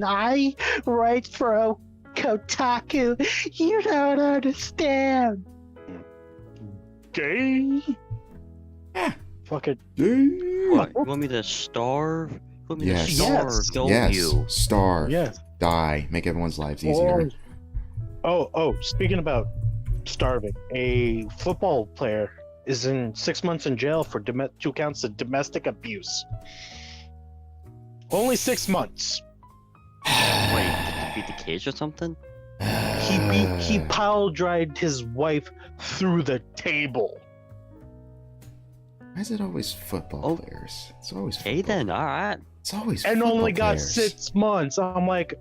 I write for Kotaku. You don't understand. Gay. Yeah. Fucking. What? You want me to starve? You want me Yes. to starve, Yes. don't Yes. you? Starve. Yes. Die. Make everyone's lives easier. Speaking about starving, a football player is in 6 months in jail for 2 counts of domestic abuse. Only 6 months. Wait, did he beat the kids or something? He pile drived his wife through the table. Why is it always football players? It's always Hey football. then, alright. It's always And football only got players. 6 months. I'm like,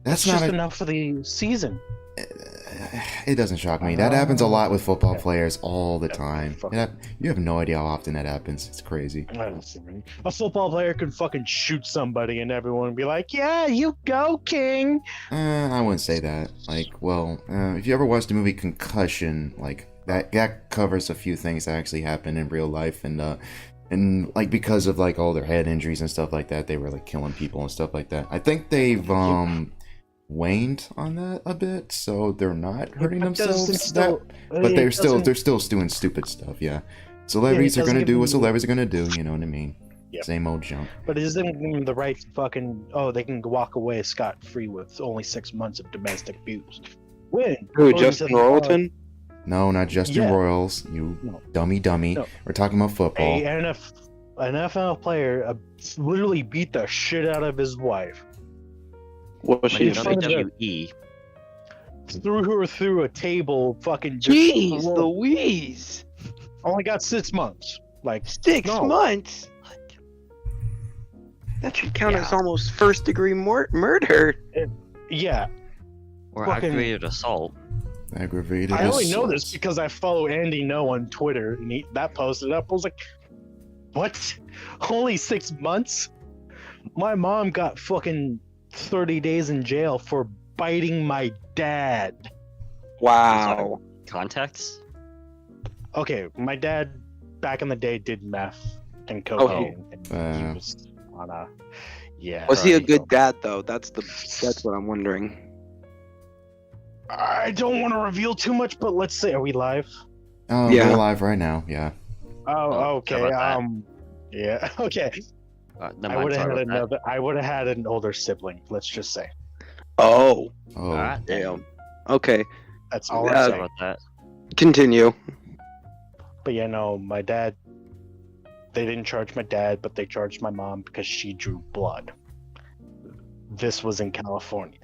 That's just not enough for the season. It doesn't shock me. That happens a lot with football Yeah. players all the time. Fuck. You have no idea how often that happens. It's crazy. A football player could fucking shoot somebody and everyone would be like, yeah, you go, King. I wouldn't say that. If you ever watched the movie Concussion, that covers a few things that actually happen in real life, and because of all their head injuries and stuff like that, they were killing people and stuff like that. I think they've waned on that a bit, so they're not hurting themselves. But they're still doing stupid stuff. Yeah, celebrities are gonna do what celebrities are gonna do. You know what I mean? Yep. Same old junk. But it isn't even the right fucking. Oh, they can walk away scot free with only 6 months of domestic abuse. When? Who, according to Justin the- Roiland? No, not Justin Yeah. Royals. You No. dummy. No. We're talking about football. An NFL player literally beat the shit out of his wife. Was she? in front of her. WWE. Threw her through a table, fucking. just Jeez, rolled. Louise! Only got 6 months. 6 No. months? That should count Yeah. as almost first-degree murder. Yeah, Or Fucking- aggravated assault. Aggravated I only know assault. this because I follow Andy No on Twitter, and that posted up. I was like, "What? Only 6 months? My mom got fucking 30 days in jail for biting my dad." Wow. Context? Okay, my dad back in the day did meth and cocaine, and he was on a Was he a Sorry. good dad though? That's what I'm wondering. I don't want to reveal too much, but let's say, are we live? Yeah. We're live right now. Yeah. Oh, okay. sorry about Yeah, okay. Never I mind, would have sorry had about that. I would have had an older sibling. Let's just say Oh, Oh. Alright, damn. Okay, that's all Yeah. I'm Sorry saying. about that. continue. But yeah, no, my dad. They didn't charge my dad, but they charged my mom because she drew blood. This was in California.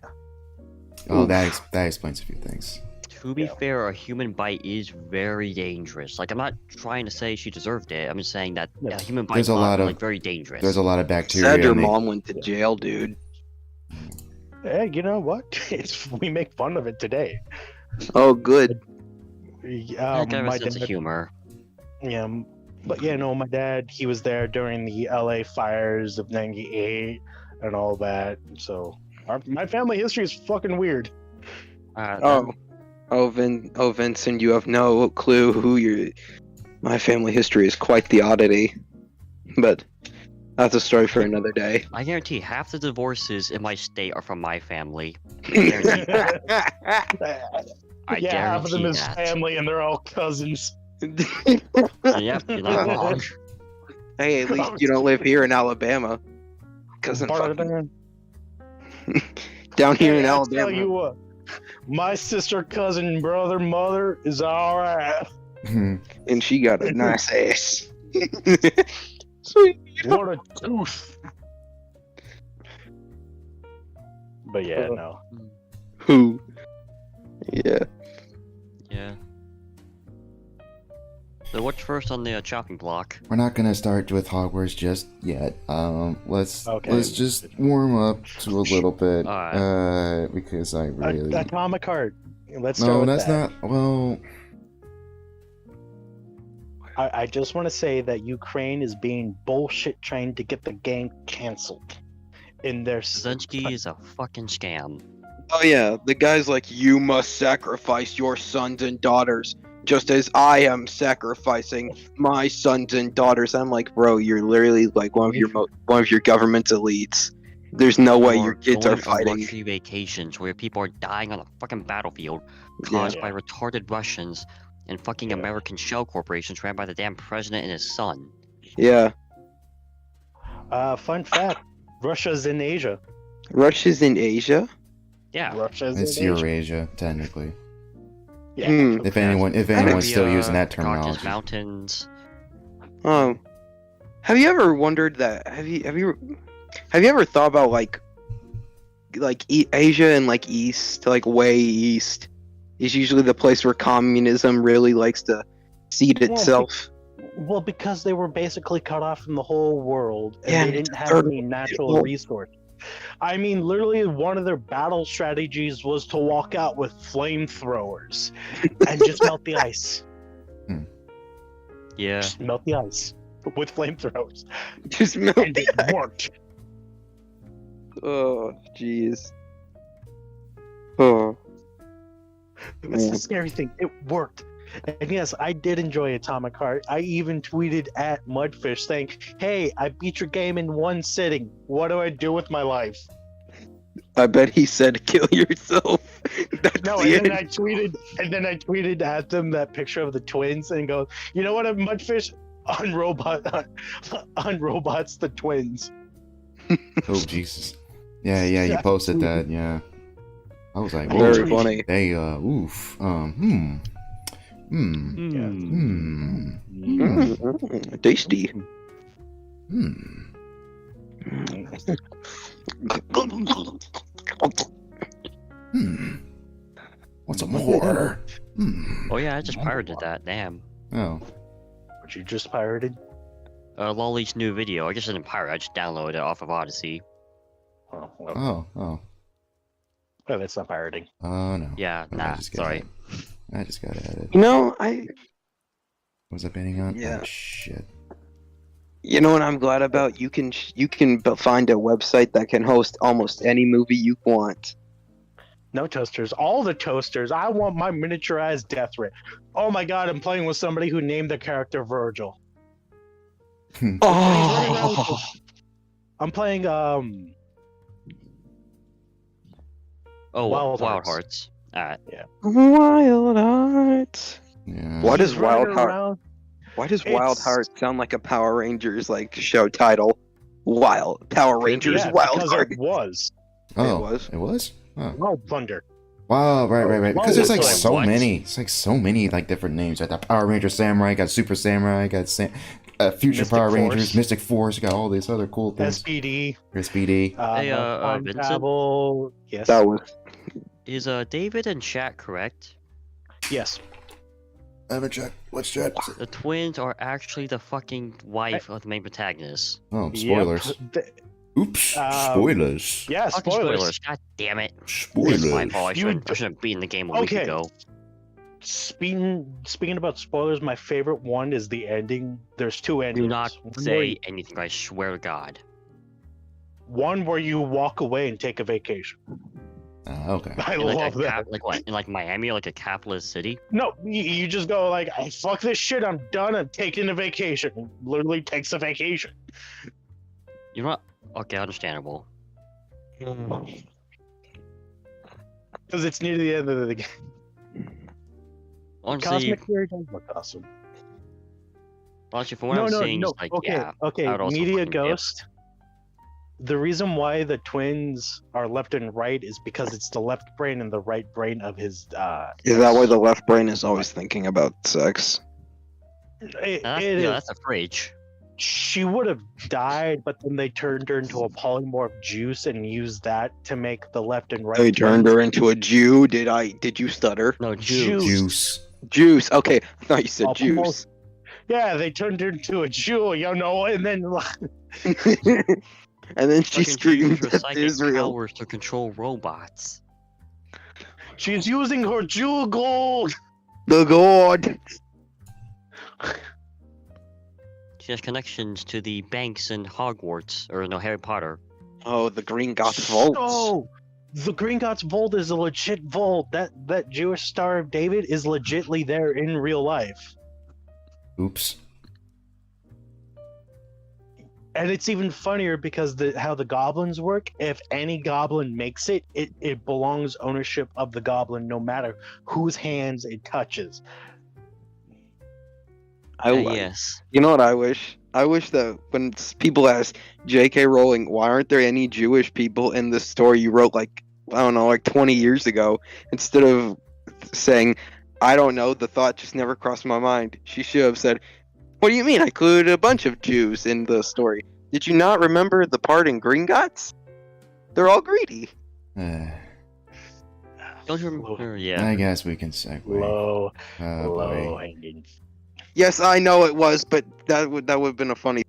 Oh, that explains a few things. To be Yeah. fair, a human bite is very dangerous. I'm not trying to say she deserved it. I'm just saying that Yeah. a human There's bites a lot are of- very dangerous. There's a lot of bacteria. Sad your in the- mom went to jail, dude. Hey, you know what? We make fun of it today. Oh, good. That guy my has a sense dad, of humor. yeah, but yeah, no, my dad, he was there during the LA fires of '98 and all that. So my family history is fucking weird. Vincent, you have no clue who your. My family history is quite the oddity, but that's a story for another day. I guarantee half the divorces in my state are from my family. I guarantee that. I Yeah, half of them guarantee is that. family and they're all cousins. Yep, you're not wrong. Hey, at least you don't live here in Alabama. Cousin fucking down here in Hey, I'll tell Alabama. you what, my sister, cousin, brother, mother is all right. And she got a nice ass. Sweet. What a tooth. But yeah, no. Who? Yeah. Yeah. So what's first on the chopping block? We're not gonna start with Hogwarts just yet. Let's Okay. just warm up to a little bit. Alright. Because I really Atomic Heart. Let's start no, with that's that. not. Well, I just want to say that Ukraine is being bullshit trying to get the game canceled. In their Zelensky is a fucking scam. Oh yeah, the guy's like, you must sacrifice your sons and daughters, just as I am sacrificing my sons and daughters. I'm like, bro, you're literally like one of your government's elites. There's no way Or your kids are going on fighting. luxury vacations where people are dying on a fucking battlefield caused Yeah. by retarded Russians and fucking American shell corporations ran by the damn president and his son. Yeah. Fun fact: Russia's in Asia. Russia's in Asia? Yeah. Russia's It's in Asia. Eurasia, technically. Yeah. Hmm. If anyone's still Arabia, using that Caucasus terminology. Mountains. Have you ever wondered that? Have you ever thought about Asia and like east, like way east, is usually the place where communism really likes to seed Well, itself. Well, because they were basically cut off from the whole world, and Yeah, they and didn't it's have third any world. natural resources. I mean, literally, one of their battle strategies was to walk out with flamethrowers and just melt the ice. Yeah. Just melt the ice with flamethrowers, Just melt and the it worked. Oh, jeez. Oh. That's the scary thing. It worked. And yes, I did enjoy Atomic Heart. I even tweeted at Mudfish saying, "Hey, I beat your game in one sitting. What do I do with my life?" I bet he said kill yourself. That's No, the and then end. I tweeted at them that picture of the twins and go, "You know what? A Mudfish on robots the twins." Oh Jesus. Yeah, you posted that. Yeah. I was like, Very whoa. funny. They oof. Tasty. What's some more? Oh yeah, I just pirated that. Damn. Oh. What you just pirated? Lolly's new video. I just didn't pirate. I just downloaded it off of Odyssey. Oh, well, Oh. that's not pirating. Oh no. Yeah, Oh, nah. Sorry. I just got added. You know, What was I betting on? Yeah. Oh shit. you know what I'm glad about? You can find a website that can host almost any movie you want. No toasters. All the toasters. I want my miniaturized death ray. Oh my god, I'm playing with somebody who named the character Virgil. Oh. I'm playing Oh, Wild Wild Hearts. Hearts. Alright. Wild Heart. Yeah. What He's is Wild running Heart? around. Why does Wild It's- Heart sound like a Power Rangers like show title? Wild Power Rangers Yeah, Wild because Heart. it was. Oh, It was? It was? Oh. Wild Thunder. Wow, right. Well, Because there's like it's like, so what? many. It's like so many like different names. Got the Power Ranger Samurai, got Super Samurai, got Future Mystic Power Force. Rangers, Mystic Force, got all these other cool things. SPD. SPD. Hey, Time Vincent? Travel. Yes. That was Is David and Shaq correct? Yes. I haven't checked. What's checked? The twins are actually the fucking wife of the main protagonist. Oh, spoilers. Yep. Oops. Um, Spoilers. Yeah, Fucking spoilers. God damn it. Spoilers. It's my fault. I You shouldn't d- have beaten the game a week Okay. ago. Speaking about spoilers, my favorite one is the ending. There's two endings. Do not One where say you- anything, I swear to God. one where you walk away and take a vacation. Okay. I In like love a that. like what? In like Miami, like a capitalist city? No, you just go like, "I fuck this shit. I'm done. I'm taking a vacation." Literally takes a vacation. You know what? Okay, understandable. Because it's near the end of the game. Honestly, Cosmic Theory does look awesome. from what I'm seeing, it's like, okay, yeah. okay. I would also Media fucking dip. Ghost. The reason why the twins are left and right is because it's the left brain and the right brain of his. Is that why the left brain is always thinking about sex? It That's, is. yeah, that's a fridge. She would have died, but then they turned her into a polymorph juice and used that to make the left and right. They turned twins. her into a Jew. Did you stutter? No, Juice. Jews. Juice. Juice. Okay, I thought you said Oh, juice. Yeah, they turned her into a Jew, and then And then she Fucking screamed use her at psychic Israel. powers to control robots. she's using her Jew gold. The God. She has connections to the banks in Hogwarts, or no, Harry Potter. Oh, the Green Goth Vault. Oh, the Green Gods Vault is a legit vault. That Jewish Star of David is legitly there in real life. Oops. And it's even funnier because how the goblins work. If any goblin makes it, it belongs ownership of the goblin, no matter whose hands it touches. Yes. You know what I wish? I wish that when people ask J.K. Rowling, why aren't there any Jewish people in this story you wrote like, I don't know, like 20 years ago, instead of saying, I don't know, the thought just never crossed my mind. She should have said, what do you mean I included a bunch of Jews in the story? Did you not remember the part in Gringotts? They're all greedy. Don't you remember? Yeah. I guess we can segue. Low Boy. hanging. Yes, I know it was, but that would have been a funny.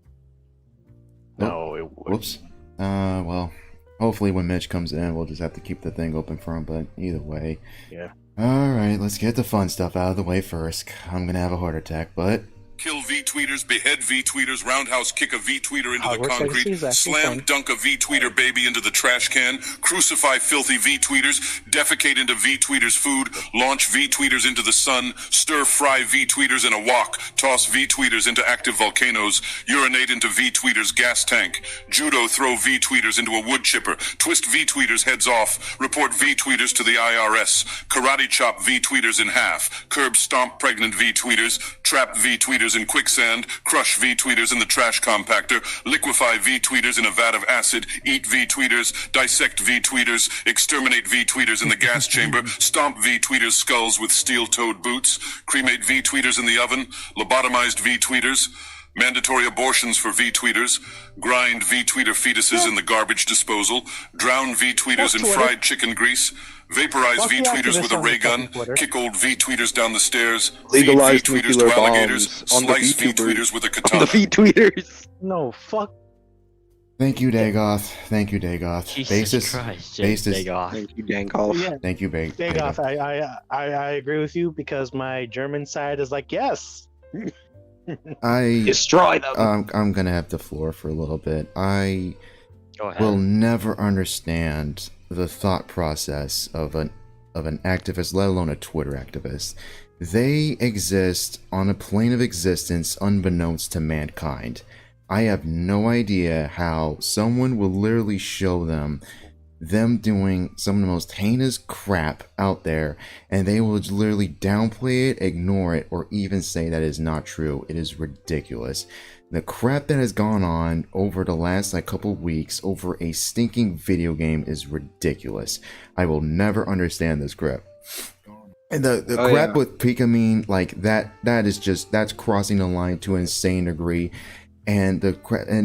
No, it would. Whoops. Well, hopefully when Mitch comes in, we'll just have to keep the thing open for him, but either way. Yeah. Alright, let's get the fun stuff out of the way first. I'm gonna have a heart attack, but... Kill V-tweeters, behead V-tweeters, roundhouse kick a V-tweeter into the Hogwarts concrete, Legacy is actually slam fun. dunk a V-tweeter baby into the trash can, crucify filthy V-tweeters, defecate into V-tweeters food, launch V-tweeters into the sun, stir-fry V-tweeters in a wok, toss V-tweeters into active volcanoes, urinate into V-tweeters gas tank, judo throw V-tweeters into a wood chipper, twist V-tweeters heads off, report V-tweeters to the IRS, karate chop V-tweeters in half, curb stomp pregnant V-tweeters, trap V-tweeters in quicksand, crush V-tweeters in the trash compactor, liquefy V-tweeters in a vat of acid, eat V-tweeters, dissect V-tweeters, exterminate V-tweeters in the gas chamber, stomp V-tweeters' skulls with steel-toed boots, cremate V-tweeters in the oven, lobotomized V-tweeters, mandatory abortions for V-tweeters, grind V-tweeter fetuses in the garbage disposal, drown V-tweeters in Twitter. fried chicken grease, vaporize Fuck the V-tweeters activists with a on the ray gun, fucking Twitter. kick old V-tweeters down the stairs, Legalize feed V-tweeters nuclear to alligators, bombs on the slice VTubers. V-tweeters with a The katana. V-tweeters. No, fuck. Thank you, Dagoth. Thank you, Dagoth. Jesus Christ. Basis. Dagoth. Thank you, Dankoff. Yeah, Thank you, Dagoff, I agree with you because my German side is like, yes. I Destroy them. I'm gonna have the floor for a little bit. I Go ahead. will never understand the thought process of an activist, let alone a Twitter activist. They exist on a plane of existence unbeknownst to mankind. I have no idea how someone will literally show them doing some of the most heinous crap out there, and they will literally downplay it, ignore it, or even say that is not true. It is ridiculous. The crap that has gone on over the last couple of weeks over a stinking video game is ridiculous. I will never understand this crap. And the crap with Picamine, like that's crossing the line to an insane degree. And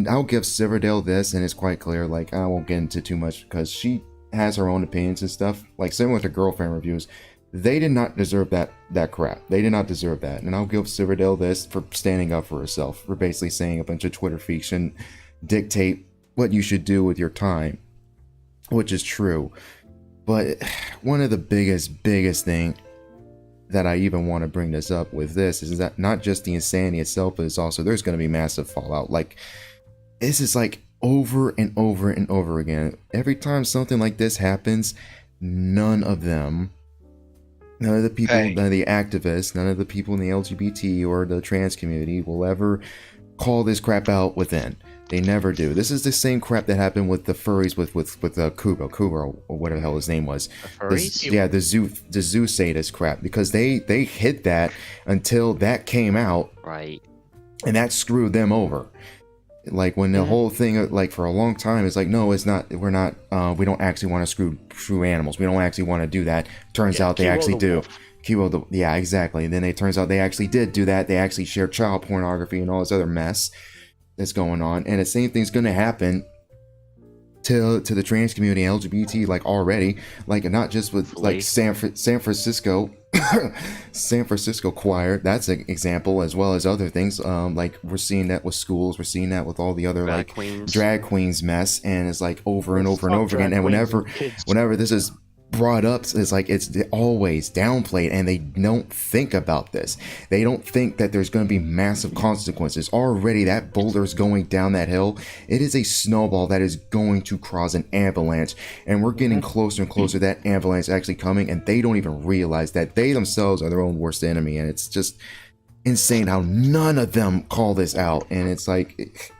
I'll give Silverdale this, and it's quite clear. Like, I won't get into too much because she has her own opinions and stuff. Like, same with her girlfriend reviews. They did not deserve that crap. They did not deserve that. And I'll give Silverdale this for standing up for herself, for basically saying a bunch of Twitter fiction dictate what you should do with your time, which is true. But one of the biggest thing that I even want to bring this up with this is that not just the insanity itself, but it's also there's going to be massive fallout. Like, this is like over and over and over again. Every time something like this happens, none of the people, none of the activists, none of the people in the LGBT or the trans community will ever call this crap out within. They never do. This is the same crap that happened with the furries with Kubo, or whatever the hell his name was. The zoo sadist crap, because they hid that until that came out, Right. and that screwed them over. Like, when the whole thing, like, for a long time, it's like, no, it's not. We're not. We don't actually want to screw animals. We don't actually want to do that. Turns out they actually do. Yeah, exactly. And then it turns out they actually did do that. They actually share child pornography and all this other mess that's going on. And the same thing's going to happen to the trans community, LGBT, like, already. Like, not just with like San Francisco choir. That's an example, as well as other things. Like, we're seeing that with schools. We're seeing that with all the other drag queens mess, and it's like over and over and over again. And whenever this is brought up, it's like it's always downplayed, and they don't think about this. They don't think that there's going to be massive consequences. Already that boulder's going down that hill. It is a snowball that is going to cause an avalanche, and we're getting closer and closer to that avalanche actually coming, and they don't even realize that they themselves are their own worst enemy. And it's just insane how none of them call this out. And it's like,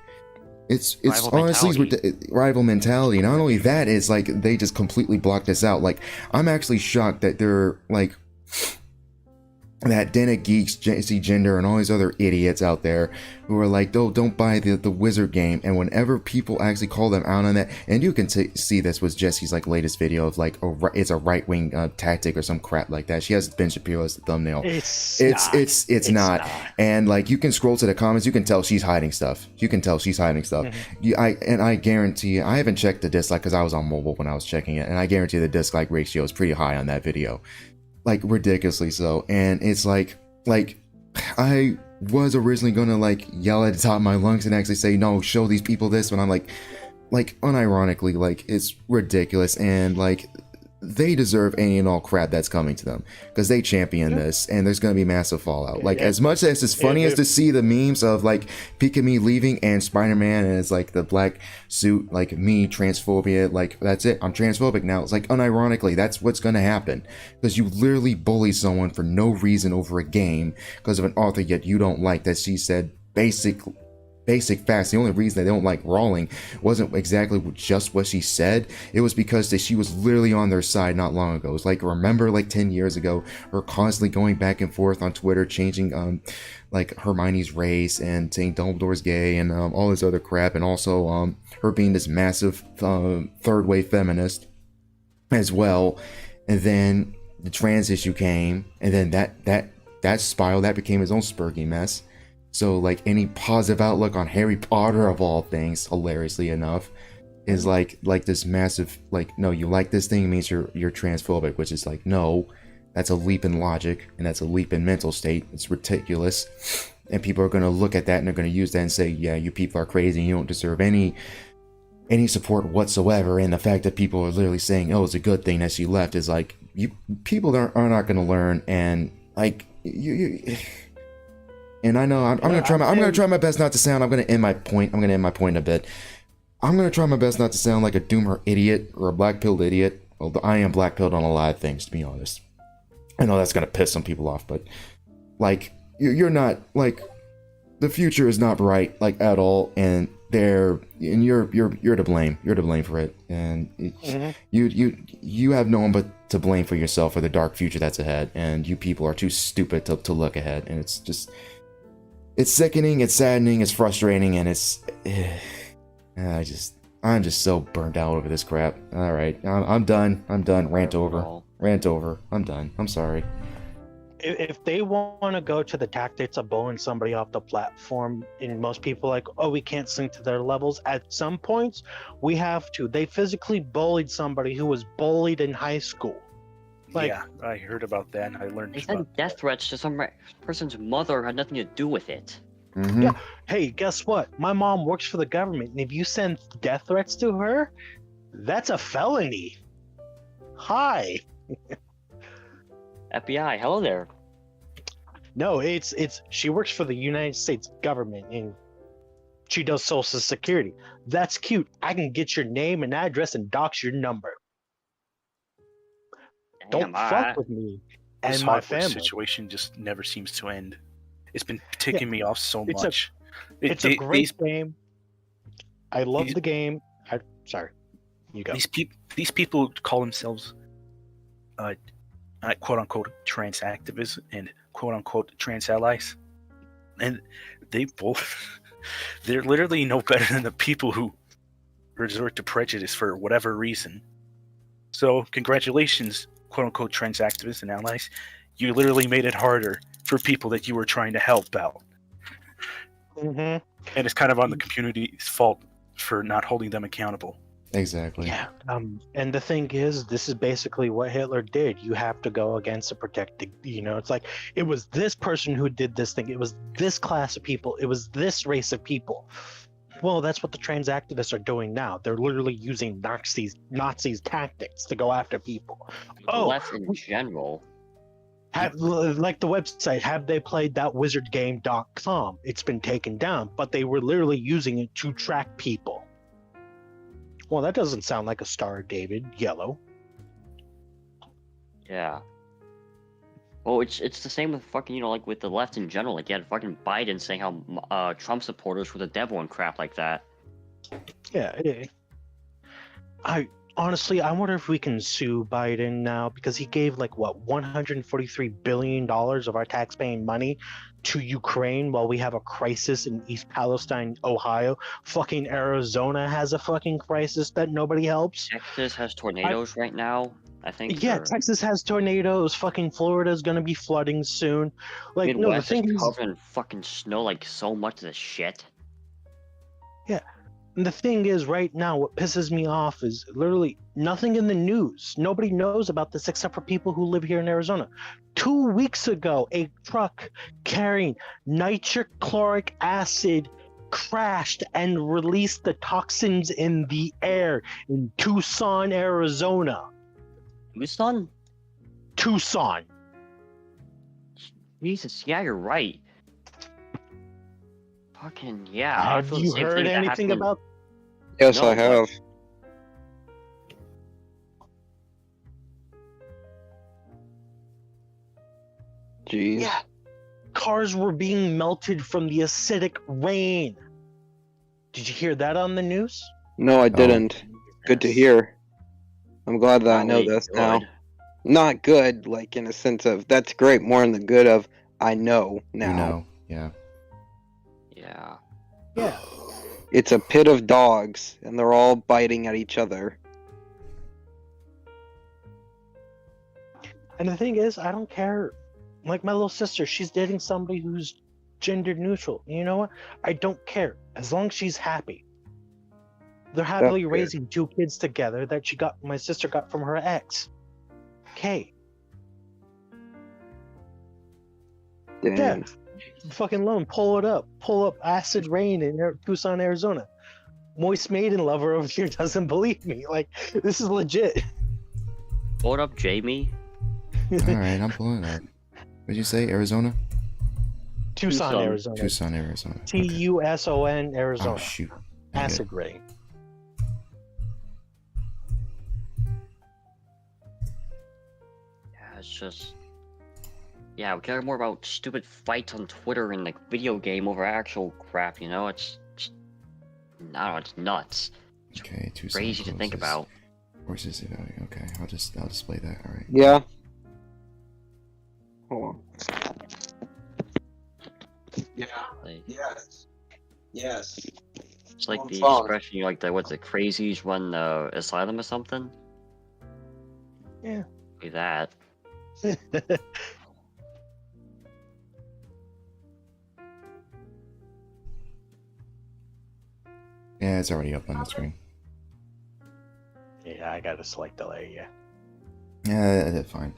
It's Rival honestly mentality. rival mentality. Not only that, it's like they just completely blocked us out. Like I'm actually shocked that they're like that Dana Geeks, JC Gender, and all these other idiots out there who are like, "Oh, don't buy the Wizard game." And whenever people actually call them out on that, and you can see this was Jesse's like latest video of like, it's a right wing tactic or some crap like that. She has Ben Shapiro as the thumbnail. It's not. And like you can scroll to the comments, you can tell she's hiding stuff. I guarantee you, I haven't checked the dislike because I was on mobile when I was checking it, and I guarantee the dislike ratio is pretty high on that video. Like ridiculously so. And it's like I was originally gonna like yell at the top of my lungs and actually say, no, show these people this, when I'm like unironically, like it's ridiculous, and like they deserve any and all crap that's coming to them because they champion this, and there's gonna be massive fallout. Like as much as it's funny as to see the memes of like Pika-Me leaving and Spider-Man and it's like the black suit, like me transphobia, like that's it, I'm transphobic now. It's like unironically that's what's gonna happen because you literally bully someone for no reason over a game because of an author yet you don't like that she said basic facts. The only reason they don't like Rowling wasn't exactly just what she said. It was because she was literally on their side not long ago. It's like, remember like 10 years ago, her constantly going back and forth on Twitter, changing like Hermione's race and saying Dumbledore's gay and all this other crap, and also her being this massive third wave feminist as well. And then the trans issue came, and then that spiraled, that became his own spurgy mess. So like any positive outlook on Harry Potter of all things, hilariously enough, is like this massive like, no, you like this thing means you're transphobic, which is like, no, that's a leap in logic and that's a leap in mental state. It's ridiculous, and people are going to look at that and they're going to use that and say, yeah, you people are crazy and you don't deserve any support whatsoever. And the fact that people are literally saying, oh, it's a good thing that she left is like, you people are not going to learn, and like you and I know I'm gonna try my best not to sound. I'm gonna end my point in a bit. I'm gonna try my best not to sound like a doomer idiot or a black-pilled idiot. Although I am black-pilled on a lot of things, to be honest. I know that's gonna piss some people off, but like you're not like, the future is not bright like at all, and you're to blame. You're to blame for it, and you have no one but to blame for yourself for the dark future that's ahead. And you people are too stupid to look ahead, and it's just. It's sickening, it's saddening, it's frustrating, and I'm just so burnt out over this crap. All right, I'm done. Rant over. I'm done. I'm sorry. If they want to go to the tactics of bullying somebody off the platform, and most people are like, oh, we can't sink to their levels. At some points, we have to. They physically bullied somebody who was bullied in high school. Like, yeah, I heard about that, and I learned They about sent death threats to some person's mother who had nothing to do with it. Mm-hmm. Yeah. Hey, guess what? My mom works for the government, and if you send death threats to her, that's a felony. Hi. FBI, hello there. No, it's she works for the United States government, and she does Social Security. That's cute. I can get your name and address and dox your number. Don't fuck with me and this my Hogwarts family. situation just never seems to end. It's been ticking me off so much. It's a great game. I love the game. Sorry, you go. These people call themselves quote unquote trans activists and quote unquote trans allies, and they're literally no better than the people who resort to prejudice for whatever reason. So congratulations, quote unquote trans activists and allies. You literally made it harder for people that you were trying to help out. Mm-hmm. And it's kind of on the community's fault for not holding them accountable. Exactly. Yeah. And the thing is, this is basically what Hitler did. You have to go against to protect the, it's like, it was this person who did this thing. It was this class of people. It was this race of people. Well, that's what the trans activists are doing now. They're literally using Nazis tactics to go after people. Left in general. Like the website, have they played that wizardgame.com? It's been taken down, but they were literally using it to track people. Well, that doesn't sound like a Star of David yellow. Yeah. Well, it's the same with fucking, like with the left in general. Like you had fucking Biden saying how Trump supporters were the devil and crap like that. Yeah. I honestly, I wonder if we can sue Biden now because he gave like what 143 billion dollars of our tax-paying money to Ukraine while we have a crisis in East Palestine, Ohio. Fucking Arizona has a fucking crisis that nobody helps. Texas has tornadoes right now. I think. Yeah, or Texas has tornadoes. Fucking Florida's gonna be flooding soon. Like, no, the Midwest is thing is, covered in fucking snow, like so much of the shit. the thing is, right now, what pisses me off is literally nothing in the news. Nobody knows about this except for people who live here in Arizona. 2 weeks ago, a truck carrying nitric chloric acid crashed and released the toxins in the air in Tucson, Arizona. Tucson? Tucson. Jesus, yeah, you're right. Fucking yeah. I Have feel the you same heard thing that anything happened in- about? Yes, No, I but- have. Jeez. Yeah, cars were being melted from the acidic rain. Did you hear that on the news? No, I didn't. Good to Yes. hear. I'm glad that I know Probably this now. good. Not good, like in a sense of that's great, more in the good of I know now. You know, yeah. Yeah. Yeah. It's a pit of dogs, and they're all biting at each other. And the thing is, I don't care. Like my little sister, she's dating somebody who's gender neutral. You know what? I don't care as long as she's happy. They're happily good. raising 2 kids together that my sister got from her ex. Okay. Damn. Yeah. Fucking loan, pull it up. Pull up acid rain in Tucson, Arizona. Moist maiden lover over here doesn't believe me. Like, this is legit. Hold up, Jamie. Alright, I'm pulling it up. What'd you say? Arizona? Tucson, Tucson. Arizona. Tucson, Arizona. Okay. Tuson, Oh, Arizona. shoot. I get it. Acid rain. Yeah, it's just. Yeah, we care more about stupid fights on Twitter and like video game over actual crap. You know, it's I don't know, it's nuts. Okay, Tucson Crazy to think closes. about. Horses evaluate. Okay, I'll display that. All right. Yeah. Hold on. Yeah. Like, Yes. Yes. it's like the Fine. expression, you like the what's it, crazies run the asylum or something. Yeah. Be that. Yeah, it's already up on the screen. Yeah, I gotta select delay, yeah. Yeah, that's fine.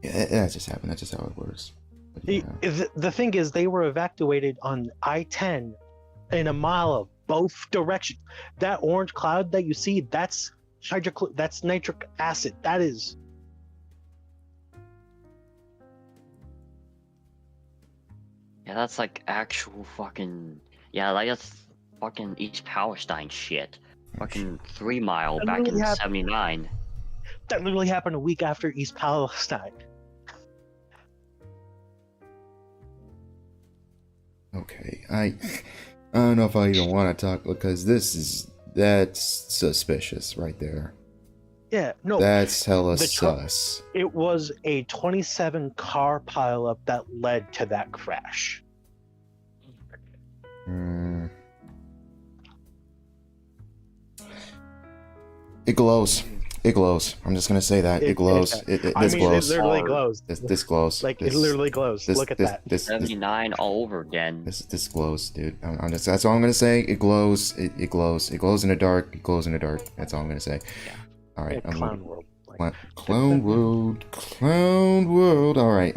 Yeah, that just happened. That's just how it works. But yeah. The thing is, they were evacuated on I-10 in a mile of both directions. That orange cloud that you see, that's nitric acid. That is. Yeah, that's like actual fucking. Yeah, like that's fucking East Palestine shit. Fucking 3 Mile That back in really happened. '79. That literally happened a week after East Palestine. Okay, I don't know if I even want to talk because that's suspicious right there. Yeah, no, That's hella the truck- sus. it was a 27 car pileup that led to that crash. Mm. It glows. It glows. I'm just gonna say that it glows. This glows. It literally glows. This glows. Like, this, it literally glows. Look at that. This 79 all over again. This glows, dude. I'm just. That's all I'm gonna say. It glows. It glows. It glows in the dark. It glows in the dark. That's all I'm gonna say. Yeah. All right. Yeah, Clown World. Like, Clown World. Clown World. All right.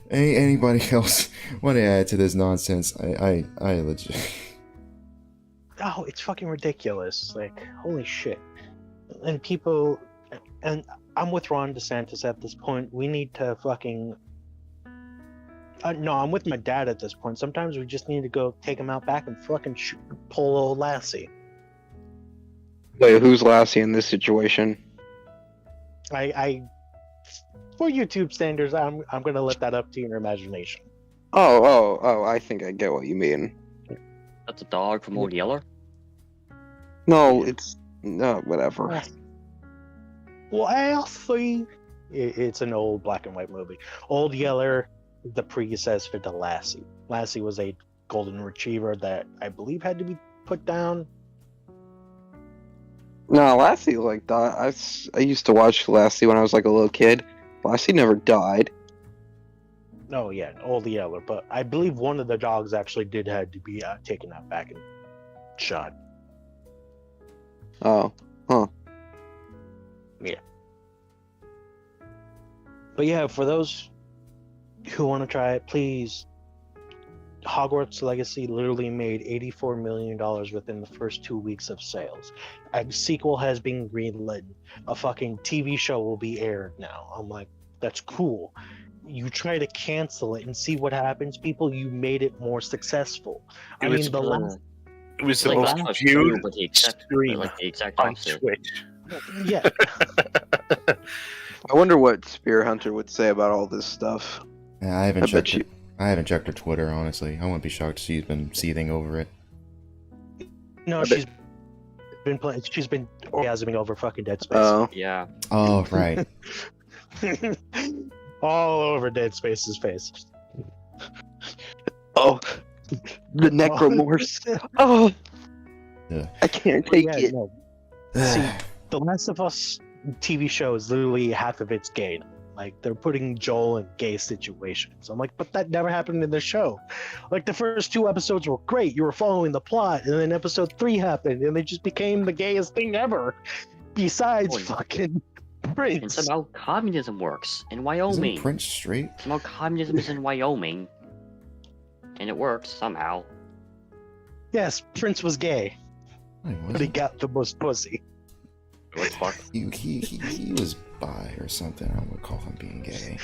Anybody else want to add to this nonsense? I legit. oh, it's fucking ridiculous. Like, holy shit. And people, and I'm with Ron DeSantis at this point. We need to fucking. No, I'm with my dad at this point. Sometimes we just need to go take him out back and fucking pull old Lassie. Wait, who's Lassie in this situation? I for YouTube standards, I'm gonna let that up to your imagination. Oh, I think I get what you mean. That's a dog from Old Yeller. No, it's no whatever. Lassie. It's an old black and white movie. Old Yeller, the predecessor for the Lassie. Lassie was a golden retriever that I believe had to be put down. No, Lassie like died. I used to watch Lassie when I was like a little kid. Lassie never died. Oh yeah, Old Yeller. But I believe one of the dogs actually did had to be taken out back and shot. Oh, huh. But yeah, for those who want to try it, please. Hogwarts Legacy literally made $84 million within the first 2 weeks of sales. A sequel has been greenlit. A fucking TV show will be aired now. I'm like, that's cool. You try to cancel it and see what happens, people. You made it more successul. It was the last, It was the Like most Last of Us viewed 2, but the exact, stream like the exact on opposite. Twitch. yeah. I wonder what Spear Hunter would say about all this stuff. Yeah, I haven't I bet checked. you. I haven't checked her Twitter, honestly. I wouldn't be shocked if she's been seething over it. No, I she's been playing. She's been orgasming over fucking Dead Space. Oh, Yeah. Oh, right. All over Dead Space's face. oh, the necromorphs. Oh, Yeah. I can't But take yeah, it. no. See, The Last of Us TV show is literally half of its gay. Like, they're putting Joel in gay situations. I'm like, but that never happened in the show. Like, the first 2 episodes were great. You were following the plot, and then episode 3 happened, and they just became the gayest thing ever. Besides Oh, fucking And Prince. somehow communism works in Isn't Wyoming. Prince straight? Somehow communism is in Wyoming. And it works somehow. Yes, Prince was gay, No, he but he wasn't. got the most pussy. What the fuck? He was bi or something. I don't recall him being gay.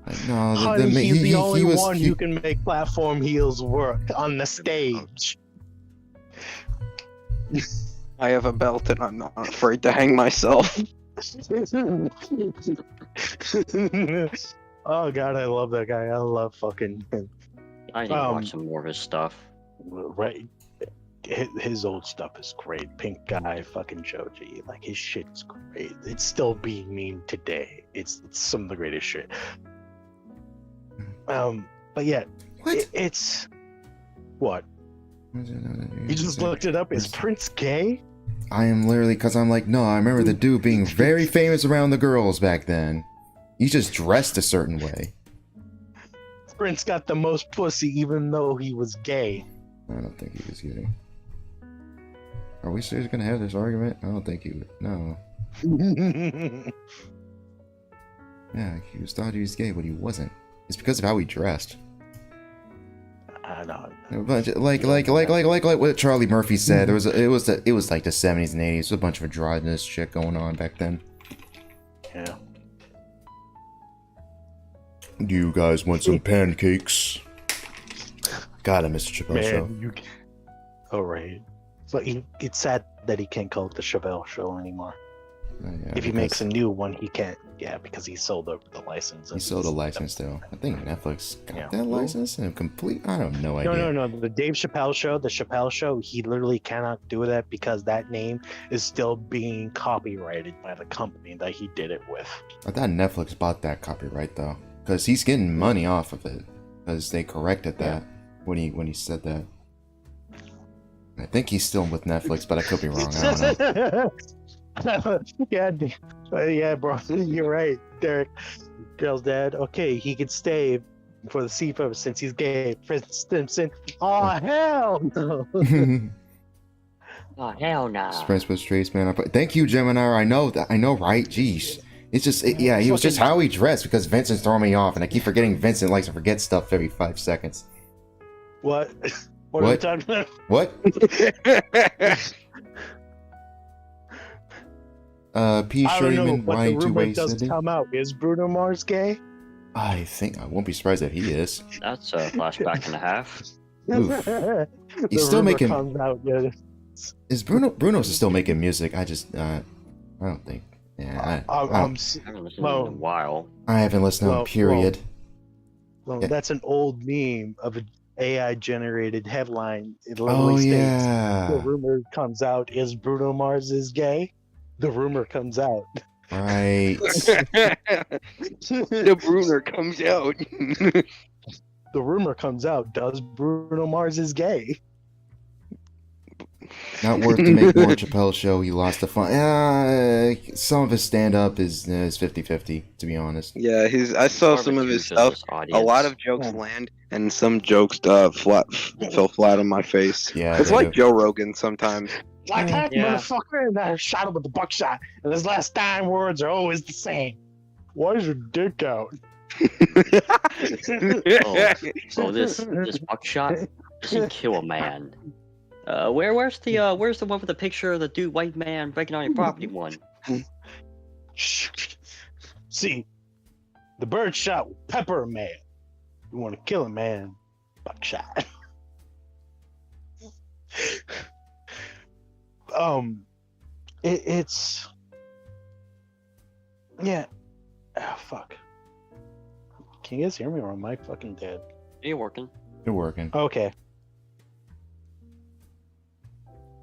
Like, no, Honey, he's the only he was. one who can make platform heels work on the stage. I have a belt and I'm not afraid to hang myself. Oh god, I love that guy. I love fucking him. I need to watch some more of his stuff. Right. His old stuff is great. Pink Guy, fucking Joji. Like, his shit's great. It's still being memed today. It's some of the greatest shit. But yeah, What? it's what? You just looked it up. Is Prince gay? I am literally, because I'm like, no, I remember the dude being very famous around the girls back then. He just dressed a certain way. Prince got the most pussy even though he was gay. I don't think he was gay. Are we seriously gonna have this argument? I don't think he would. No. Yeah, he was thought he was gay, but he wasn't. It's because of how he dressed. I don't A bunch of, like what Charlie Murphy said. It was like the 70s and 80s. A bunch of androgynous shit going on back then. Yeah. Do you guys want some pancakes? God, I missed the Chappelle show. Man, oh right. But it's sad that he can't call it the Chevelle Show anymore. Yeah, If he because makes a new one, he can't. Yeah, because he sold the license. he sold a license though. I think Netflix got Yeah. that license and I don't know idea. No. The Dave Chappelle Show, he literally cannot do that because that name is still being copyrighted by the company that he did it with. I thought Netflix bought that copyright though, because he's getting money off of it. Because they corrected that when he said that. I think he's still with Netflix, but I could be wrong. I don't know. yeah, bro, you're right, Derek. Girl's dad. Okay, he could stay for the CFO since he's gay. Prince Stimson. Oh hell no. Oh, hell nah. Express with Trace, man. Thank you, Gemini. I know, right? Jeez. It's just, he was just how he dressed because Vincent's throwing me off, and I keep forgetting Vincent likes to forget stuff every 5 seconds. What? What are we talking about? What? P. I don't know, Sherman, but the rumor Y2A does Cindy. come out. Is Bruno Mars gay? I won't be surprised if he is. That's a flashback and a half. Oof. The He's still rumor making. comes out, yeah. Is Bruno's still making music? I just, I don't think. Yeah, I haven't listened to it in a while. I haven't listened to him. well, Period. Well, Yeah. that's an old meme of AI generated headline. It Oh literally states, the yeah. rumor comes out, is Bruno Mars is gay? The rumor comes out. Right. The Bruner comes out. The rumor comes out, does Bruno Mars is gay? Not worth to make more Chappelle show. He lost the fun. Some of his stand up is 50-50, to be honest. Yeah, I saw some of his stuff. A lot of jokes land, and some jokes fell flat on my face. Yeah, It's they like do. Joe Rogan sometimes. Like that Yeah. motherfucker, and I shot him with the buckshot, and his last 9 words are always the same. Why is your dick out? So this buckshot doesn't kill a man. Where's the one with the picture of the dude white man breaking on your property one? See, the bird shot will pepper a man. You want to kill a man, buckshot. It's yeah. Oh fuck. Can you guys hear me, or am I fucking dead? You're working. They're working. Okay.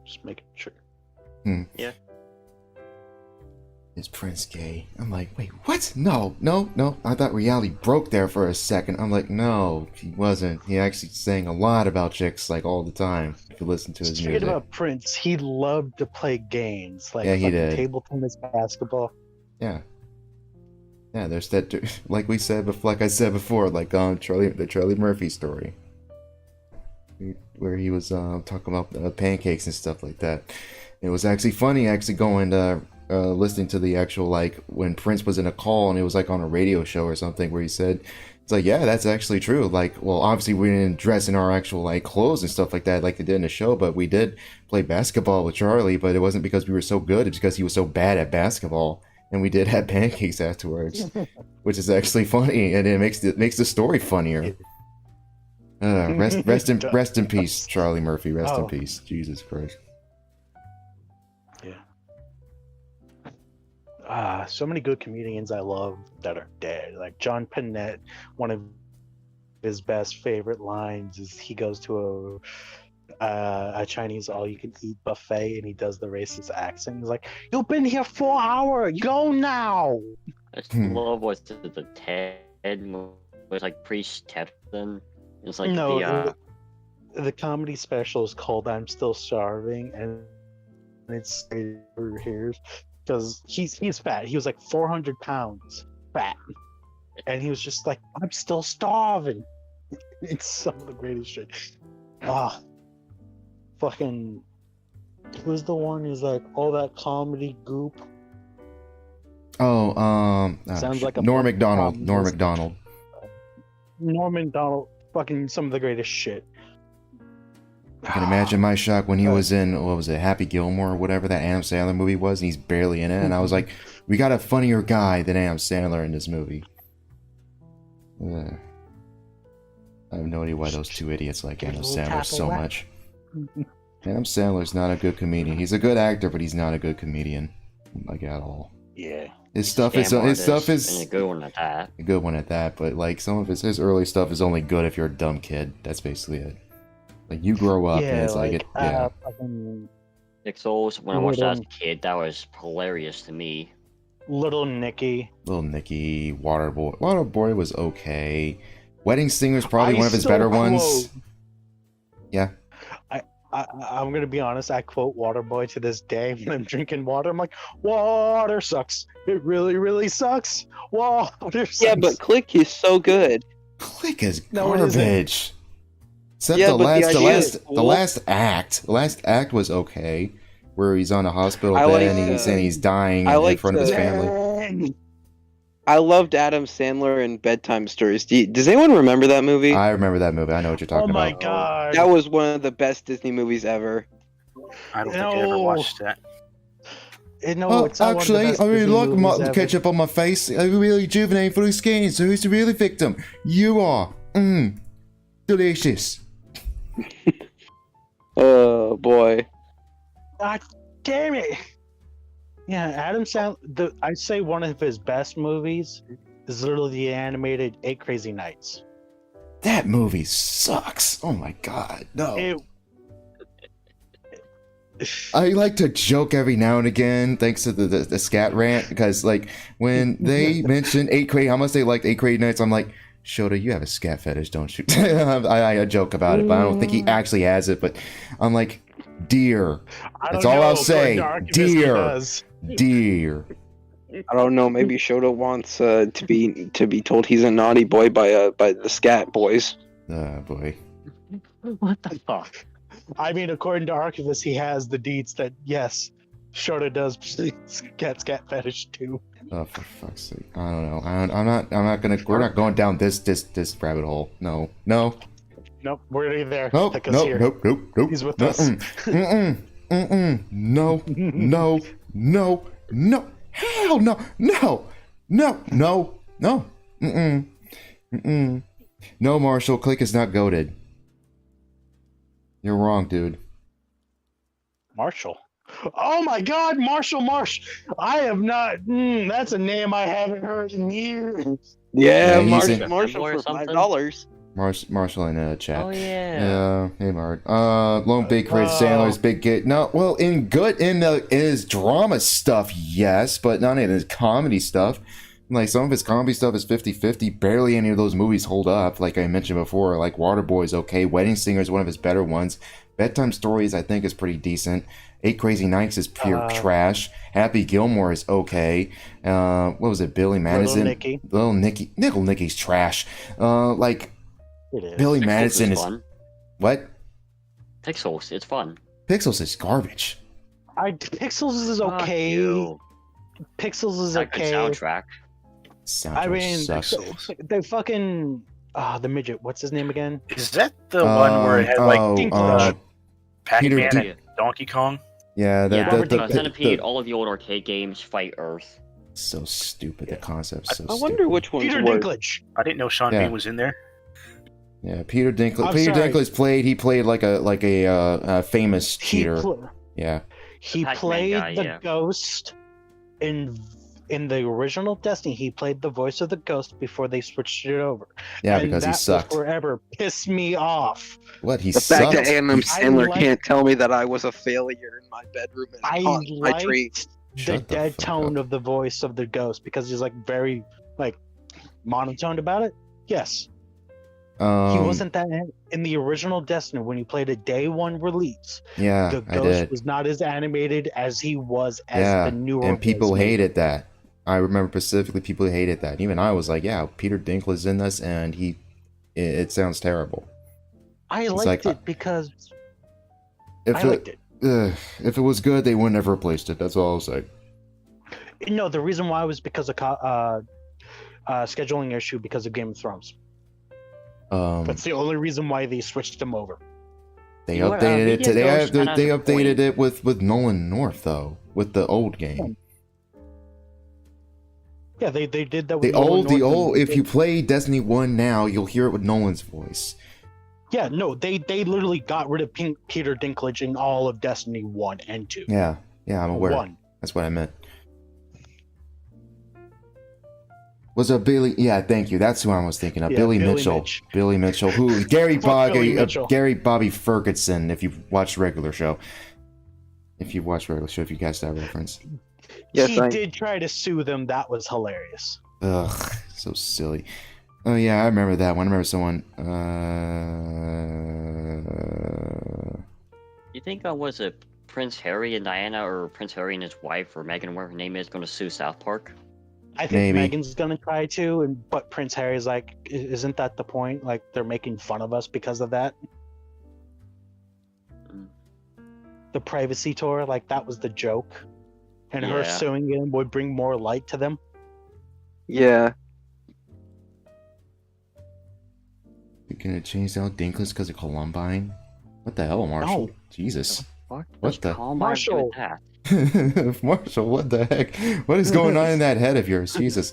Just making sure. Is Prince gay? I'm like, wait, what? No. I thought reality broke there for a second. I'm like, no, he wasn't. He actually sang a lot about chicks like all the time. If you listen to his Straight music. about Prince, he loved to play games like Yeah, he fucking did. table tennis, basketball. Yeah. Yeah, there's that, like we said before, like I said before, like the Charlie Murphy story, where he was talking about pancakes and stuff like that. It was actually funny, actually going listening to the actual, like, when Prince was in a call and it was like on a radio show or something where he said, it's like, yeah, that's actually true. Like, well, obviously we didn't dress in our actual like clothes and stuff like that like they did in the show, but we did play basketball with Charlie, but it wasn't because we were so good, it's because he was so bad at basketball. And we did have pancakes afterwards, which is actually funny, and it makes the story funnier. Rest in peace, Charlie Murphy. Rest in peace. Jesus Christ. Yeah. So many good comedians I love that are dead. Like John Panette, one of his best favorite lines is he goes to a Chinese all-you-can-eat buffet and he does the racist accent. He's like, "You've been here 4 hours. Go now." I just love what's the TED was like priest Teflon. It's like the comedy special is called "I'm Still Starving," and it's over here because he's fat. He was like 400 pounds fat, and he was just like, "I'm still starving." It's some of the greatest shit. Fucking, who's the one who's like all that comedy goop? Sounds like a Norm book Macdonald. from Norm this- Macdonald. Norman Donald, fucking some of the greatest shit. I can imagine my shock when he was in, what was it, Happy Gilmore or whatever that Adam Sandler movie was, and he's barely in it, and I was like, we got a funnier guy than Adam Sandler in this movie. I have no idea why those two idiots like Adam Sandler so much. Adam Sandler's not a good comedian. He's a good actor, but he's not a good comedian, like, at all. Yeah. His stuff is and a a good one at that. good one at that, but like some of his early stuff is only good if you're a dumb kid. That's basically it. Like you grow up and it's like it. Yeah. Fucking Pixels, when I watched that as a kid, that was hilarious to me. Little Nicky. Little Nicky, Waterboy. Waterboy was okay. Wedding Singer's probably I one of his still better quote- ones. Yeah. I'm gonna be honest. I quote Waterboy to this day when I'm drinking water. I'm like, "Water sucks. It really, really sucks. Water sucks." Yeah, but Click is so good. Click is No, it isn't. garbage. Except Yeah, the but the idea is the cool. last act. The last act was okay, where he's on a hospital I bed like and he's saying he's dying I in like front of his the- family. Dang. I loved Adam Sandler in Bedtime Stories. Does anyone remember that movie? I remember that movie. I know what you're talking Oh my about. god. That was one of the best Disney movies ever. I don't think I ever No. watched that. No, Oh, it's not one of the actually, best I really Disney like the movies ever. ketchup on my face. I really rejuvenate for the skin. So who's the really victim? You are. Delicious. Oh boy. God damn it. Yeah, Adam Sandler. I'd say one of his best movies is literally the animated 8 Crazy Nights. That movie sucks. Oh my god, no. It, I like to joke every now and again, thanks to the scat rant, because like when they mention 8th grade, how much they liked 8th grade nights, I'm like, Shota, you have a scat fetish, don't you? I joke about it, but I don't think he actually has it. But I'm like, dear. That's all I'll say. Dear. I don't know. Maybe Shota wants to be told he's a naughty boy by the scat boys. Boy. What the fuck? I mean, according to Archivist, he has the deeds that yes, Shota does scat fetish too. Oh, for fuck's sake! I don't know. I'm not gonna. We're not going down this rabbit hole. No. Nope, we're already there. Nope. Nope. He's with us. No. Hell no. No, Marshall. Click is not goated. You're wrong, dude. Marshall. Oh my God, Marshall Marsh. I have not. That's a name I haven't heard in years. Yeah, he's Marshall for $5. Marshall in a chat. Oh yeah. Yeah. Hey, Mark. Lone Big Crazy Sandler's Big Gate. No, well, in his drama stuff, yes, but not in his comedy stuff. Like, some of his comedy stuff is 50-50. Barely any of those movies hold up, like I mentioned before. Like, Waterboy's okay. Wedding Singer is one of his better ones. Bedtime Stories, I think, is pretty decent. 8 Crazy Nights is pure trash. Happy Gilmore is okay. What was it? Billy Madison? Little Nicky's trash. It is. Billy Madison is... Fun. What? Pixels, it's fun. Pixels is garbage. Pixels is okay. Pixels is okay. Soundtrack. I mean, sucks. they fucking the midget. What's his name again? Is that the one where it had like Pac-Man and Donkey Kong? Yeah, the Centipede, all of the old arcade games fight Earth. So stupid. The concept's so I wonder which one's Peter worse. Dinklage. I didn't know Sean Bean was in there. Yeah, Peter Dinklage. Dinklage played like a famous cheater. He played the ghost in the original Destiny. He played the voice of the ghost before they switched it over. Yeah, and because he sucked. Forever pissed me off. What he the sucked? fact that Adam Sandler can't tell me that I was a failure in my bedroom and my tree. The dead tone of the voice of the ghost because he's like very like monotoned about it. Yes. He wasn't that in the original Destiny when he played a day one release. Yeah, the ghost was not as animated as he was as the newer. And people hated that. I remember specifically people hated that. Even I was like, "Yeah, Peter Dinklage is in this, and it sounds terrible." I liked it because I liked it. If it was good, they wouldn't have replaced it. That's all I'll say. No, the reason why was because of scheduling issue because of Game of Thrones. That's the only reason why they switched him over. They updated it. They updated it with Nolan North though, with the old game. Yeah, they did that. The old. If you play Destiny 1 now, you'll hear it with Nolan's voice. Yeah, no, they literally got rid of Peter Dinklage in all of Destiny 1 and 2. Yeah, I'm aware. 1. That's what I meant. Was a Billy? Yeah, thank you. That's who I was thinking of. Yeah, Billy Mitchell. Billy Mitchell. Who? Gary Bobby Ferguson. If you've watched regular show. If you catch that reference. Yes, he did try to sue them. That was hilarious. Ugh, so silly. Oh yeah, I remember that one. I remember someone. You think was it Prince Harry and Diana, or Prince Harry and his wife, or Meghan, whatever her name is, going to sue South Park? I think Megan's gonna try to, but Prince Harry's like, isn't that the point? Like, they're making fun of us because of that. The privacy tour, like, that was the joke, and her suing him would bring more light to them. Yeah. You're gonna change out Dinklage because of Columbine? What the hell, Marshall? No. Jesus. What the Marshall? Marshall, what the heck? What is going on in that head of yours? Jesus.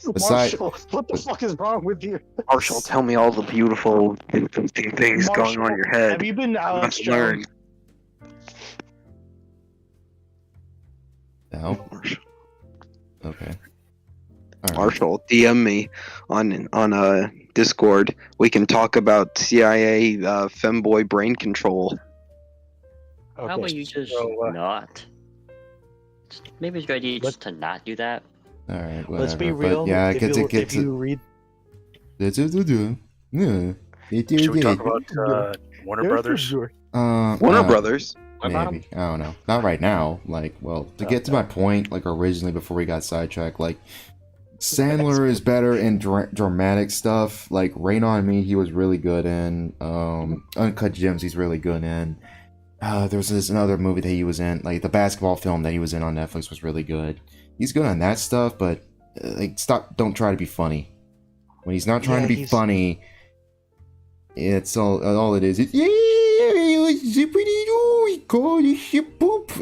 Marshall, what the fuck is wrong with you? Marshall, tell me all the beautiful, interesting things going on in your head. Have you been Alex Jones? No. Okay. Right. Marshall, DM me on Discord. We can talk about CIA femboy brain control. How about you just not? Maybe it's a good idea just to not do that. All right, whatever. Let's be real. But yeah, if you read, Should we talk about Warner Brothers? Warner Brothers. What about Maybe. I don't know. Not right now. Like, well, to get to my point, like originally before we got sidetracked, like Sandler is better in dramatic stuff. Like Rain on Me, he was really good in. Uncut Gems, he's really good in. There was this another movie that he was in, like the basketball film that he was in on Netflix was really good. He's good on that stuff, but like, don't try to be funny. When he's not trying to be funny, it's all it is.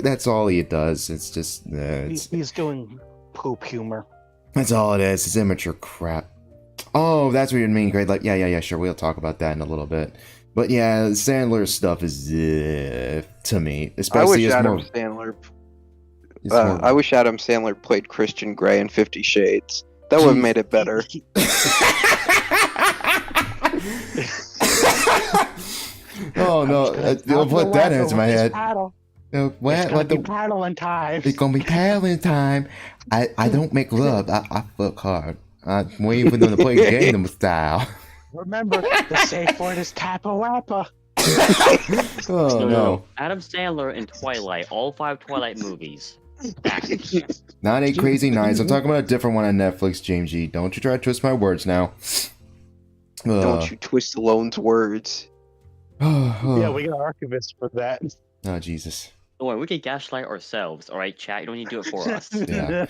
That's all he does. It's just he's doing poop humor. That's all it is. It's immature crap. Oh, that's what you mean, Greg. Like, yeah, sure. We'll talk about that in a little bit. But yeah, Sandler's stuff is to me, especially I wish Adam Sandler played Christian Grey in 50 Shades. That would have made it better. Oh no! I'll put that into my head. What the paddling time? It's gonna be paddling time. I don't make love. I fuck hard. I'm waiting for them to play Gangnam Style. Remember, the safe word is Tappa Wappa. Oh no! Adam Sandler in Twilight, all 5 Twilight movies. Not 8 Crazy Nights. I'm talking about a different one on Netflix, James G. Don't you try to twist my words now. Don't you twist Alone's words. Yeah, we got archivists for that. Oh, Jesus. Don't worry, we can gaslight ourselves, alright, chat? You don't need to do it for us. Yeah.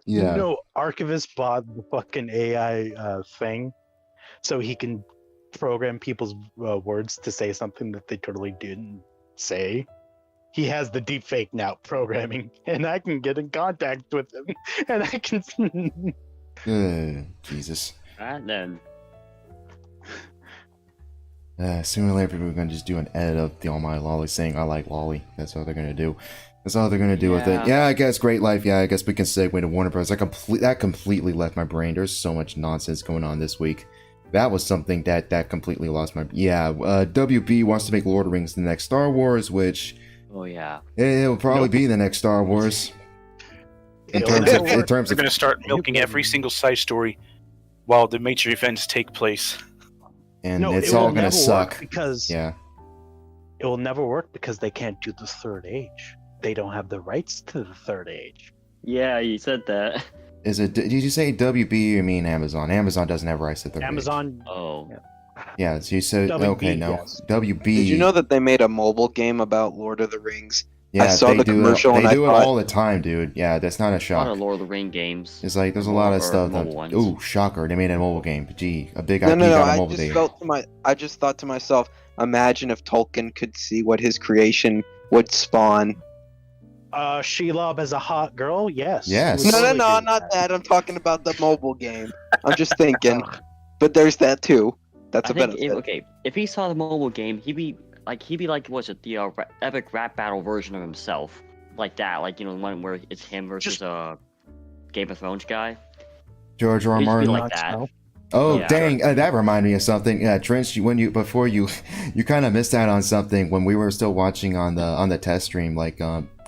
Yeah. No, archivist bought the fucking AI thing, so he can program people's words to say something that they totally didn't say. He has the deepfake now programming, and I can get in contact with him, and I can. Jesus. Alright then. Sooner or later, people are gonna just do an edit of the Almighty Lolly saying "I like Lolly." That's all they're gonna do. That's all they're gonna do with it. Yeah, I guess Great Life. Yeah, I guess we can segue to Warner Bros. That completely left my brain. There's so much nonsense going on this week. That was something that completely lost my. Yeah, WB wants to make Lord of the Rings the next Star Wars, which. Oh yeah. It will probably be the next Star Wars. In terms they're gonna start milking every single side story while the major events take place. And it's all gonna suck because it will never work because they can't do the Third Age. They don't have the rights to the Third Age. Yeah, you said that. Is it? Did you say WB or you mean Amazon? Amazon doesn't have rights to Third Age. Amazon. Oh. Yeah, so you said WB, okay. No, yes. WB. Did you know that they made a mobile game about Lord of the Rings? Yeah, I saw the commercial and they I do it thought, all the time, dude. Yeah, that's not a A lot shock. of Lord of the Ring games. It's like there's a lot of stuff. mobile ones. Ooh, shocker! They made a mobile game. Gee, a big No, IP no, got a I mobile just game. I just thought to myself, imagine if Tolkien could see what his creation would spawn. Shelob as a hot girl, yes. Yes. We No, totally do not that. I'm talking about the mobile game. I'm just thinking, but there's that too. That's I a think benefit. if he saw the mobile game, he'd be like what's it, the epic rap battle version of himself, like that, like the one where it's him versus Game of Thrones guy. George R. R. He'd just be Martin. like that. Oh Yeah. dang! That reminded me of something. Yeah, Trench. Before you kind of missed out on something when we were still watching on the test stream. Like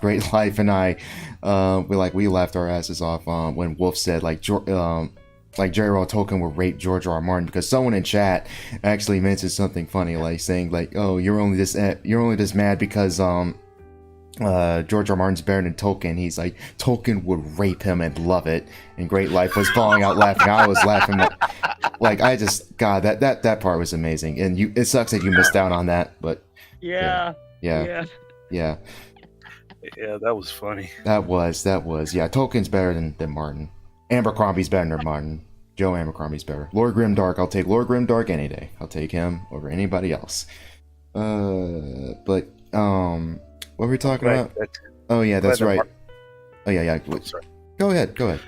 Great Life and I, we laughed our asses off when Wolf said like J.R.R. Tolkien would rape George R. R. Martin because someone in chat actually mentioned something funny, like saying like, "Oh, you're only this mad because George R. R. Martin's better than Tolkien." He's like, Tolkien would rape him and love it. And Great Life was falling out laughing. I was laughing. Like I just, God, that part was amazing. And it sucks that you missed out on that, but Yeah. yeah. Yeah, that was funny. That was. Yeah, Tolkien's better than Martin. Abercrombie's better than Martin. Joe Abercrombie's better. Lord Grimdark, I'll take Lord Grimdark any day. I'll take him over anybody else. But what were we talking about? Oh yeah, that's right. Oh yeah. Sorry. Go ahead.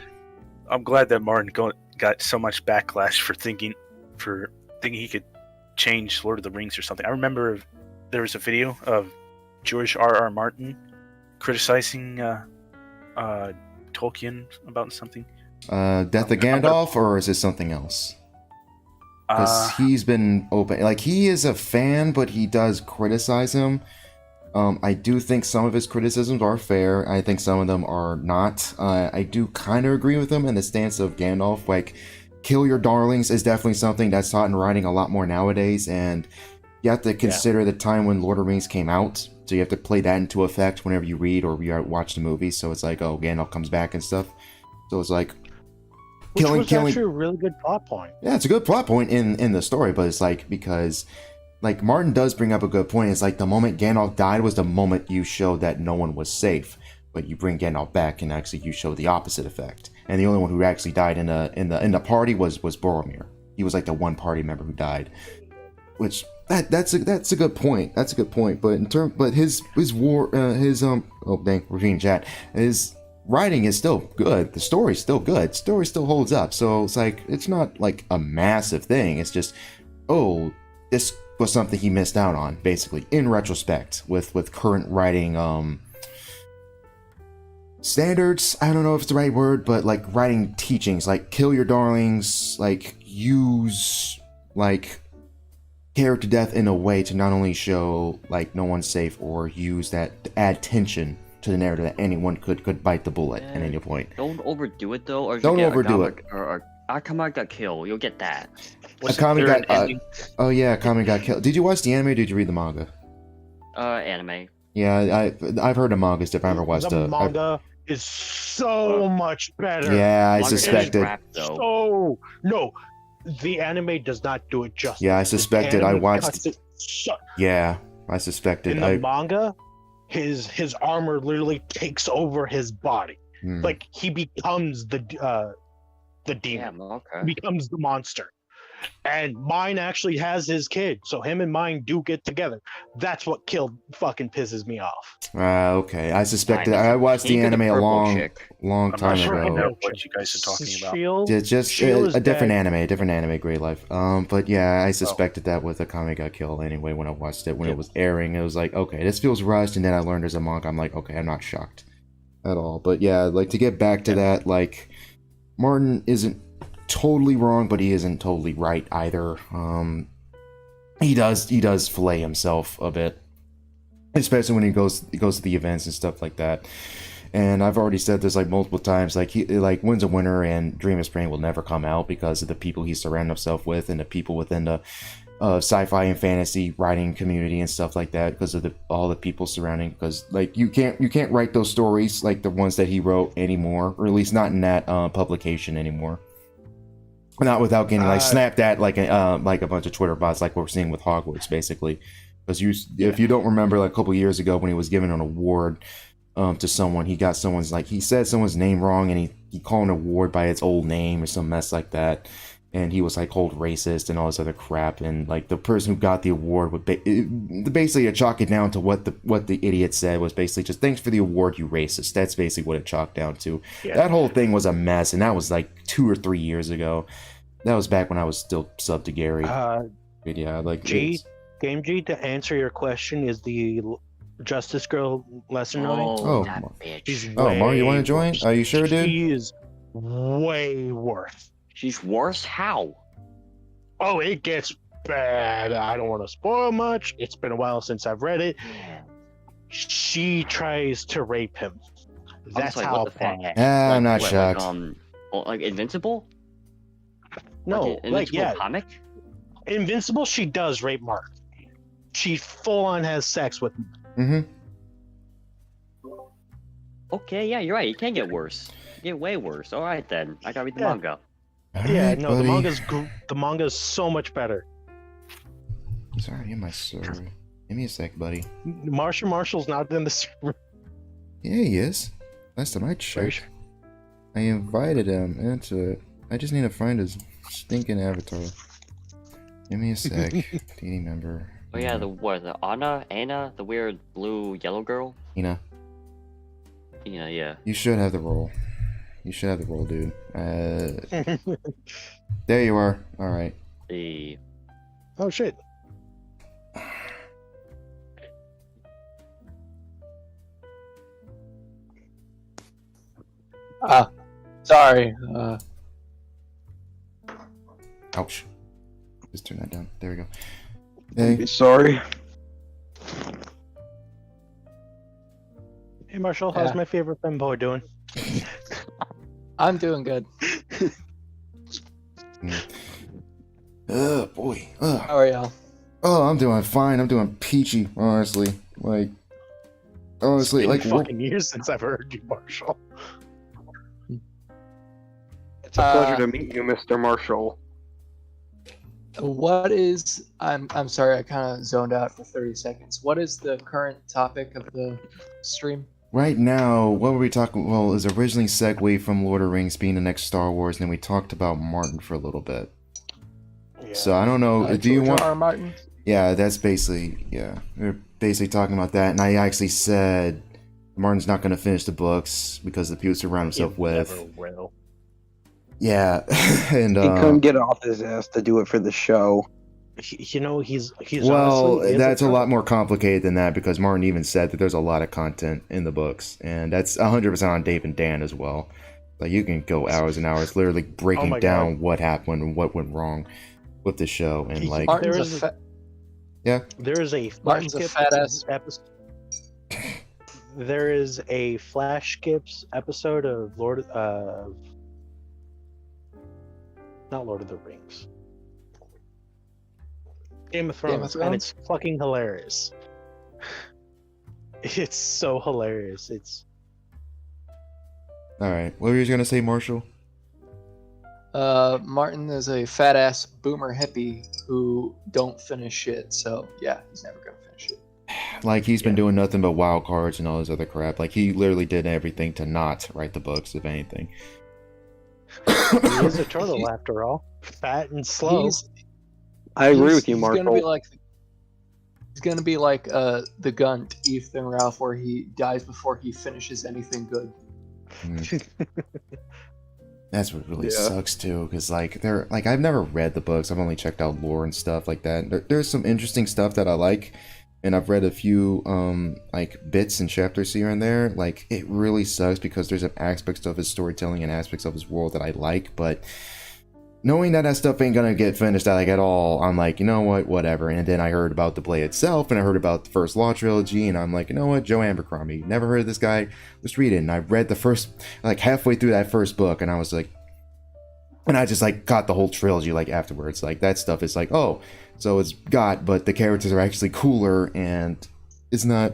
I'm glad that Martin got so much backlash for thinking he could change Lord of the Rings or something. I remember there was a video of George R. R. Martin criticizing Tolkien about something. Death of Gandalf, or is it something else? because he's been open. Like, he is a fan, but he does criticize him. I do think some of his criticisms are fair. I think some of them are not. I do kind of agree with him in the stance of Gandalf. Like, kill your darlings is definitely something that's taught in writing a lot more nowadays, and you have to consider the time when Lord of the Rings came out. So you have to play that into effect whenever you read or you watch the movie. So it's like, oh, Gandalf comes back and stuff. So it's like, Which was actually a really good plot point. Yeah, it's a good plot point in the story, but it's like, because like Martin does bring up a good point. It's like the moment Gandalf died was the moment you showed that no one was safe, but you bring Gandalf back and actually you show the opposite effect. And the only one who actually died in the party was Boromir. He was like the one party member who died, which that's a good point. That's a good point. But his we're reading chat. His writing is still good. The story's still good. Story still holds up. So it's like, it's not like a massive thing. It's just, oh, this was something he missed out on, basically, in retrospect, with current writing standards. I don't know if it's the right word, but like writing teachings, like kill your darlings, like use like character death in a way to not only show like no one's safe, or use that to add tension to the narrative that anyone could bite the bullet at any point. Don't overdo it though, or Don't overdo it. Or Akama got killed. You'll get that. Akami got killed. Did you watch the anime? Or did you read the manga? Anime. Yeah, I've heard the manga's different. I haven't watched the manga. Is so much better. Yeah, I suspected. So no, the anime does not do it justice. Yeah, I suspected. I watched. Yeah, I suspected. In the manga, his armor literally takes over his body. Like he becomes the demon. Yeah, okay. He becomes the monster. And mine actually has his kid, so him and mine do get together. That's what fucking pisses me off. Okay, I suspected. I watched the anime a long time ago. I know what you guys are talking about. It's just a different anime, Great Life. But yeah, I suspected that with Akame got killed anyway when I watched it, when it was airing. It was like, okay, this feels rushed, and then I learned there's a manga. I'm like, okay, I'm not shocked at all. But yeah, like, to get back to that, like, Martin isn't totally wrong, but he isn't totally right either. He does fillet himself a bit, especially when he goes to the events and stuff like that. And I've already said this like multiple times, like, he like Winds of Winter and Dream of Spring will never come out because of the people he surrounded himself with and the people within the sci-fi and fantasy writing community and stuff like that, because of all the people surrounding. Because like you can't write those stories like the ones that he wrote anymore, or at least not in that publication anymore. Not without getting like snapped at like a bunch of Twitter bots, like what we're seeing with Hogwarts, basically. Because if you don't remember, like a couple years ago when he was giving an award to someone, he said someone's name wrong, and he called an award by its old name or some mess like that, and he was like called racist and all this other crap, and like the person who got the award would basically chalk it down to what the idiot said was basically just, thanks for the award, you racist. That's basically what it chalked down to. Yeah. That whole thing was a mess, and that was like 2 or 3 years ago. That was back when I was still subbed to Gary. But yeah, like Game G, to answer your question, is the Justice Girl lesser known? That bitch. She's Mario, you want to join? Are you sure, dude? She is way worse. She's worse? How? Oh, it gets bad. I don't want to spoil much. It's been a while since I've read it. She tries to rape him. That's how bad. I'm not shocked. Like Invincible? No, Invincible comic? Invincible, she does rape Mark. She full on has sex with him. Mm-hmm. Okay, yeah, you're right. It can get worse. Get way worse. All right then. I gotta read the manga. Right, no, buddy. The manga's so much better. He's already in my server. Give me a sec, buddy. Marshall's not in the server. Yeah, he is. Last time I checked. I invited him into it. I just need to find his stinking avatar. Give me a sec. DD member. Oh yeah, the Anna, the weird blue yellow girl? Ina, yeah. You should have the role. Dude. There you are. Alright. Oh shit. Sorry. Ouch. Just turn that down. There we go. I'd be Hey, sorry. Hey Marshall, how's Yeah. my favorite femboy doing? I'm doing good. boy. How are y'all? Oh, I'm doing fine. I'm doing peachy, honestly. Honestly, It's been fucking years since I've heard you, Marshall. It's a pleasure to meet you, Mr. Marshall. What is? I'm sorry, I kind of zoned out for 30 seconds. What is the current topic of the stream? Right now, what were we talking? Well, it was originally segue from Lord of the Rings being the next Star Wars, and then we talked about Martin for a little bit. Yeah. So I don't know. Do you George want? R. R. Martin? Yeah, that's basically We're basically talking about that, and I actually said Martin's not going to finish the books because the people surround himself He with. never will. Yeah, and He couldn't get off his ass to do it for the show. You know, he's well, honestly, he is that's a pro. lot more complicated than that because Martin even said that there's a lot of content in the books, and that's 100% on Dave and Dan as well. Like you can go hours and hours literally breaking my down what happened and what went wrong with the show, and like Martin's There is a fa- There is a flash Martin's a skip fat ass. episode. There is a flash skips episode of not Lord of the Rings. Game of Thrones, and it's fucking hilarious. It's so hilarious. It's all right. What were you gonna say, Marshall? Martin is a fat ass boomer hippie who don't finish shit. So yeah, he's never gonna finish it. Like he's been doing nothing but wild cards and all this other crap. Like he literally did everything to not write the books, if anything. he is a turtle after all, fat and slow. I agree with you, He's Marshall. gonna be like the Gunt, Ethan Ralph, where he dies before he finishes anything good. That's what really Yeah. sucks too, because I've never read the books. I've only checked out lore and stuff like that. There's some interesting stuff that I like, and I've read a few bits and chapters here and there. Like it really sucks because there's aspects of his storytelling and aspects of his world that I like, but knowing that stuff ain't gonna get finished at all, I'm like, you know what, whatever. And then I heard about the play itself, and I heard about the first Law trilogy, and I'm like, you know what, Joe Abercrombie, never heard of this guy, let's read it. And I read the first, halfway through that first book, and I was like, and I just got the whole trilogy afterwards. That stuff is oh, so it's but the characters are actually cooler, and it's not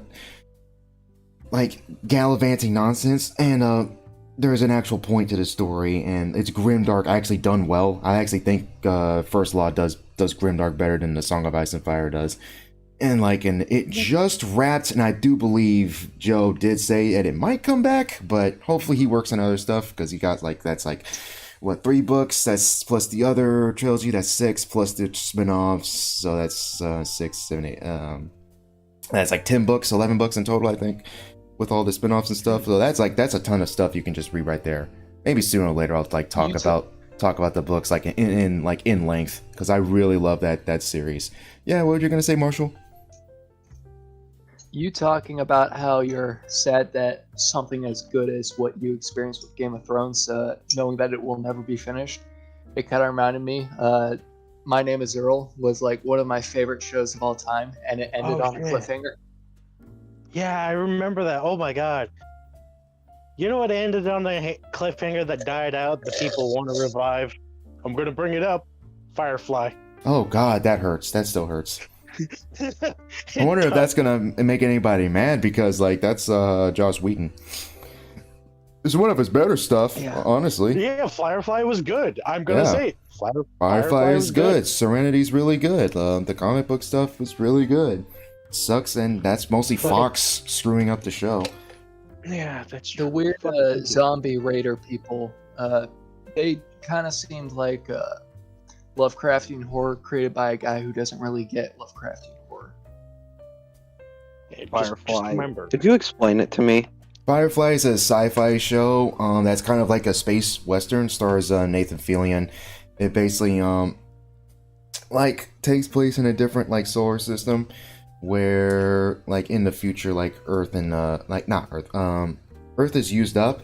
gallivanting nonsense, and there's an actual point to the story, and it's grimdark actually done well. I actually think First Law does grimdark better than the Song of Ice and Fire does. And it just wrapped, and I do believe Joe did say that it might come back, but hopefully he works on other stuff, because he got 3 books, that's plus the other trilogy, that's 6, plus the spin-offs, so that's 6, 7, 8, that's 10 books, 11 books in total, I think, with all the spin-offs and stuff. So that's a ton of stuff you can just read right there. Maybe sooner or later I'll talk about the books in length, because I really love that series. Yeah, what were you gonna say, Marshall? You talking about how you're sad that something as good as what you experienced with Game of Thrones, knowing that it will never be finished, it kind of reminded me. My Name Is Earl was one of my favorite shows of all time, and it ended on a cliffhanger. Yeah, I remember that. Oh my god. You know what ended on the cliffhanger that died out that people want to revive? I'm going to bring it up. Firefly. Oh god, that hurts. That still hurts. I wonder if that's gonna make anybody mad, because that's Joss Whedon. It's one of his better stuff, honestly. Yeah, Firefly was good. I'm gonna say it. Firefly is good. Serenity's really good. The comic book stuff was really good. Sucks, and that's mostly Fox screwing up the show. Yeah, that's the weird zombie raider people. They kind of seemed like Lovecraftian horror created by a guy who doesn't really get Lovecraftian horror. Firefly. Just remember. Could you explain it to me? Firefly is a sci-fi show that's kind of like a space western. Stars Nathan Fillion. It basically takes place in a different solar system, where in the future Earth and not Earth Earth is used up,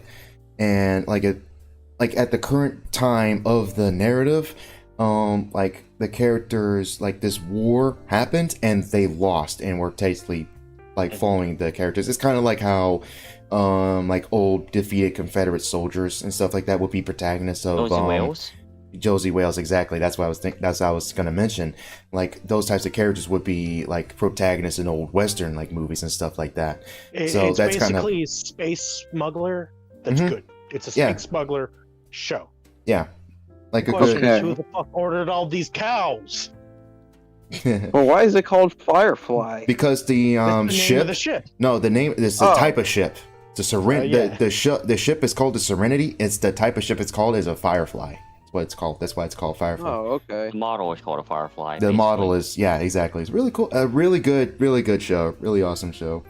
and at the current time of the narrative, like the characters, like this war happened and they lost and were tastefully like following the characters. It's kind of like how like old defeated Confederate soldiers and stuff like that would be protagonists of Wales? Josie Wales, exactly. That's what I was that's what I was gonna mention. Like those types of characters would be like protagonists in old Western like movies and stuff like that. So It's that's basically Space Smuggler. That's Mhm. good. It's a Yeah. Space Smuggler show. Yeah, like a Question good. is, who the fuck ordered all these cows? Well, why is it called Firefly? Because the That's the name ship. of the ship. No, the name is the Oh. type of ship. The yeah. the ship is called the Serenity. It's the type of ship it's called is a Firefly. That's what it's called. That's why it's called Firefly. Oh, okay. The model is called a Firefly. The basically. model is exactly. It's really cool. A really good show. Really awesome show.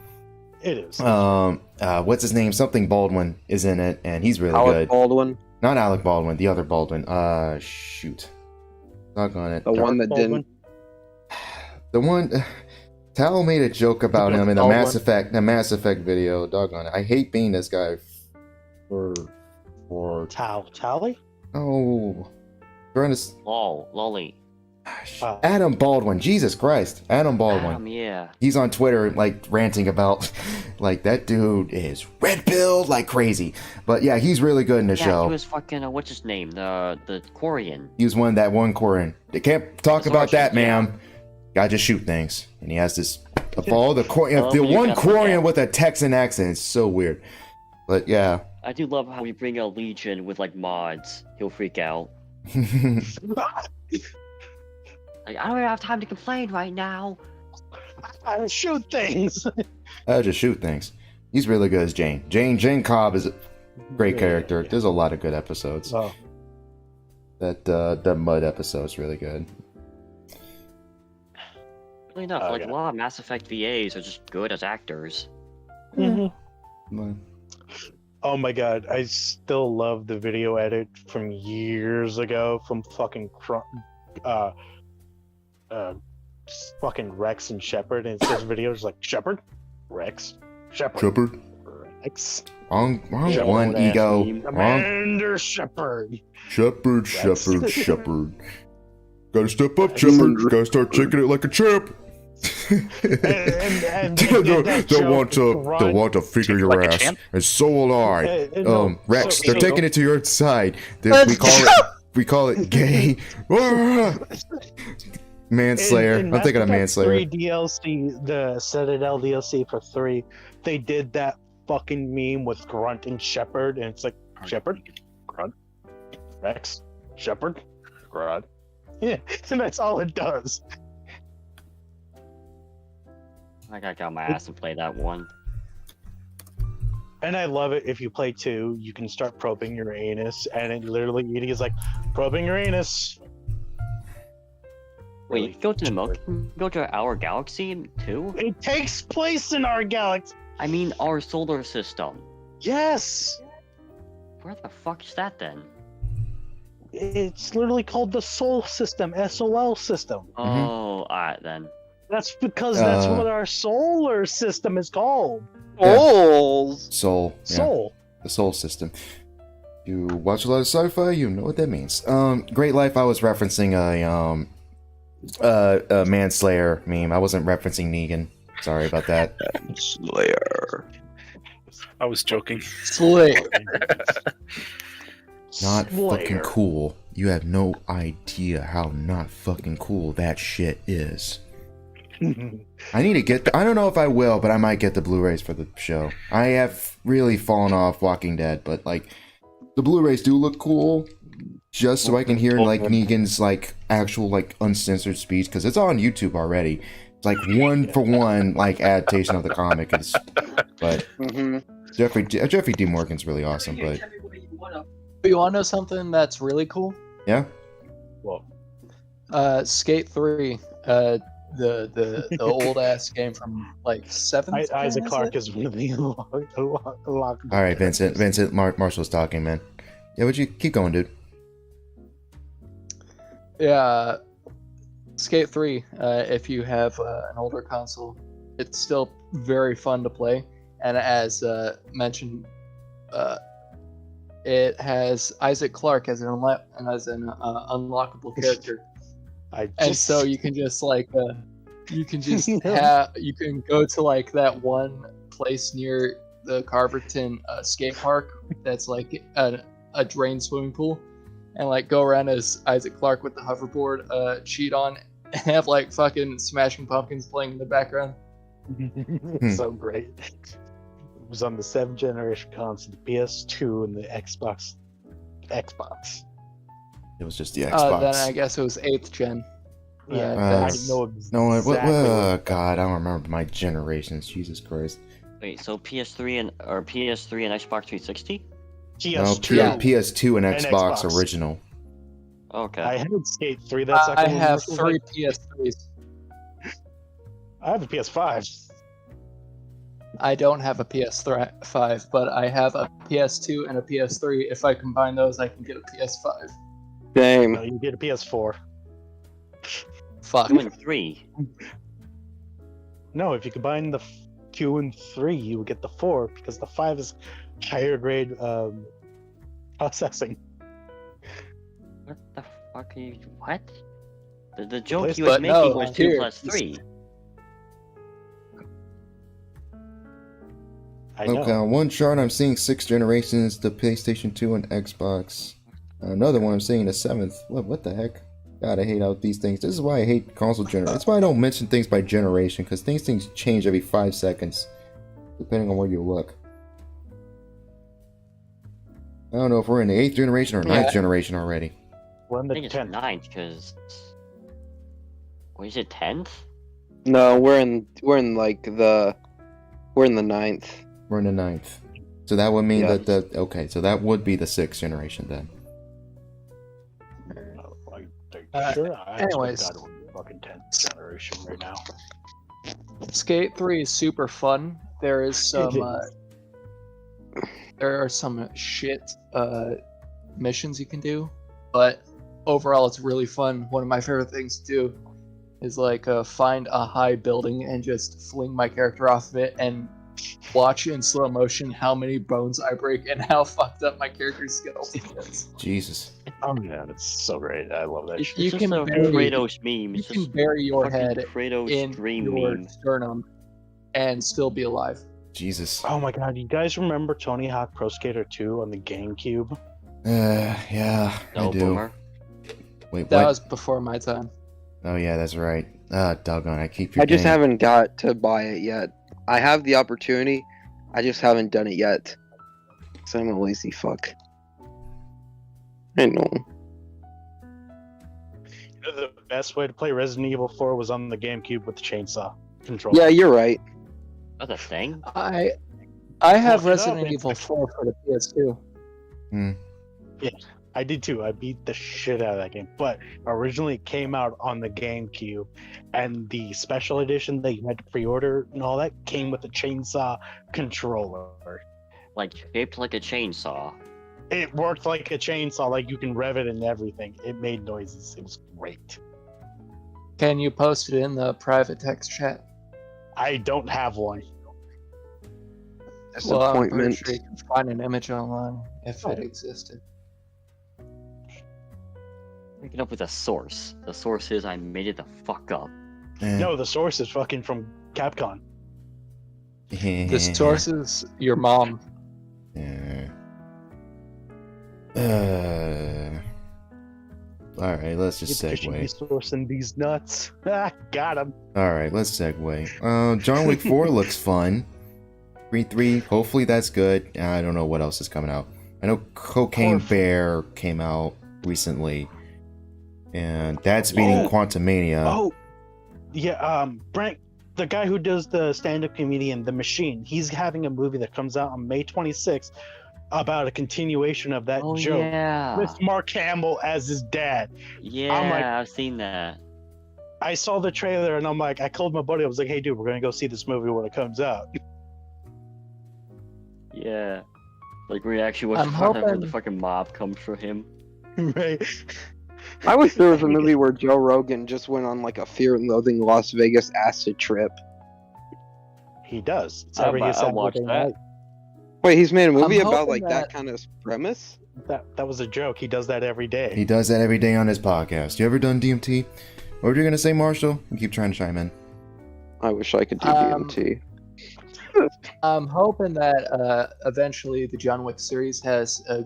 It is. What's his name? Something Baldwin is in it, and he's really Alec good. Baldwin, Not Alec Baldwin, the other Baldwin. Shoot, doggone it. the one that Baldwin. didn't. The one. Tal made a joke about him in the Baldwin. Mass Effect video. Doggone it. I hate being this guy. For Tally? oh, trying to. Lolly. Adam Baldwin. Jesus Christ, Adam Baldwin. Yeah. He's on Twitter like ranting about like that dude is red pilled like crazy. But yeah, he's really good in the Yeah, show. he was fucking, what's his name? The Quarian. He was that one Korean. They can't talk The about that, Russian, yeah. ma'am. Gotta just shoot things. And he has this of all the Oh, the but you one gotta Korean forget. with a Texan accent. It's so weird. But yeah. I do love how we bring a Legion with like mods. He'll freak out. Like, I don't even have time to complain right now. I shoot things. I just shoot things. He's really good as Jane. Jane Cobb is a great character. Yeah. There's a lot of good episodes. Oh, That Mud episode is really good. Really enough, Oh, like yeah. a lot of Mass Effect VAs are just good as actors. mhm. Mud. Oh my god, I still love the video edit from years ago from fucking fucking Rex and Shepard, and it's just videos like Shepard, Rex, Shepard, Shepard. Rex, Wrong Yeah, one, old ass ego. meme. Wrong. Commander Shepard. Shepard, Rex. Shepard. Gotta step up, Shepard. Gotta start checking it like a champ. And they did that They'll joke want to figure your Like a ass, champ? and so will I. No, Rex, so- they're so- taking it to your side. We call it gay. Manslayer. in I'm thinking of Mass Effect Manslayer. 3 DLC, the Citadel DLC for 3, they did that fucking meme with Grunt and Shepard, and it's like Shepard, Grunt, Rex, Shepard, Grunt. Yeah, and that's all it does. I gotta get on my ass and play that one. And I love it. If you play 2, you can start probing your anus, and it literally it is like probing your anus. Wait, you can go to the milk? Go to our galaxy too? It takes place in our galaxy. I mean, our solar system. Yes, Where the fuck is that then? it's literally called the Sol System, SOL system. Oh, alright then. That's because that's Uh, what our solar system is called. Holes. Soul. Yeah. Soul. The Soul System. You watch a lot of sci-fi, you know what that means. Great Life. I was referencing a Manslayer meme. I wasn't referencing Negan. Sorry about that. Slayer. I was joking. Slay. Not fucking Slayer. cool. You have no idea how not fucking cool that shit is. I need to get. I don't know if I will, but I might get the Blu-rays for the show. I have really fallen off Walking Dead, but like the Blu-rays do look cool. Just so I can hear like Negan's like actual like uncensored speech because it's on YouTube already. It's like one for one like adaptation of the comic. It's but Mm-hmm. Jeffrey D. Morgan's really awesome. But But you want to know something that's really cool? yeah, Skate 3. The old ass game from like 7th. Isaac gen, Clarke is is one of the locked. all right, Vincent, Marshall's talking, man. Yeah, would you keep going, dude? Yeah, Skate 3. If you have an older console, it's still very fun to play. And as mentioned, it has Isaac Clarke as an unlockable character, and so you can just you can just you can go to like that one place near the Carverton skate park that's like a drained swimming pool, and like go around as Isaac Clarke with the hoverboard, cheat on, and have like fucking Smashing Pumpkins playing in the background. So great. It was on the 7th generation console, the PS2 and the Xbox. It was just the Xbox. Then I guess it was 8th gen. Yeah, I know exactly. God, I don't remember my generations. Jesus Christ. Wait, so PS3 and Xbox 360? PS2. No, PS2 and Xbox Xbox. original. Okay. I had Skate 3. That's I have 3 PS3s. I have a PS5. I don't have a PS5, but I have a PS2 and a PS3. If I combine those, I can get a PS5. Damn. No, you get a PS4. Fuck. 2 and 3. No, if you combine the 2 and 3, you would get the 4 because the 5 is higher grade processing. What the fuck are you... What? The joke he But was making no, was 2 here, plus 3. I know. Okay, on one chart I'm seeing 6 generations, the PlayStation 2 and Xbox. Another one I'm seeing the 7th. What the heck? God, I hate how these things. This is why I hate console generation. That's why I don't mention things by generation, because things change every 5 seconds, depending on where you look. I don't know if we're in the 8th generation or 9th generation already. We're in I the think it's 10th. 9th, because... What is it, 10th? No, we're in the ninth. We're in the 9th. So that would mean Yeah. that okay, so that would be the 6th generation then. Sure, I anyways. got the fucking 10th generation right now. Skate 3 is super fun. There is some there are some shit missions you can do, but overall it's really fun. One of my favorite things to do is like find a high building and just fling my character off of it and watch in slow motion how many bones I break and how fucked up my character's skeleton is. Jesus. Oh yeah, that's so great. I love that shit. You It's can just a bury- Kratos meme. You It's can just bury your fucking head Kratos in dream your meme. sternum and still be alive. Jesus. Oh my god, you guys remember Tony Hawk Pro Skater 2 on the GameCube? Yeah, No, I do. boomer. Wait, That what? was before my time. Oh yeah, that's right. Doggone, I keep I just forgetting. haven't got to buy it yet. I have the opportunity. I just haven't done it yet. So I'm a lazy fuck. I know. You know, the best way to play Resident Evil 4 was on the GameCube with the chainsaw control. Yeah, you're right. That's a thing? I have Look it up, Resident it's Evil like- 4 for the PS2. I did too. I beat the shit out of that game. But originally it came out on the GameCube, and the special edition that you had to pre-order and all that came with a chainsaw controller. Like, shaped like a chainsaw. It worked like a chainsaw, like you can rev it and everything. It made noises. It was great. Can you post it in the private text chat? I don't have one. Well, I'm pretty Disappointment. sure you can find an image online if it existed. Pick it up with a source. The source is I made it the fuck up. No, the source is fucking from Capcom. The source is your mom. Yeah. Alright, let's just It's 'cause she be segue. sourcing these nuts. Ah, got him. Alright, let's segue. John Wick 4 looks fun. Creed 3, hopefully that's good. I don't know what else is coming out. I know Cocaine Bear came out recently. And that's beating Oh. Quantumania. Oh, yeah. Brent, the guy who does the stand-up comedian, The Machine, he's having a movie that comes out on May 26th about a continuation of that Oh, joke yeah. with Mark Hamill as his dad. Yeah, I've seen that. I saw the trailer and I'm like, I called my buddy. I was like, hey, dude, we're gonna go see this movie when it comes out. Yeah. Like, where he actually was I'm part of where the hoping- fucking mob comes for him. Right? I wish there was a movie where Joe Rogan just went on like a Fear and Loathing Las Vegas acid trip. He does. It's I'll every watch Saturday that. night. Wait, he's made a movie I'm about hoping like that that- kind of premise? That was a joke. He does that every day. He does that every day on his podcast. You ever done DMT? What were you gonna say, Marshall? You keep trying to chime in. I wish I could do Um, DMT. I'm hoping that eventually the John Wick series has a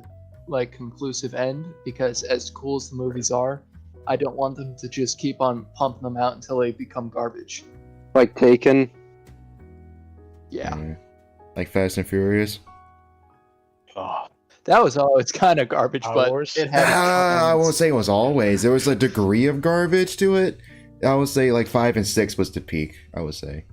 conclusive end, because as cool as the movies are, I don't want them to just keep on pumping them out until they become garbage. Like Taken. Yeah, Like Fast and Furious. Oh, that was always kind of garbage, Star but Wars? it had. I won't say it was always. There was a degree of garbage to it. I would say like 5 and 6 was the peak. I would say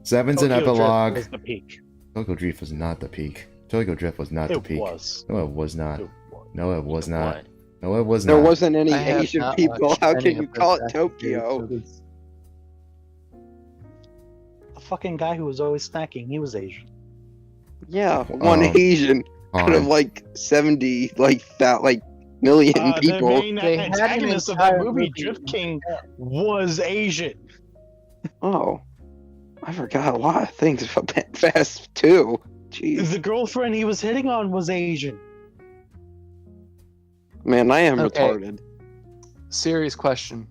7's an Tokyo Drift epilogue. was the peak. Tokyo Drift was not the peak. Tokyo Drift was not the It peak. was. No, it was not. It was. No, it was not. What? No, it was There not. wasn't any I have Asian not people. watched How any can you of the call it Fast and Furious Tokyo? movies. The fucking guy who was always snacking, he was Asian. Yeah, one Um, Asian out of Han. like 70 million people. The main They had an antagonist of that entire movie, movie. Drift King, was Asian. Oh, I forgot a lot of things about Fast too. Jeez, The girlfriend he was hitting on was Asian. man, I am Okay. retarded. Serious question: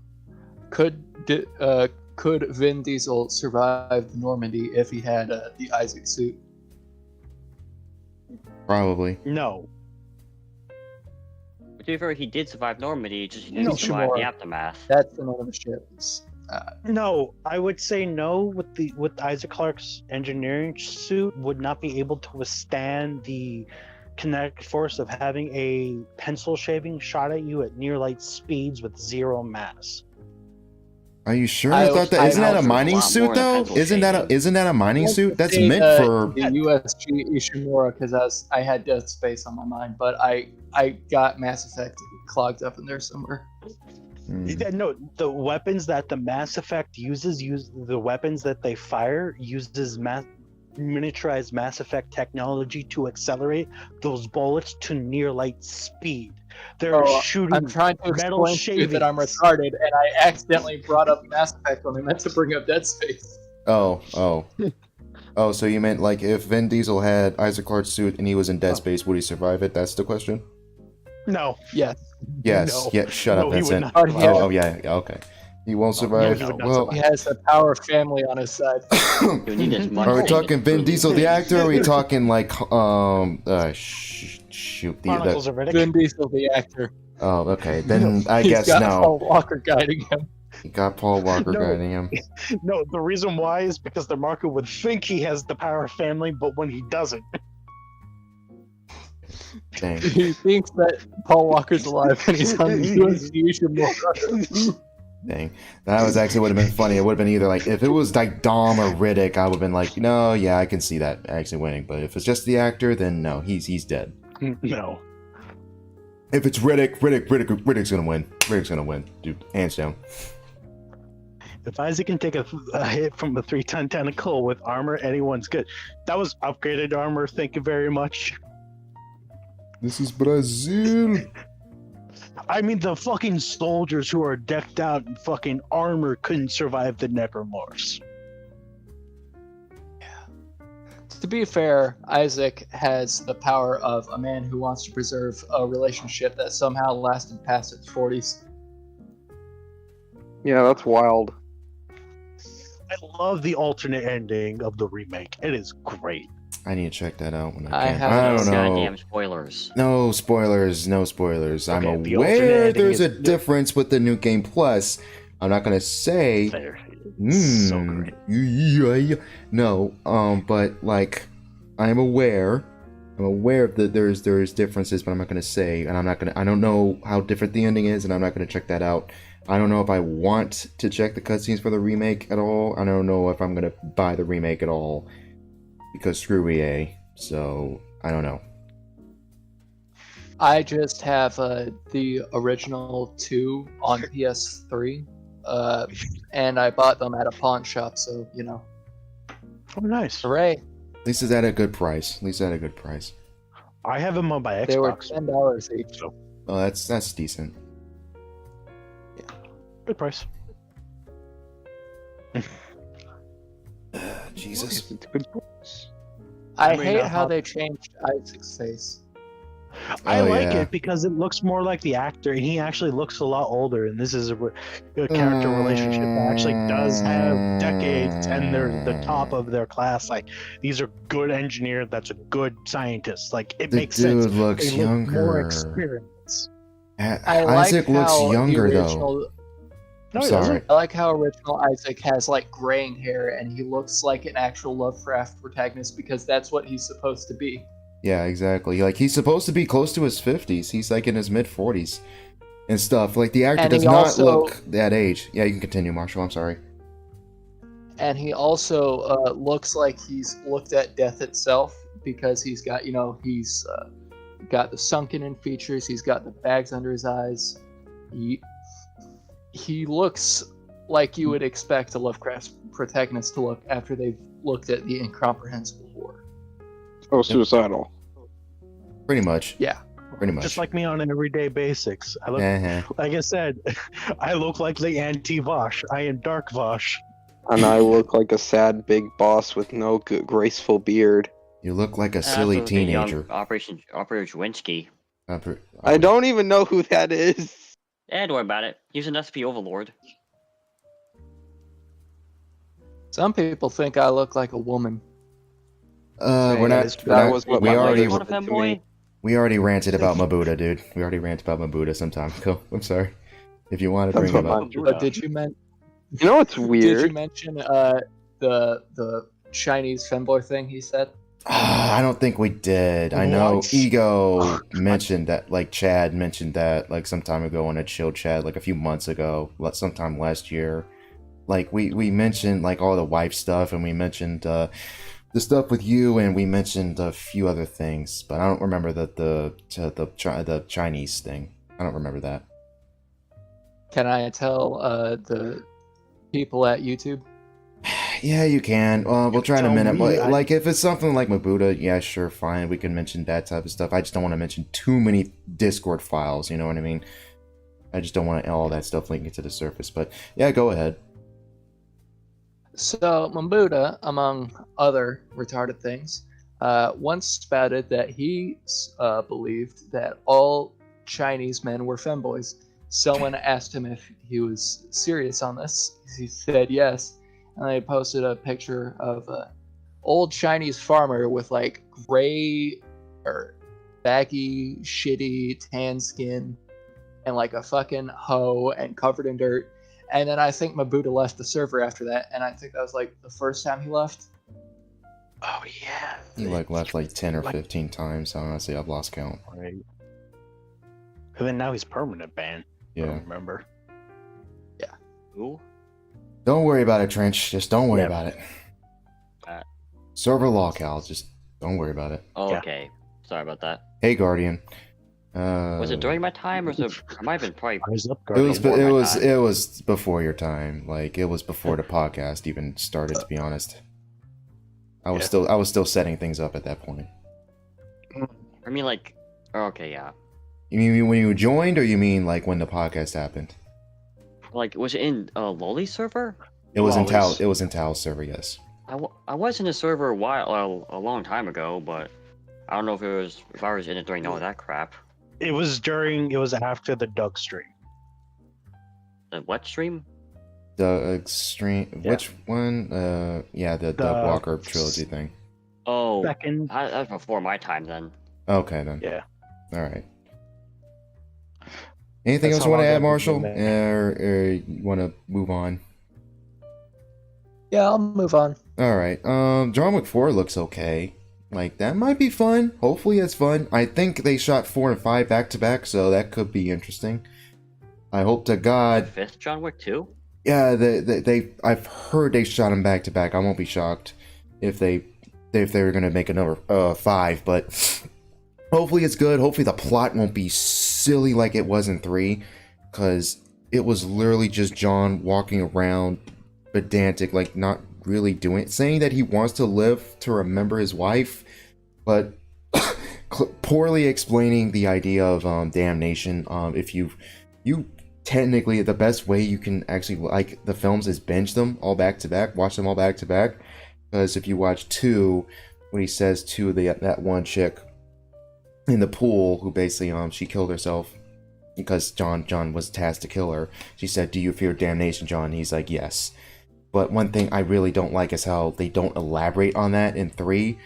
Could Vin Diesel survive the Normandy if he had the Isaac suit? Probably. No. But to be fair, he did survive Normandy, just he No, didn't survive the Shimura. aftermath. That's the name of the ship. No, I would say no. With Isaac Clarke's engineering suit, would not be able to withstand the kinetic force of having a pencil shaving shot at you at near light speeds with zero mass. Are you sure? I- I thought that I isn't that a also- mining a lot suit more than though? pencil Isn't that a mining suit? That's Say, meant for. the USG Ishimura, because I had Dead Space on my mind, but I got Mass Effect clogged up in there somewhere. Yeah, no, the weapons that the Mass Effect uses the weapons that they fire uses miniaturized Mass Effect technology to accelerate those bullets to near light speed. They're Oh, shooting I'm trying to metal explain to you that I'm shavings. retarded, and I accidentally brought up Mass Effect when I meant to bring up Dead Space. Oh. So you meant like if Vin Diesel had Isaac Clarke's suit and he was in Dead Space, would he survive it? That's the question. No, Yes. Yes. No. Yeah. Shut No, up, he would Vincent. not Oh, yeah. Oh yeah. Okay. He won't survive. he would not Well, He has the power of family on his side. You need as much are we thing talking to Vin prove Diesel it. the actor? Or are we talking like shoot Chronicles of Riddick. Vin Diesel, the actor. Oh, okay. Then I He's guess got no. Paul Walker guiding him. He got Paul Walker No. guiding him. No, the reason why is because the market would think he has the power of family, but when he doesn't, Dang. He thinks that Paul Walker's alive, and he's on the USG Ishimura. Dang. That was actually would have been funny. It would have been either like if it was like Dom or Riddick, I would have been like, no, yeah, I can see that actually winning. But if it's just the actor, then no, he's dead. no. If it's Riddick's gonna win. Riddick's gonna win, dude, hands down. If Isaac can take a hit from a 3-ton tentacle with armor, anyone's good. That was upgraded armor. Thank you very much. This is Brazil. I mean, the fucking soldiers who are decked out in fucking armor couldn't survive the necromorphs. To be fair, Isaac has the power of a man who wants to preserve a relationship that somehow lasted past its 40s. Yeah, that's wild. I love the alternate ending of the remake. It is great. I need to check that out when I I can. haven't I don't know. Goddamn spoilers. No spoilers. No spoilers. I'm Okay, the aware alternate ending there's a is- difference with the new game plus. I'm not gonna say. There. It's so great. Yeah. No. But like, I'm aware. I'm aware that there's differences, but I'm not gonna say, and I don't know how different the ending is, and I'm not gonna check that out. I don't know if I want to check the cutscenes for the remake at all. I don't know if I'm gonna buy the remake at all because screw EA. So I don't know. I just have the original 2 on PS3, and I bought them at a pawn shop, so, you know. Oh, nice. Hooray! At least it's at a good price. I have them on my Xbox. They were $10 each. So, Oh, that's decent. good price. Jesus. It's good. I mean, hate how they changed Isaac's face. I Oh, like yeah. it because it looks more like the actor, and he actually looks a lot older. And this is a character relationship that actually does have decades, and they're the top of their class. Like these are good engineers. That's a good scientist. Like it The makes sense. dude looks They look more younger. experienced. I Isaac like looks how the younger though. original. No, I'm he doesn't. sorry. I like how original Isaac has like graying hair, and he looks like an actual Lovecraft protagonist because that's what he's supposed to be. Yeah, exactly. Like he's supposed to be close to his 50s. He's like in his mid 40s and stuff. Like the actor And does he not also- look that age. Yeah, you can continue, Marshall. I'm sorry. And he also looks like he's looked at death itself because he's got, he's got the sunken in features. He's got the bags under his eyes. He looks like you would expect a Lovecraft protagonist to look after they've looked at the incomprehensible horror. Oh, suicidal. Pretty much. Yeah. Pretty much. Just like me on an everyday basics. I look, Uh-huh. like I said, I look like the anti-Vosh. I am Dark Vosh. And I look like a sad big boss with no good, graceful beard. You look like a silly That's the young teenager. Operation Lewinsky. I don't even know who that is. Don't worry about it. He's an SP overlord. Some people think I look like a woman. We're not. That we're not- was what we my already. mother What a said to me. femboy. We already ranted about Mabuda, dude. We already ranted about Mabuda some time ago. I'm sorry. If you want to That's bring what him up. But did you mention? You know what's Did you weird? mention the Chinese femboy thing he said? I don't think we did. I know What? Ego mentioned that, like Chad mentioned that, like some time ago in a chill chat, like a few months ago, sometime last year. Like we mentioned like all the wife stuff, and we mentioned the stuff with you, and we mentioned a few other things, but I don't remember the Chinese thing. I don't remember that. Can I tell the people at YouTube? Yeah, you can. We'll try in a Tell minute. me, Like if it's something like Mabuda, yeah, sure, fine. We can mention that type of stuff. I just don't want to mention too many Discord files. You know what I mean? I just don't want all that stuff linking to the surface. But yeah, go ahead. So Mambuda, among other retarded things, once spouted that he believed that all Chinese men were femboys. Someone asked him if he was serious on this. He said yes, and they posted a picture of an old Chinese farmer with like gray or baggy, shitty tan skin and like a fucking hoe and covered in dirt. And then I think Mabuda left the server after that, and I think that was like the first time he left. Oh yeah. He like left like 10 or Like- 15 times. Honestly, I've lost count. Right. And then now he's permanent banned. I Yeah. don't remember. Who? Don't worry about it, Trench. Just don't worry Yeah. about it. Uh, Server lockout. Just don't worry about it. Oh, Yeah. okay. Sorry about that. Hey, Guardian. Was it during my time, or was it? I might have been probably. Rise up, It was. Guardian. It my was. time. It was before your time. Like it was before the podcast even started. To be honest, I was Yeah. still setting things up at that point. I mean, like. Oh, okay, yeah. You mean when you joined, or you mean like when the podcast happened? Like, was it in Loli server? It was in Tal. Always. It was in Tal's server. Yes. I was in the server a long time ago, but I don't know if I was in it during all of that crap. It was after the Doug stream. The what stream? The extreme. Yeah. Which one? Yeah, the Doug Walker trilogy thing. Oh, Second. that was before my time then. Okay then. Yeah. All right. Anything That's else how you want to long add, I've Marshall? been doing Or you want to move on? Yeah, I'll move on. All right. John Wick 4 looks okay. Like that might be fun. Hopefully it's fun. I think they shot 4 and 5 back to back, so that could be interesting. I hope to God. Fifth John Wick 2? Yeah, they I've heard they shot them back to back. I won't be shocked if they were gonna make another 5, but hopefully it's good. Hopefully the plot won't be silly like it was in 3, because it was literally just John walking around pedantic, like not really doing it, saying that he wants to live to remember his wife, but poorly explaining the idea of damnation. If you technically, the best way you can actually like the films is binge them all back to back, watch them all back to back, because if you watch 2, when he says to that one chick in the pool who basically she killed herself because John was tasked to kill her. She said, "Do you fear damnation, John?" And he's like, "Yes." But one thing I really don't like is how they don't elaborate on that in 3.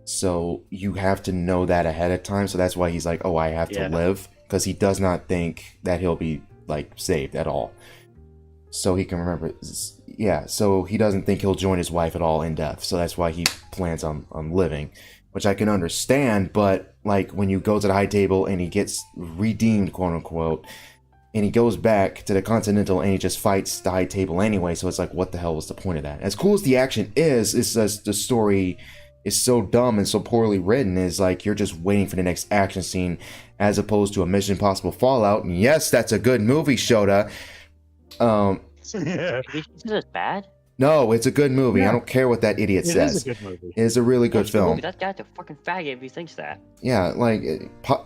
So you have to know that ahead of time. So that's why he's like, "Oh, I have to live," because he does not think that he'll be like saved at all. So he can remember. Yeah. So he doesn't think he'll join his wife at all in death. So that's why he plans on living, which I can understand. But like when you go to the high table and he gets redeemed, quote unquote, and he goes back to the Continental and he just fights the high table anyway. So it's like, what the hell was the point of that? As cool as the action is, it's just the story is so dumb and so poorly written. Is like you're just waiting for the next action scene, as opposed to a Mission Impossible Fallout. And yes, that's a good movie, Shota. Yeah. Is this bad? No, it's a good movie. Yeah. I don't care what that idiot says. It is a good movie. It is a really good That's the film. movie. That guy's a fucking faggot if he thinks that. Yeah, like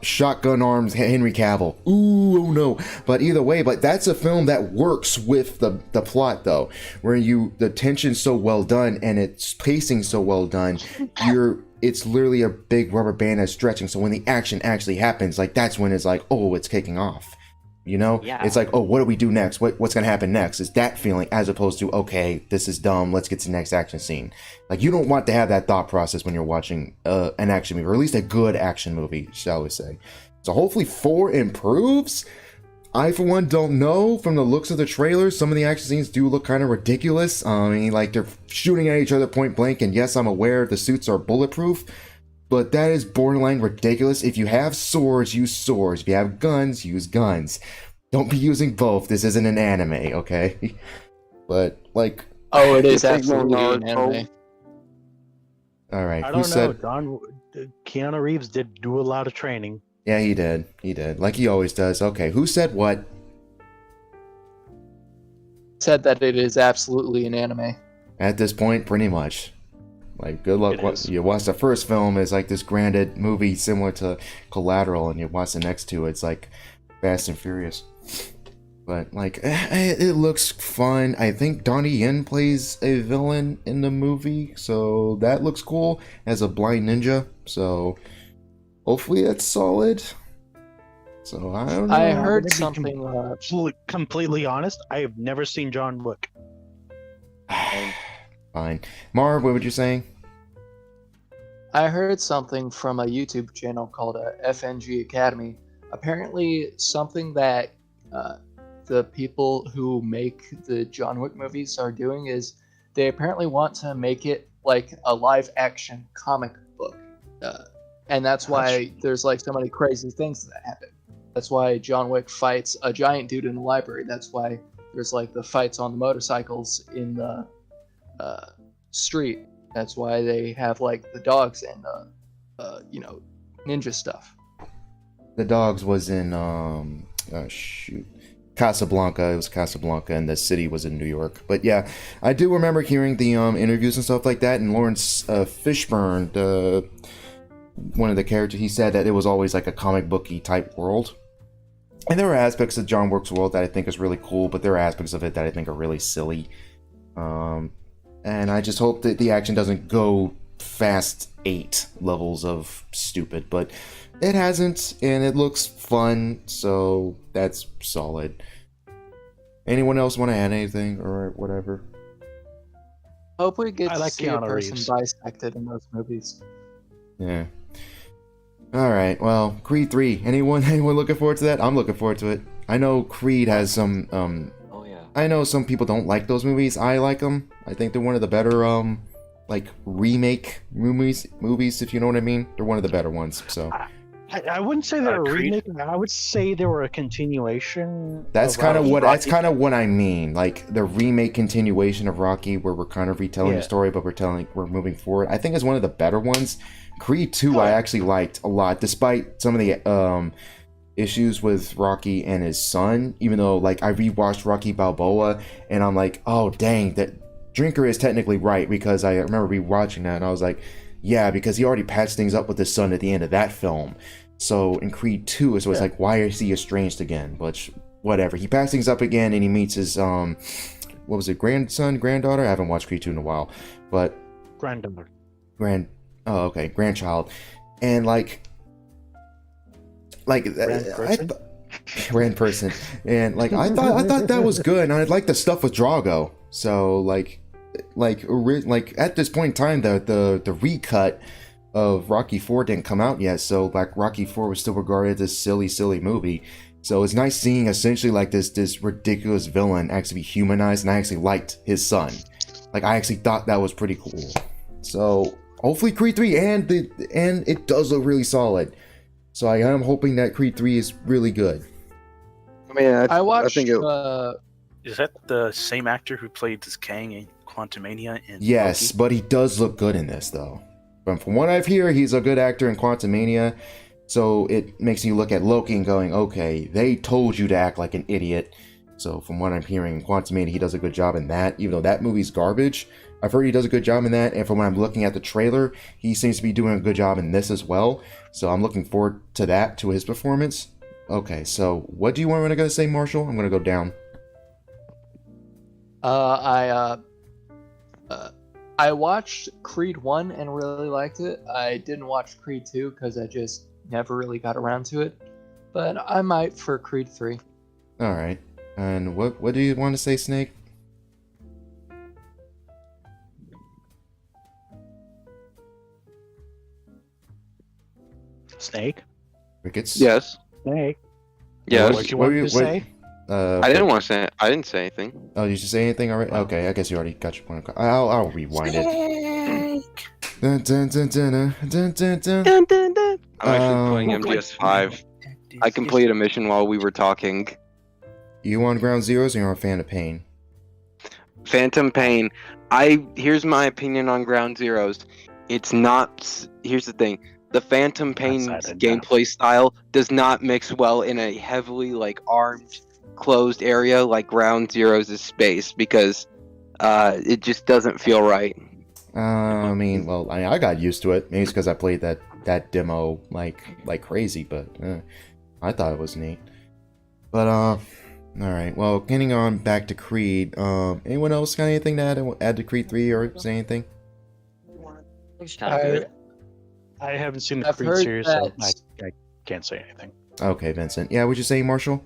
shotgun arms, Henry Cavill. Ooh, oh no. But either way, but that's a film that works with the plot though, where the tension's so well done and it's pacing so well done. It's literally a big rubber band that's stretching. So when the action actually happens, like that's when it's like, oh, it's kicking off. You know, Yeah. It's like, oh, what do we do next? What's gonna happen next? It's that feeling, as opposed to, okay, this is dumb. Let's get to the next action scene. Like you don't want to have that thought process when you're watching an action movie, or at least a good action movie, shall we say? So hopefully 4 improves. I, for one, don't know. From the looks of the trailer, some of the action scenes do look kind of ridiculous. I mean, like they're shooting at each other point blank, and yes, I'm aware the suits are bulletproof. But that is borderline ridiculous. If you have swords, use swords. If you have guns, use guns. Don't be using both. This isn't an anime, okay? But, like... Oh, it is It's absolutely an Naruto. anime. Alright, I who don't know. said... Keanu Reeves did do a lot of training. Yeah, he did. He did. Like he always does. Okay, who said what? Said that it is absolutely an anime. At this point, pretty much. Like, good luck. It is. You watch the first film, it's like this granted movie similar to Collateral, and you watch the next two, it's like Fast and Furious. But, like, it looks fun. I think Donnie Yen plays a villain in the movie, so that looks cool as a blind ninja. So, hopefully that's solid. So, I don't know. I I'm heard gonna be something. Completely honest, I have never seen John Wick. Fine. Marv, what were you saying? I heard something from a YouTube channel called FNG Academy. Apparently, something that the people who make the John Wick movies are doing is they apparently want to make it like a live-action comic book, and that's why there's like so many crazy things that happen. That's why John Wick fights a giant dude in the library. That's why there's like the fights on the motorcycles in the street. That's why they have like the dogs and ninja stuff. The dogs was in Casablanca. It was Casablanca, and the city was in New York. But yeah, I do remember hearing the interviews and stuff like that. And Lawrence Fishburne, one of the characters, he said that it was always like a comic booky type world. And there are aspects of John Wick's world that I think is really cool, but there are aspects of it that I think are really silly. And I just hope that the action doesn't go Fast 8 levels of stupid, but it hasn't, and it looks fun, so that's solid. Anyone else want to add anything or whatever? Hope we get I to like see a Keanu person Reeves. bisected in those movies. Yeah. Alright, well, Creed 3. Anyone looking forward to that? I'm looking forward to it. I know Creed has some, Oh yeah. I know some people don't like those movies. I like them. I think they're one of the better, like, remake movies, if you know what I mean. They're one of the better ones, so... I wouldn't say they're a Creed? remake. I would say they were a continuation. That's kind of Rocky. what I mean. Like the remake continuation of Rocky, where we're kind of retelling the story, but we're moving forward. I think it's one of the better ones. Creed 2, I actually liked a lot, despite some of the issues with Rocky and his son. Even though, like, I rewatched Rocky Balboa, and I'm like, oh dang, that Drinker is technically right, because I remember rewatching that, and I was like, yeah, because he already patched things up with his son at the end of that film. So in Creed 2, it's like, why is he estranged again? But whatever. He passed things up again, and he meets his, granddaughter? I haven't watched Creed 2 in a while. But... Granddaughter. Oh, okay, grandchild, and like Grandperson? grandperson, and like I thought that was good, and I like the stuff with Drago. So like at this point in time, the recut of Rocky 4 didn't come out yet, so like Rocky 4 was still regarded as this silly movie. So it's nice seeing essentially like this ridiculous villain actually be humanized, and I actually liked his son. Like I actually thought that was pretty cool. So hopefully Creed 3 and it does look really solid. So I am hoping that Creed 3 is really good. I mean, I watched. think it, Is that the same actor who played as Kang in Quantumania? Yes, Loki? but he does look good in this though. From what I've heard, he's a good actor in Quantumania. So it makes you look at Loki and going, okay, they told you to act like an idiot. So from what I'm hearing, in Quantumania, he does a good job in that, even though that movie's garbage. I've heard he does a good job in that, and from what I'm looking at the trailer, he seems to be doing a good job in this as well. So I'm looking forward to that, to his performance. Okay, so what do you want to say, Marshall? I'm going to go down. I watched Creed 1 and really liked it. I didn't watch Creed 2 because I just never really got around to it. But I might for Creed 3. All right. And what do you want to say, Snake? Snake? Crickets? yes, Snake? yes. What you want to say? I didn't want to say. I didn't say anything. Oh, did you say anything already? Okay, I guess you already got your point. I'll rewind it. Dun, dun, dun, dun, dun, dun, dun. Dun, dun, dun. I'm actually playing Um, MGS5. I completed a mission while we were talking. You on Ground Zeroes or you on Fan of Pain? Phantom Pain. Here's my opinion on Ground Zeroes. It's not. Here's the thing. The Phantom Pain's Outside and gameplay style does not mix well in a heavily armed, closed area like Ground Zeroes' space because it just doesn't feel right. I mean, well, I got used to it. Maybe it's because I played that demo like crazy, but I thought it was neat. But all right. Well, getting on back to Creed. Anyone else got anything to add to Creed 3 or say anything? Looks kind of good. I haven't seen the I've Creed heard series, so that- I can't say anything. Okay, Vincent. Yeah, would you say, Marshall?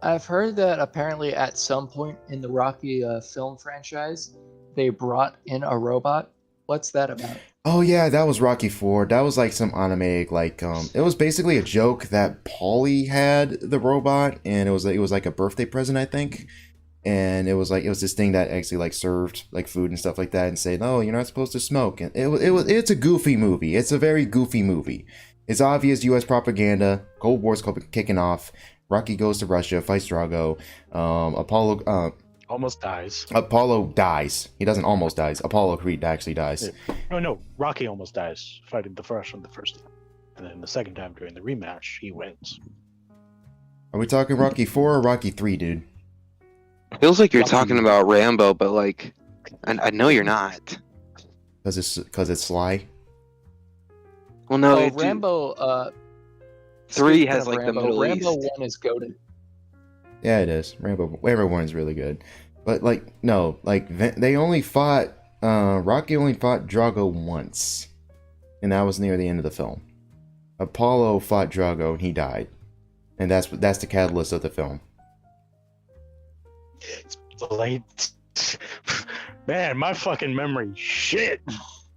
I've heard that apparently at some point in the Rocky film franchise, they brought in a robot. What's that about? Oh yeah, that was Rocky 4. That was like some anime, it was basically a joke that Paulie had the robot, and it was like a birthday present, I think. And it was this thing that actually served food and stuff like that, and said, "No, you're not supposed to smoke." And it's a goofy movie. It's a very goofy movie. It's obvious U.S. propaganda. Cold War's kicking off. Rocky goes to Russia, fights Drago. Almost dies. Apollo dies. He doesn't almost dies. Apollo Creed actually dies. No, Rocky almost dies fighting the Russian the first time. And then the second time during the rematch, he wins. Are we talking Rocky 4 or Rocky 3, dude? Feels like you're talking about Rambo, but I know you're not. Because it's Sly. Well, no, Oh, Rambo. 3 speaking has of the Rambo, Middle Rambo East. 1 is goated. Yeah, it is. Rambo 1 is really good. But they only fought Rocky only fought Drago once. And that was near the end of the film. Apollo fought Drago and he died. And that's the catalyst of the film. Man, my fucking memory shit.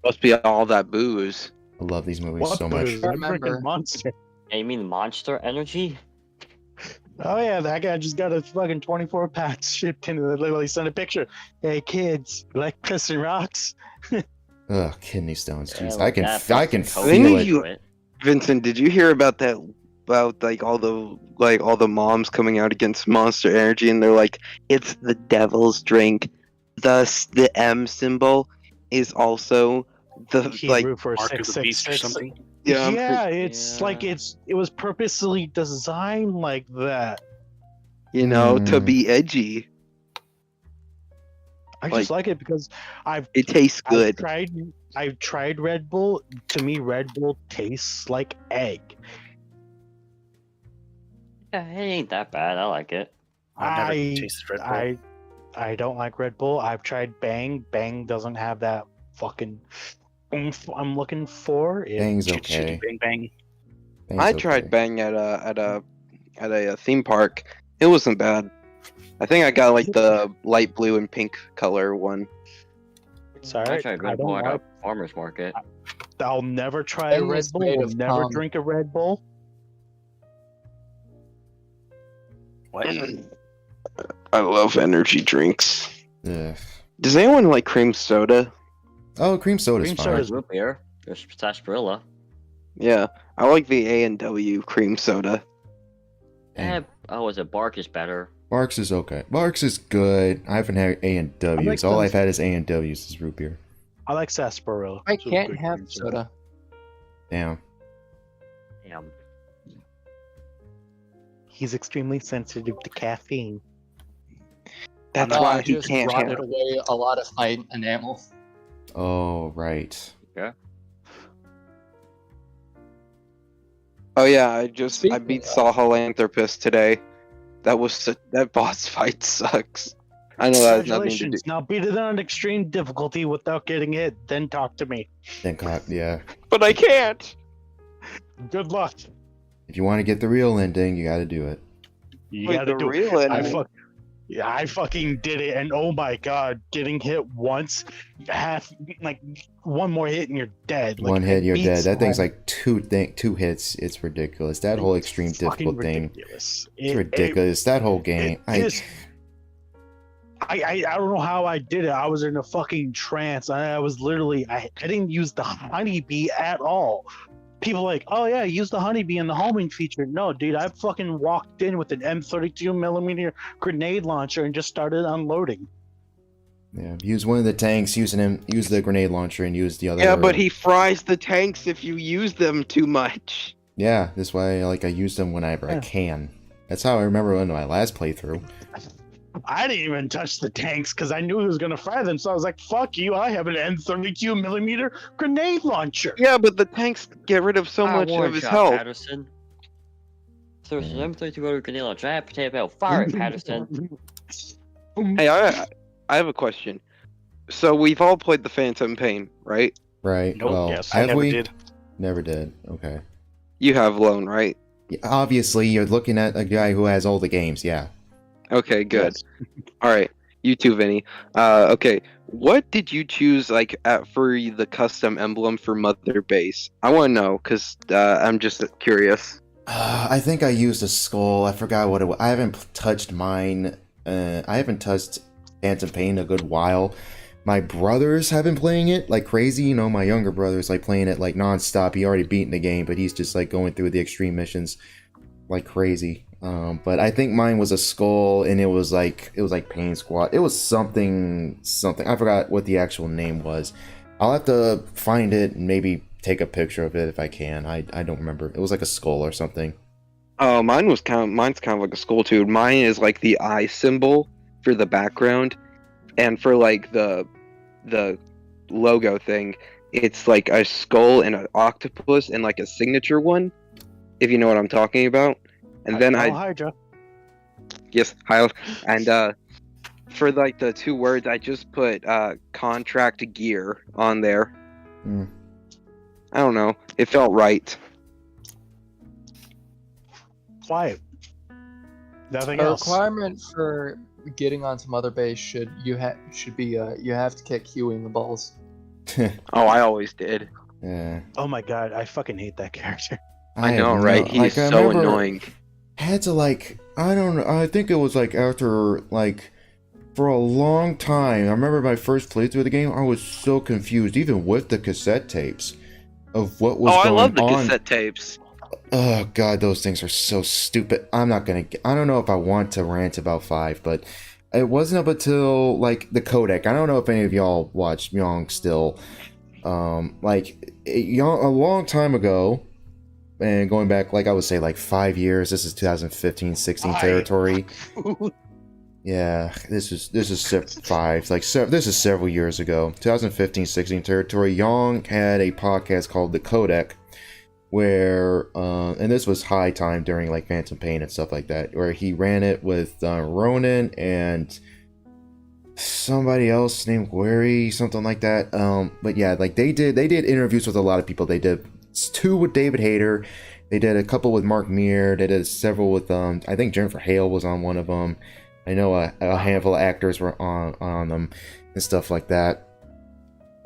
Must be all that booze. I love these movies What so much. booze? I'm Remember. freaking monster. Yeah, you mean Monster Energy? Oh yeah, that guy just got a fucking 24 packs shipped in and they literally sent a picture. Hey kids, you like pissing rocks? Ugh, kidney stones. Yeah, Jeez, like that, I can plus feel cocaine it. to it. Vincent, did you hear about that? About all the moms coming out against Monster Energy, and they're like, it's the devil's drink. Thus, the M symbol is also the Hebrew for Mark of the Beast or 666. something. Yeah, it's Yeah. it was purposely designed like that. to be edgy. I just like it because It tastes good. I've tried Red Bull. To me, Red Bull tastes like egg. Yeah, it ain't that bad. I like it. I've never tasted Red Bull. I don't like Red Bull. I've tried Bang. Bang doesn't have that fucking I'm looking for is Bang's Chitty chitty okay. bang bang. Bang's I okay. tried Bang at a theme park. It wasn't bad. I think I got like the light blue and pink color one. sorry. I tried I Red don't Bull at like. a farmer's market. I'll never try a Bang Red is Bull. made I'll of never cum. drink a Red Bull. What? I love energy drinks. Ugh. Does anyone like cream soda? Oh, cream soda's Cream fine. soda's- Root beer. There's sarsaparilla. Yeah, I like the A&W cream soda. Dang. Was it Bark is better? Barks is okay. Barks is good. I haven't had A&Ws. I like All those- I've had is A&Ws is root beer. I like sarsaparilla. I It's a can't good have cream soda. Damn. Damn. He's extremely sensitive to caffeine. That's No, why I he just can't have rotted away a lot of my enamel. Oh, right. Oh yeah, I beat Speaking of- Sahelanthropus today. That boss fight sucks. I know that has nothing to do. Congratulations. Now beat it on extreme difficulty without getting hit. Then talk to me. Then yeah. But I can't. Good luck. If you want to get the real ending, you got to do it. You Wait, gotta the do it. real ending. I fucking did it, and oh my god, getting hit once, one more hit and you're dead. Like, One hit, it you're dead. beats That thing's all- like two hits. It's ridiculous. That whole extreme fucking difficult thing. ridiculous. It's ridiculous. That whole game. I don't know how I did it. I was in a fucking trance. I was literally I didn't use the honeybee at all. People are like, oh yeah, use the honeybee in the homing feature. No, dude, I fucking walked in with an M32mm grenade launcher and just started unloading. Yeah, use one of the tanks, use the grenade launcher, and use the other. Yeah, but he fries the tanks if you use them too much. Yeah, that's why I use them whenever I can. That's how I remember in my last playthrough. I didn't even touch the tanks because I knew he was gonna fry them. So I was like, "Fuck you! I have an M32mm grenade launcher." Yeah, but the tanks get rid of so much of his health. Patterson. So it's an M32 grenade launcher. I have potato bell. Fire it, Patterson. Hey, I have a question. So we've all played the Phantom Pain, right? Right. Nope, well, yes, I have never we? did. Never did. Okay. You have Lone, right? Yeah, obviously, you're looking at a guy who has all the games. Yeah. Okay, good. Yes. All right, you too, Vinny. Okay, what did you choose for the custom emblem for Mother Base? I want to know because I'm just curious. I think I used a skull. I forgot what it was. I haven't touched mine. I haven't touched Phantom Pain in a good while. My brothers have been playing it like crazy. You know, my younger brother's like playing it like nonstop. He already beaten the game, but he's just like going through the extreme missions like crazy. But I think mine was a skull, and it was like Pain Squad. It was something. I forgot what the actual name was. I'll have to find it and maybe take a picture of it if I can. I don't remember. It was like a skull or something. Oh, mine's kind of like a skull too. Mine is like the eye symbol for the background, and for like the logo thing, it's like a skull and an octopus and like a signature one, if you know what I'm talking about. And then Hydra. yes, Kyle, and for like the two words, I just put contract gear on there. Hmm. I don't know, it felt right. Quiet. Nothing A else. requirement for getting onto Mother Base should be you have to kick Huey in the balls. Oh, I always did. Yeah. Oh my god, I fucking hate that character. I know, have right? no- He's I so remember annoying. Had to I don't know. I think it was after for a long time. I remember my first playthrough of the game. I was so confused, even with the cassette tapes, of what was Oh, I going love the on. cassette tapes. Oh god, those things are so stupid. I don't know if I want to rant about 5, but it wasn't up until the codec. I don't know if any of y'all watched Young still. A long time ago, and going back I would say 5 years. This is 2015-16 territory. Yeah, this is 5. This is several years ago. 2015-16 territory. Young had a podcast called The Codec, where and this was high time during Phantom Pain and stuff like that, where he ran it with Ronan and somebody else named Guerry, something like that. But yeah, like they did interviews with a lot of people. They did 2 with David Hayter. They did a couple with Mark Meir. They did several with I think Jennifer Hale was on one of them. I know a handful of actors were on them and stuff like that.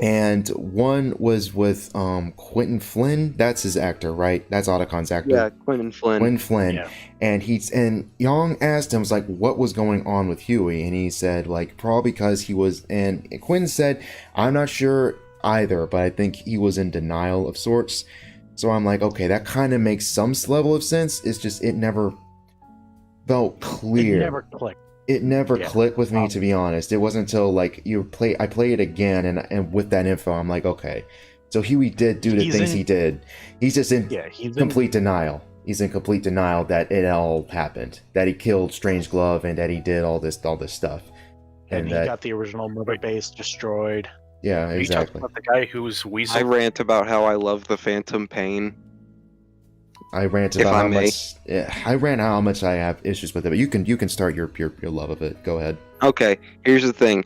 And one was with Quentin Flynn. That's his actor, right? That's Otacon's actor. Yeah, Quentin Flynn. Quentin Flynn. Yeah. And Young asked him, was like, what was going on with Huey? And he said, like, probably because he was, and Quentin said, I'm not sure either, but I think he was in denial of sorts. So I'm like, okay, that kind of makes some level of sense. It's just, it never felt clear. It never clicked. It never clicked with me, to be honest. It wasn't until like I play it again, and with that info, I'm like, okay, so Huey did do the things he did. He's just in complete denial. He's in complete denial that it all happened, that he killed Strangeglove, and that he did all this stuff, and he got the original mother base destroyed. Yeah, Are you exactly. talking about the guy who was Weasel? I rant about how I love the Phantom Pain. I rant about how much. Yeah, I rant how much I have issues with it, but you can start your love of it. Go ahead. Okay, here's the thing.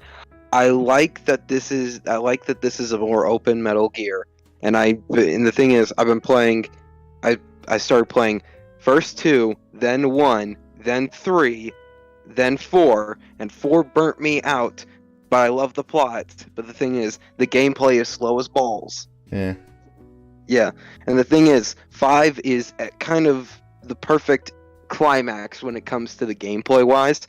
I like that this is a more open Metal Gear, and the thing is, I've been playing. I started playing first 2, then 1, then 3, then 4, and 4 burnt me out. But I love the plot. But the thing is, the gameplay is slow as balls. Yeah. Yeah, and the thing is, 5 is at kind of the perfect climax when it comes to the gameplay wise,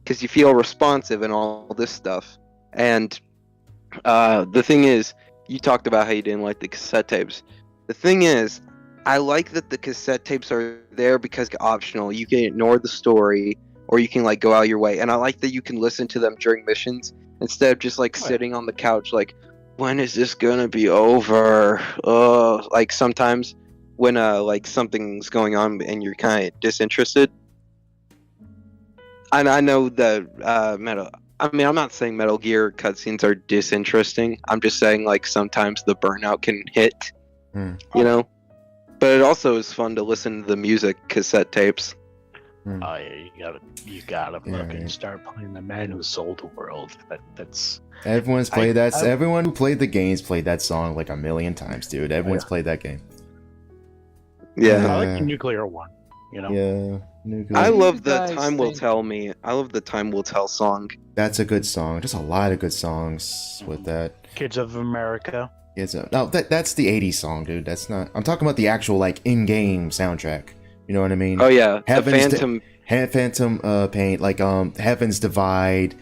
because you feel responsive and all this stuff. And the thing is, you talked about how you didn't like the cassette tapes. The thing is, I like that the cassette tapes are there because it's optional. You can ignore the story, or you can like go out your way. And I like that you can listen to them during missions instead of just like sitting on the couch like, when is this gonna be over? Like sometimes when like something's going on and you're kind of disinterested. And I know that I'm not saying Metal Gear cutscenes are disinteresting. I'm just saying like sometimes the burnout can hit, you know. But it also is fun to listen to the music cassette tapes. Oh yeah, you gotta fucking start playing The Man Who Sold the World. That's Everyone's played that. Everyone who played the games played that song like a million times, dude. Everyone's played that game. Yeah, I like the nuclear one. You know. Yeah. Nuclear. I love the Time Will Tell Me. I love the Time Will Tell song. That's a good song. There's a lot of good songs with that. Kids of America. No, that's the '80s song, dude. That's not. I'm talking about the actual like in-game soundtrack. You know what I mean? Oh yeah, Heaven's the Phantom Pain, like Heaven's Divide,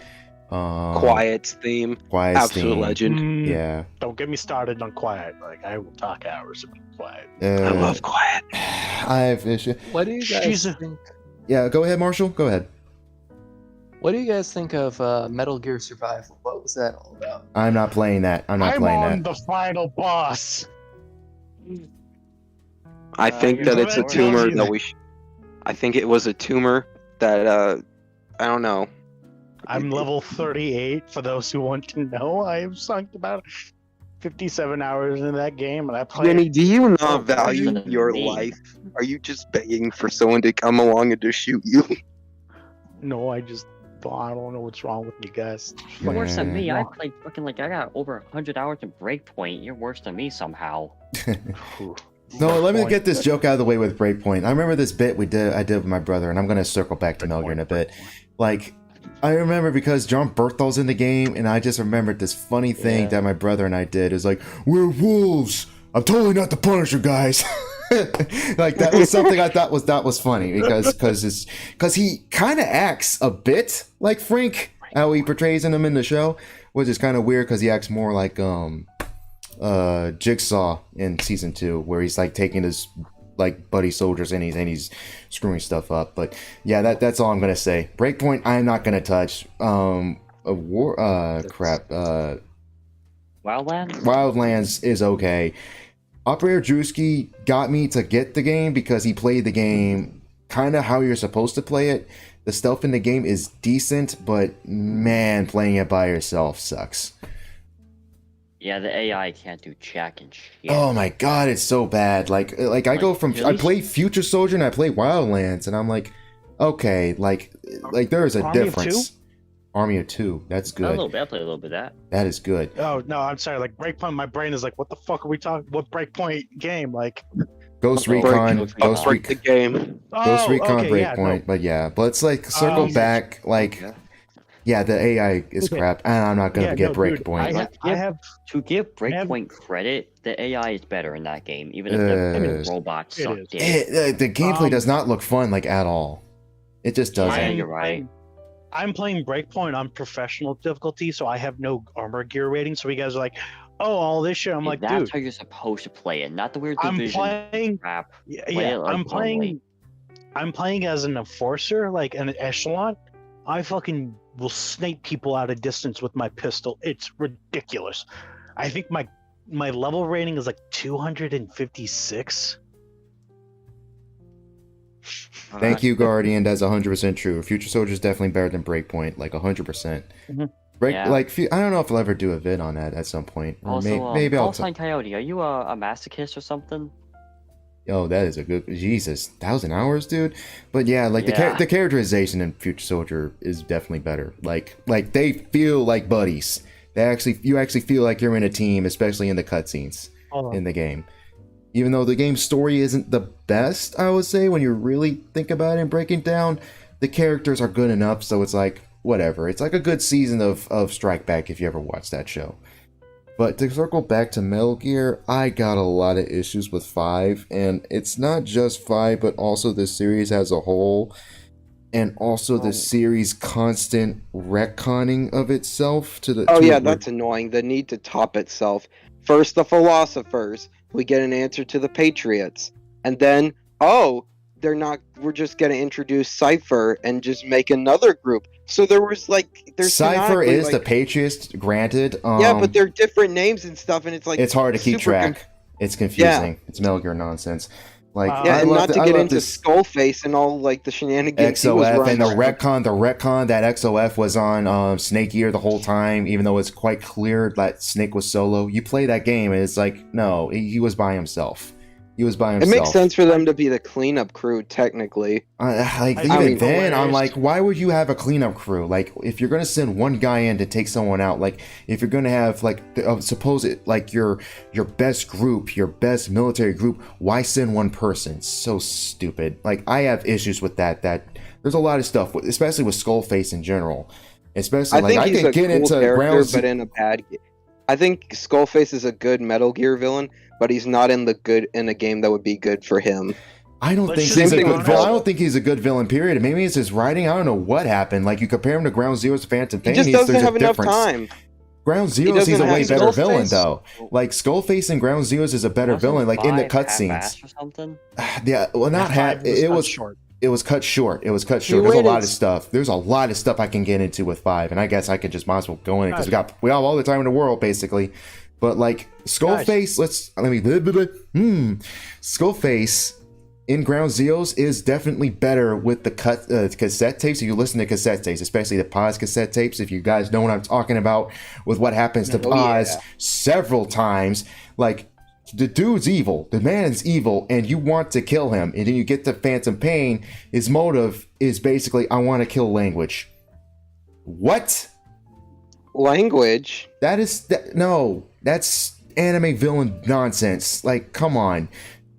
Quiet's theme, Quiet's absolute theme. legend. Yeah. Don't get me started on Quiet. Like I will talk hours about Quiet. I love Quiet. I have issue. What do you guys think? Yeah, go ahead, Marshall. Go ahead. What do you guys think of Metal Gear Survival? What was that all about? I'm not playing that. I'm on the final boss. I think that it's a tumor that I think it was a tumor that I don't know. I'm level 38. For those who want to know, I have sunk about 57 hours in that game, and I played. Jenny, do you not value your life? Are you just begging for someone to come along and just shoot you? No, I don't know what's wrong with you guys. You're worse than me. I played I got over 100 hours in Breakpoint. You're worse than me somehow. No, let me get this joke out of the way with Breakpoint. I remember this bit I did with my brother, and I'm going to circle back to Metal Gear in a bit. Like, I remember because John Berthol's in the game, and I just remembered this funny thing that my brother and I did. It was like, we're wolves. I'm totally not the Punisher, guys. Like, that was something I thought was funny because he kind of acts a bit like Frank, how he portrays him in the show, which is kind of weird because he acts more like Jigsaw in season 2, where he's like taking his like buddy soldiers and he's screwing stuff up. But yeah, that's all I'm gonna say. Breakpoint, I'm not gonna touch. Wildlands is okay. Operator Drewski got me to get the game because he played the game kind of how you're supposed to play it. The stuff in the game is decent, but man, playing it by yourself sucks. Yeah, the AI can't do jack and shit. Oh my god, it's so bad. Like I go from I play Future Soldier and I play Wildlands, and I'm like, okay, like there is a difference. Army of Two. That's A little good. bit. I played a little bit of that. That is good. Oh no, I'm sorry. Like Breakpoint, my brain is like, what the fuck are we talking? What Breakpoint game? Like, Ghost Break- Recon, Ghost Ghost Recon. Break the game. Ghost oh, Recon okay, yeah, Breakpoint, no. but yeah, but it's like circle Um, back, like yeah, the AI is Okay. crap, and I'm not gonna Yeah, get no, dude, Breakpoint. I have. To give I have- Breakpoint credit, the AI is better in that game, even if the robots It suck is. dick. The gameplay Um, does not look fun like at all. It just doesn't. Yeah, you're right. I'm playing Breakpoint on professional difficulty, so I have no armor gear rating. So you guys are like, oh, all this shit. I'm like, That's dude, how you're supposed to play it, not the weird I'm division playing. crap. Yeah, Play it like I'm playing. normally. I'm playing as an enforcer, like an echelon. I fucking will snake people out of distance with my pistol. It's ridiculous. I think my level rating is like 256. Thank you, Guardian. That's 100% true. Future Soldier is definitely better than Breakpoint, like 100%. Mhm. Yeah. I don't know if I'll ever do a vid on that at some point. Or Also, maybe I'll. Call Sign Coyote, are you a masochist or something? Oh, that is a good Jesus, 1,000 hours, dude. But yeah, like Yeah. the characterization in Future Soldier is definitely better. Like they feel like buddies. You actually feel like you're in a team, especially in the cutscenes Hold on. in the game. Even though the game's story isn't the best, I would say, when you really think about it and break it down, the characters are good enough, so it's like, whatever. It's like a good season of Strike Back if you ever watched that show. But to circle back to Metal Gear, I got a lot of issues with 5, and it's not just 5, but also the series as a whole, and also the series' constant retconning of itself to the... Oh to yeah, a- that's annoying. The need to top itself. First the philosophers, we get an answer to the Patriots, and then we're just gonna introduce Cypher and just make another group. So there's Cypher canonically, is the Patriots, granted. yeah, but they're different names and stuff, and it's like it's hard to keep super track. It's confusing. It's Metal Gear nonsense. Like, yeah, I and love not to I get love into this Skullface and all like the shenanigans he was XOF running and the around. retcon that XOF was on Snake Eater the whole time, even though it's quite clear that Snake was solo. You play that game and it's like, no, he was by himself. He was by It himself. makes sense for them to be the cleanup crew, technically. Like, I even mean, then, I'm hilarious. like, why would you have a cleanup crew? Like, if you're gonna send one guy in to take someone out, like, if you're gonna have like, suppose it like your best group, your best military group, why send one person? It's so stupid. Like, I have issues with that. That there's a lot of stuff, especially with Skullface in general. Especially I like think I he's can a get cool into character, ground. but in a bad. I think Skullface is a good Metal Gear villain, but he's not in a game that would be good for him. I don't Let's think just he's a be good honest. villain. I don't think he's a good villain. Period. Maybe it's his writing. I don't know what happened. Like, you compare him to Ground Zeroes to Phantom He Pain. just doesn't there's have a enough difference. time. Ground Zeroes, doesn't he's a have way better Skullface. villain though. Like, Skullface and Ground Zeroes is a better Wasn't villain. Like, in the 5 cutscenes. half-assed or something? Yeah, well, not half. It cut was short. It was cut short. It was cut He short. There's a lot waited- of stuff. There's a lot of stuff I can get into with 5, and I guess I could just might as well go in it because we have all the time in the world basically. But like Skullface, Skullface in Ground Zeroes is definitely better with the cassette tapes. If you listen to cassette tapes, especially the Paz cassette tapes, if you guys know what I'm talking about with what happens to Oh, Paz yeah. several times, like, the dude's evil, the man's evil, and you want to kill him. And then you get to Phantom Pain, his motive is basically, I want to kill language. What? Language. No, that's anime villain nonsense. Like, come on.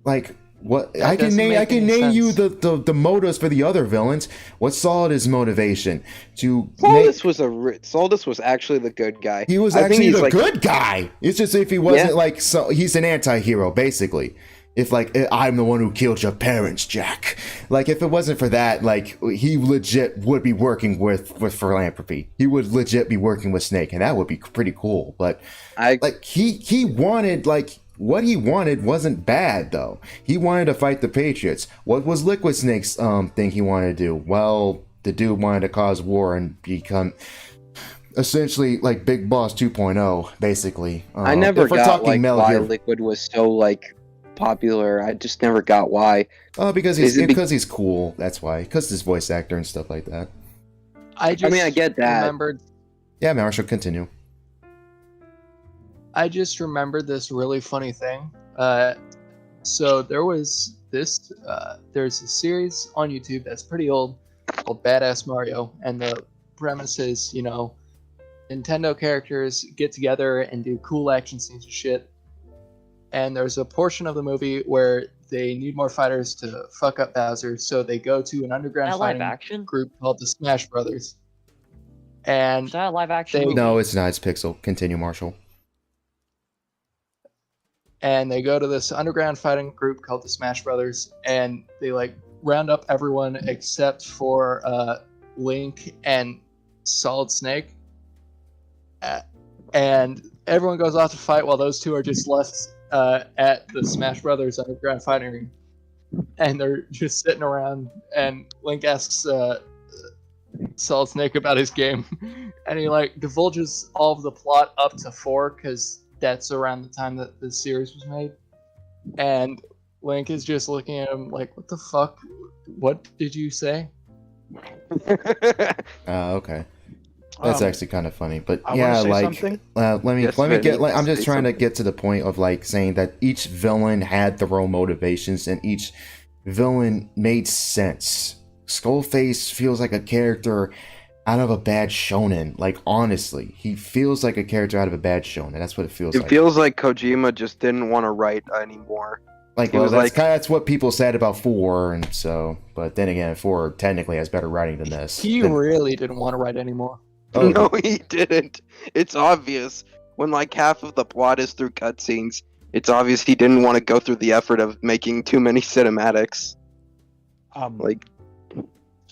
Like, what? That I can doesn't name make any you sense. the motives for the other villains. What's Solid's motivation? Saldus was actually the good guy. He was I think actually he's the like- good guy. It's just if he wasn't Yeah. like, so he's an anti-hero basically. If like, I'm the one who killed your parents, Jack. Like, if it wasn't for that, like, he legit would be working with philanthropy. He would legit be working with Snake, and that would be pretty cool. But like, he wanted, like, what he wanted wasn't bad though. He wanted to fight the Patriots. What was Liquid Snake's thing he wanted to do? Well, the dude wanted to cause war and become essentially like Big Boss 2.0, basically. I never if we're got talking like Metal why Gear- Liquid was so like popular. I just never got why. because Is it he's cool. That's why. Because he's voice actor and stuff like that. I get that. remembered Yeah, Marshall, continue. I just remembered this really funny thing. So there was this. There's a series on YouTube that's pretty old called Badass Mario, and the premise is, Nintendo characters get together and do cool action scenes and shit. And there's a portion of the movie where they need more fighters to fuck up Bowser, so they go to an underground Is that live fighting action? group called the Smash Brothers. And Is that a live action They- movie? No, it's not. It's Pixel. Continue, Marshall. they go to this underground fighting group called the Smash Brothers, and they like round up everyone except for Link and Solid Snake. And everyone goes off to fight while those two are just left at the Smash Brothers underground fighting ring. And they're just sitting around, and Link asks Solid Snake about his game. And he like divulges all of the plot up to 4, because that's around the time that the series was made. And Link is just looking at him like, what the fuck? What did you say? Okay. That's actually kind of funny, but I yeah, wanna say like, something. let me Yes, get. Vinny, Like, I'm just say trying to something. get to the point of like saying that each villain had their own motivations, and each villain made sense. Skullface feels like a character out of a bad shonen. Like, honestly, he feels like a character out of a bad shonen. That's what it feels It like. feels like Kojima just didn't want to write anymore. Like, he well, was that's like- that's what people said about 4, and so. But then again, 4 technically has better writing than this. He Then- really didn't want to write anymore. oh, No, he didn't. It's obvious. When like half of the plot is through cutscenes, it's obvious he didn't want to go through the effort of making too many cinematics. Like,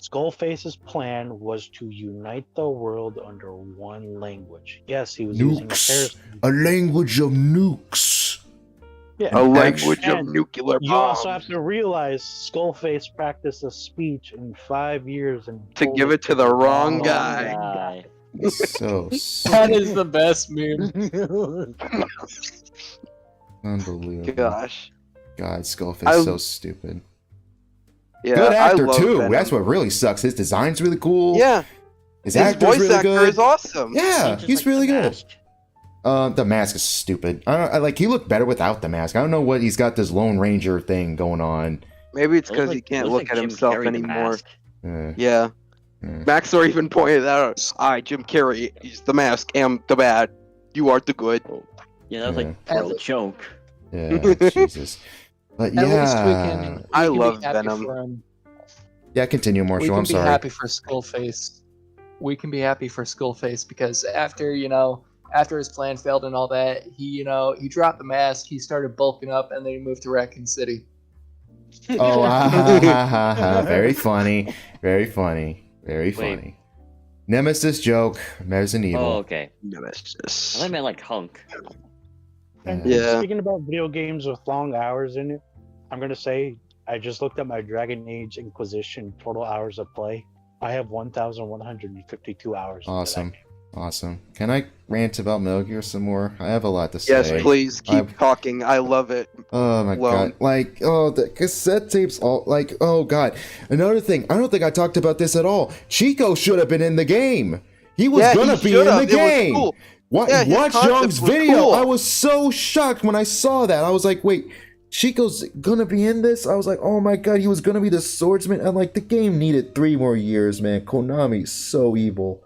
Skullface's plan was to unite the world under one language. Yes, he was using a Nukes. Paris. A language of nukes. Yeah, a language of and nuclear you also have bombs. to realize Skullface practiced a speech in 5 years and To told give it to the wrong guy. Guy. So That is the best meme. unbelievable. Gosh. God, Skullface I- is so stupid. Yeah, Good actor I love too. Venom. That's what really sucks. His design's really cool. Yeah, his his actor's voice really actor good. is awesome. Yeah, Just he's like really The good. Mask. The mask is stupid. I like. He looked better without the mask. I don't know what he's got this Lone Ranger thing going on. Maybe it's It looks because like- he can't it looks look like at Jim himself Carrey, The anymore. Mask. Yeah. Hmm. Maxor even pointed that out. Jim Carrey, he's the mask, am the bad. You are the good. Yeah, that was Yeah. like part of the joke. Yeah, Jesus. But At least we yeah, can. We I can be love happy Venom. for him. yeah. Continue, We Marshall. can I'm be sorry. happy for Skullface. We can be happy for Skullface because after his plan failed and all that, he dropped the mask. He started bulking up, and then he moved to Raccoon City. Oh, ha. Very funny. Very funny. Very Wait. funny. Nemesis joke. Resident Evil. Oh, okay. I Nemesis. thought I meant like Hunk. And Yeah. speaking about video games with long hours in it, I'm gonna say I just looked at my Dragon Age Inquisition total hours of play. I have 1,152 hours. into that Awesome. game. Awesome. Can I rant about Metal Gear some more? I have a lot to say. Yes, please keep I've- talking. I love it. Oh my Well- god. Like, oh, the cassette tapes, all, like, oh god. Another thing, I don't think I talked about this at all. Chico should have been in the game. He was Yeah, gonna he be in the should've. It was game. cool. What, Yeah, his watch concept Young's was video. cool. I was so shocked when I saw that. I was like, wait, Chico's gonna be in this? I was like, oh my god, he was gonna be the swordsman. And like, the game needed 3 more years, man. Konami's so evil.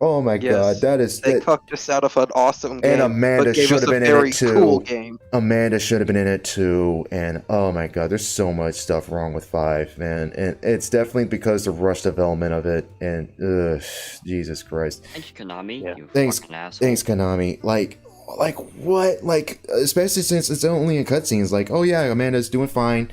Oh my Yes, god, that is They that, cucked us out of an awesome game, and Amanda but gave should us have a been in very it too. cool game. Amanda should have been in it too, and oh my god, there's so much stuff wrong with 5, man, and it's definitely because the rush development of it, and Jesus Christ. Thanks, Konami. Yeah. You Thanks- fucking asshole. Thanks, Konami. Like what? Like, especially since it's only in cutscenes. Like, oh yeah, Amanda's doing fine.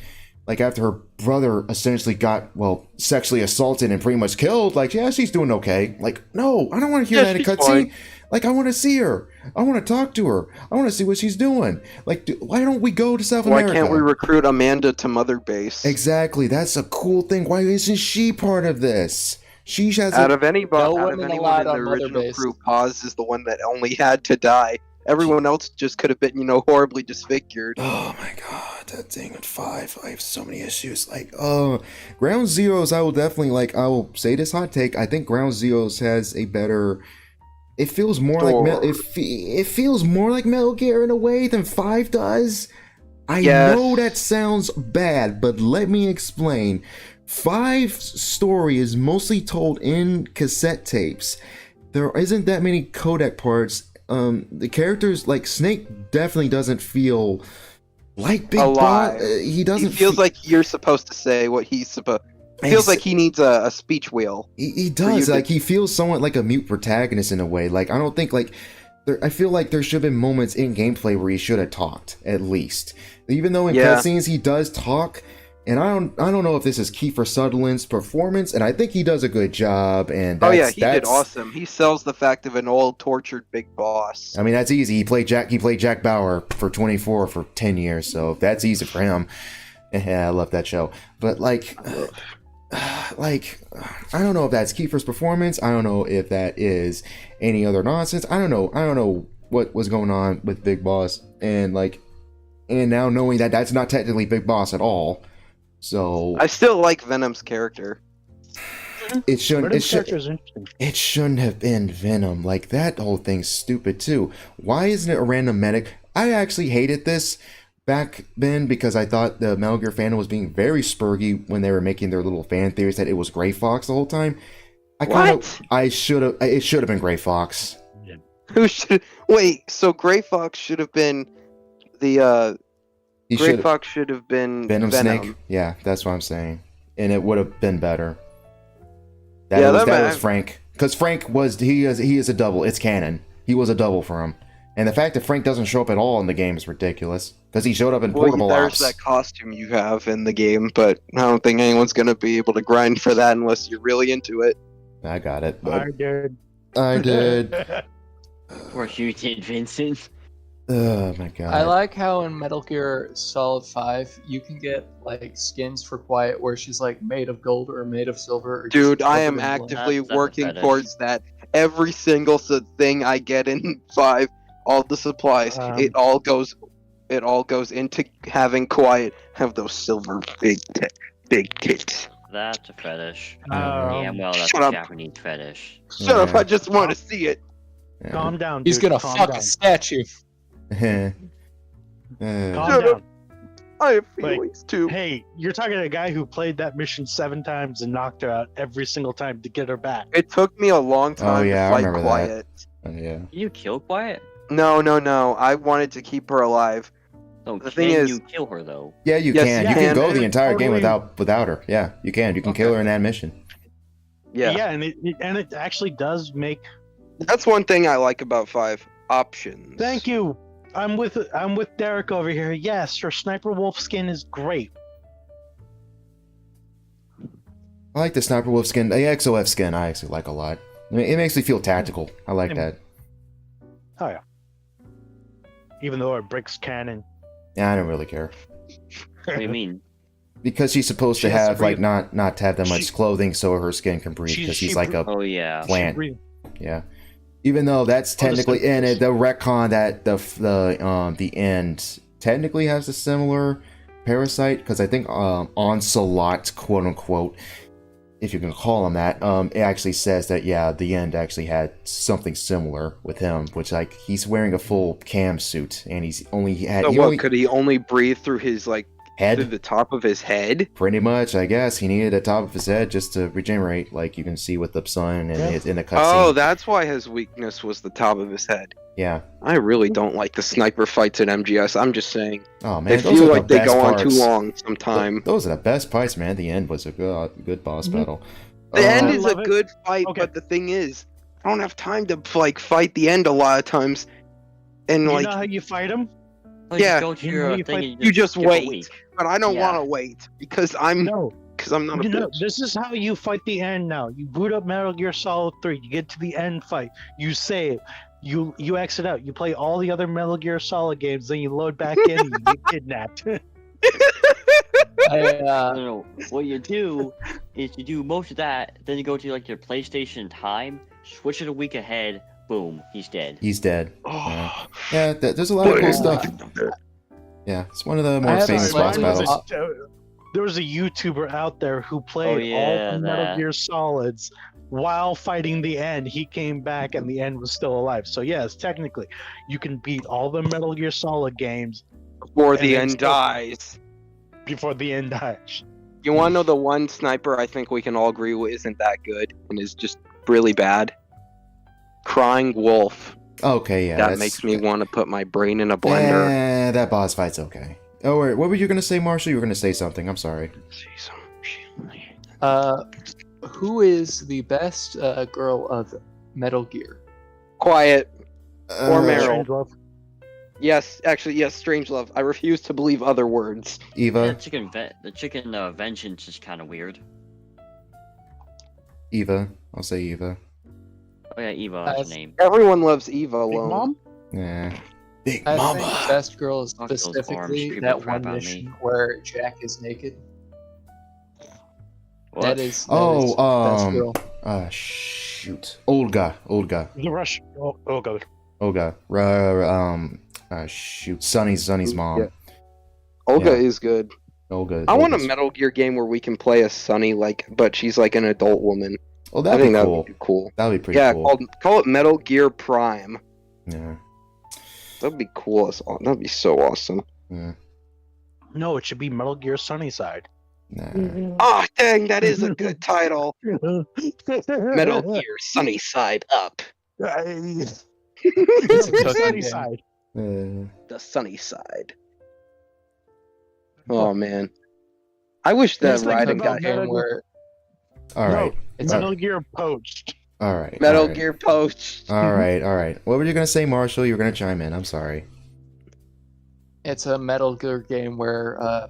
Like, after her brother essentially got, well, sexually assaulted and pretty much killed, like, yeah, she's doing okay. Like, no, I don't want to hear Yeah, that in she's cutscene. fine. Like, I want to see her. I want to talk to her. I want to see what she's doing. Like, why don't we go to South Why America? can't we recruit Amanda to Mother Base? Exactly. That's a cool thing. Why isn't she part of this? She has Out a... of anybody, No out of women anyone allowed in the on Mother original Base. crew, Paz is the one that only had to die. Everyone else just could have been, horribly disfigured. Oh my god, that thing at 5. I have so many issues. Like, Ground Zeroes, I will definitely, like, I will say this hot take. I think Ground Zeroes has a better... It feels more like it feels more like Metal Gear in a way than 5 does. I Yes. know that sounds bad, but let me explain. 5's story is mostly told in cassette tapes. There isn't that many codec parts. The characters, like Snake, definitely doesn't feel like Big Alive. Boss. He doesn't. He feels like you're supposed to say what he's supposed. Feels like he needs a speech wheel. He does. Like he feels somewhat like a mute protagonist in a way. Like I don't think like. I feel like there should have been moments in gameplay where he should have talked at least. Even though in cutscenes he does talk. And I don't know if this is Kiefer Sutherland's performance, and I think he does a good job. And that's, he did awesome. He sells the fact of an old tortured Big Boss. I mean, that's easy. He played Jack Bauer for 24 for 10 years, so that's easy for him. Yeah, I love that show. But like I don't know if that's Kiefer's performance. I don't know if that is any other nonsense. I don't know what was going on with Big Boss, and now knowing that that's not technically Big Boss at all. So I still like Venom's character. It shouldn't have been Venom. Like that whole thing's stupid too. Why isn't it a random medic? I actually hated this back then because I thought the Metal Gear fandom was being very spurgy when they were making their little fan theories that it was Gray Fox the whole time. It should have been Gray Fox. Yeah. Wait, so Gray Fox should have been the Gray Fox should have been Venom Snake. Yeah, that's what I'm saying. And it would have been better. That was Frank. Because Frank he is a double. It's canon. He was a double for him. And the fact that Frank doesn't show up at all in the game is ridiculous. Because he showed up in Portable There's Ops. that costume you have in the game, but I don't think anyone's going to be able to grind for that unless you're really into it. I got it. I did. Or you did, Vincent. Oh my god. I like how in Metal Gear Solid 5 you can get like skins for Quiet where she's like made of gold or made of silver. Or Dude, I am actively working towards that. Every single thing I get in 5, all the supplies, it all goes into having Quiet have those silver big tits. That's a fetish. Damn well, that's Shut a up. Japanese fetish. Shut up! I just want to see it. Yeah. Calm down. He's dude. gonna Calm fuck down. a statue. Calm Shut down. up. I have Like, feelings too. Hey, you're talking to a guy who played that mission 7 times and knocked her out every single time to get her back. It took me a long time yeah, I to fight remember Quiet. Yeah. You kill Quiet? No. I wanted to keep her alive. So The can thing is- you kill her though? Yeah, you Yes, can. you You can can. go the entire game Totally. without her. Yeah, you can. You can kill her in that mission. Yeah. and it actually does make. That's one thing I like about 5. Options. Thank you. I'm with Derek over here. Yes, her Sniper Wolf skin is great. I like the Sniper Wolf skin. The XOF skin I actually like a lot. I mean, it makes me feel tactical. I like that. Oh yeah. Even though it breaks canon. Yeah, I don't really care. What do you mean? Because she's supposed She to has have to like breathe. not to have that much She- clothing so her skin can breathe She- because she she's like a Oh yeah. plant. Breathe. Yeah. Even though that's Oh, the technically in it, skin- the retcon that the end technically has a similar parasite because I think Onslaught, quote unquote, if you can call him that, it actually says that the end actually had something similar with him, which like he's wearing a full cam suit and he's only had So could he only breathe through his through head. the top of his head? Pretty much, I guess he needed the top of his head just to regenerate, like you can see with the sun and in the cutscene. Oh, that's why his weakness was the top of his head. Yeah. I really don't like the sniper fights in MGS. I'm just saying. Oh man, They those feel are like the they best go on parts. too long sometime. Those are the best fights, man. The end was a good boss battle. The end I is a love it. good fight, Okay. but the thing is, I don't have time to fight the end a lot of times. And You know how you fight him? Well, Yeah, You go to you your know you thing fight- and you just skip a wait. week. but I don't Yeah. want to wait because I'm No. not a You know, bitch. this is how you fight the end now. You boot up Metal Gear Solid 3. You get to the end fight. You save. You exit out. You play all the other Metal Gear Solid games. Then you load back in and you get kidnapped. No. What you do is you do most of that, then you go to like your PlayStation time, switch it a week ahead, boom, he's dead. He's dead. Oh, Yeah, there's a lot of cool stuff. Yeah, it's one of the I more have a famous boss slightly- battles. There was a YouTuber out there who played yeah, all the Metal that. Gear Solids while fighting the end. He came back and the end was still alive. So yes, technically, you can beat all the Metal Gear Solid games before And the then end still- dies. before the end dies. You want to know the one sniper I think we can all agree with isn't that good and is just really bad? Crying Wolf. Okay, yeah. That makes me want to put my brain in a blender. Yeah, that boss fight's okay. Oh, wait, what were you gonna say, Marshall? You were gonna say something. I'm sorry. Who is the best girl of Metal Gear? Quiet. Or Meryl. Strangelove. Yes, actually, yes, Strangelove. I refuse to believe other words. Eva. The chicken vengeance is kind of weird. Eva. I'll say Eva. Oh yeah, Eva, that's her name. Everyone loves Eva Big alone. Mom? Yeah. Big I Mama. think the best girl is Fuck those specifically arms, that creeping crap one out of mission me. where Jack is naked. What? That is Oh, the best girl. Shoot. Olga. The Rush. Oh god. Olga. Shoot. Sonny's mom. Yeah. Olga Yeah. is good. Olga. I want a Olga's- Metal Gear game where we can play as Sunny, but she's like an adult woman. Oh, I that'd think be that cool. would be cool. That'd be pretty Yeah, cool. call it Metal Gear Prime. Yeah. That'd be cool. That'd be so awesome. Yeah. No, it should be Metal Gear Sunnyside. Nah. Oh, dang, that is a good title. Metal Gear Sunny Side Up. It's a the cooking Sunnyside. The Sunny Side. Oh, man. I wish that It's like writing the got Metal him where All right. It's Metal Gear Poached. All right. Metal all right. Gear Poached. All right. All right. What were you gonna say, Marshall? You were gonna chime in. I'm sorry. It's a Metal Gear game where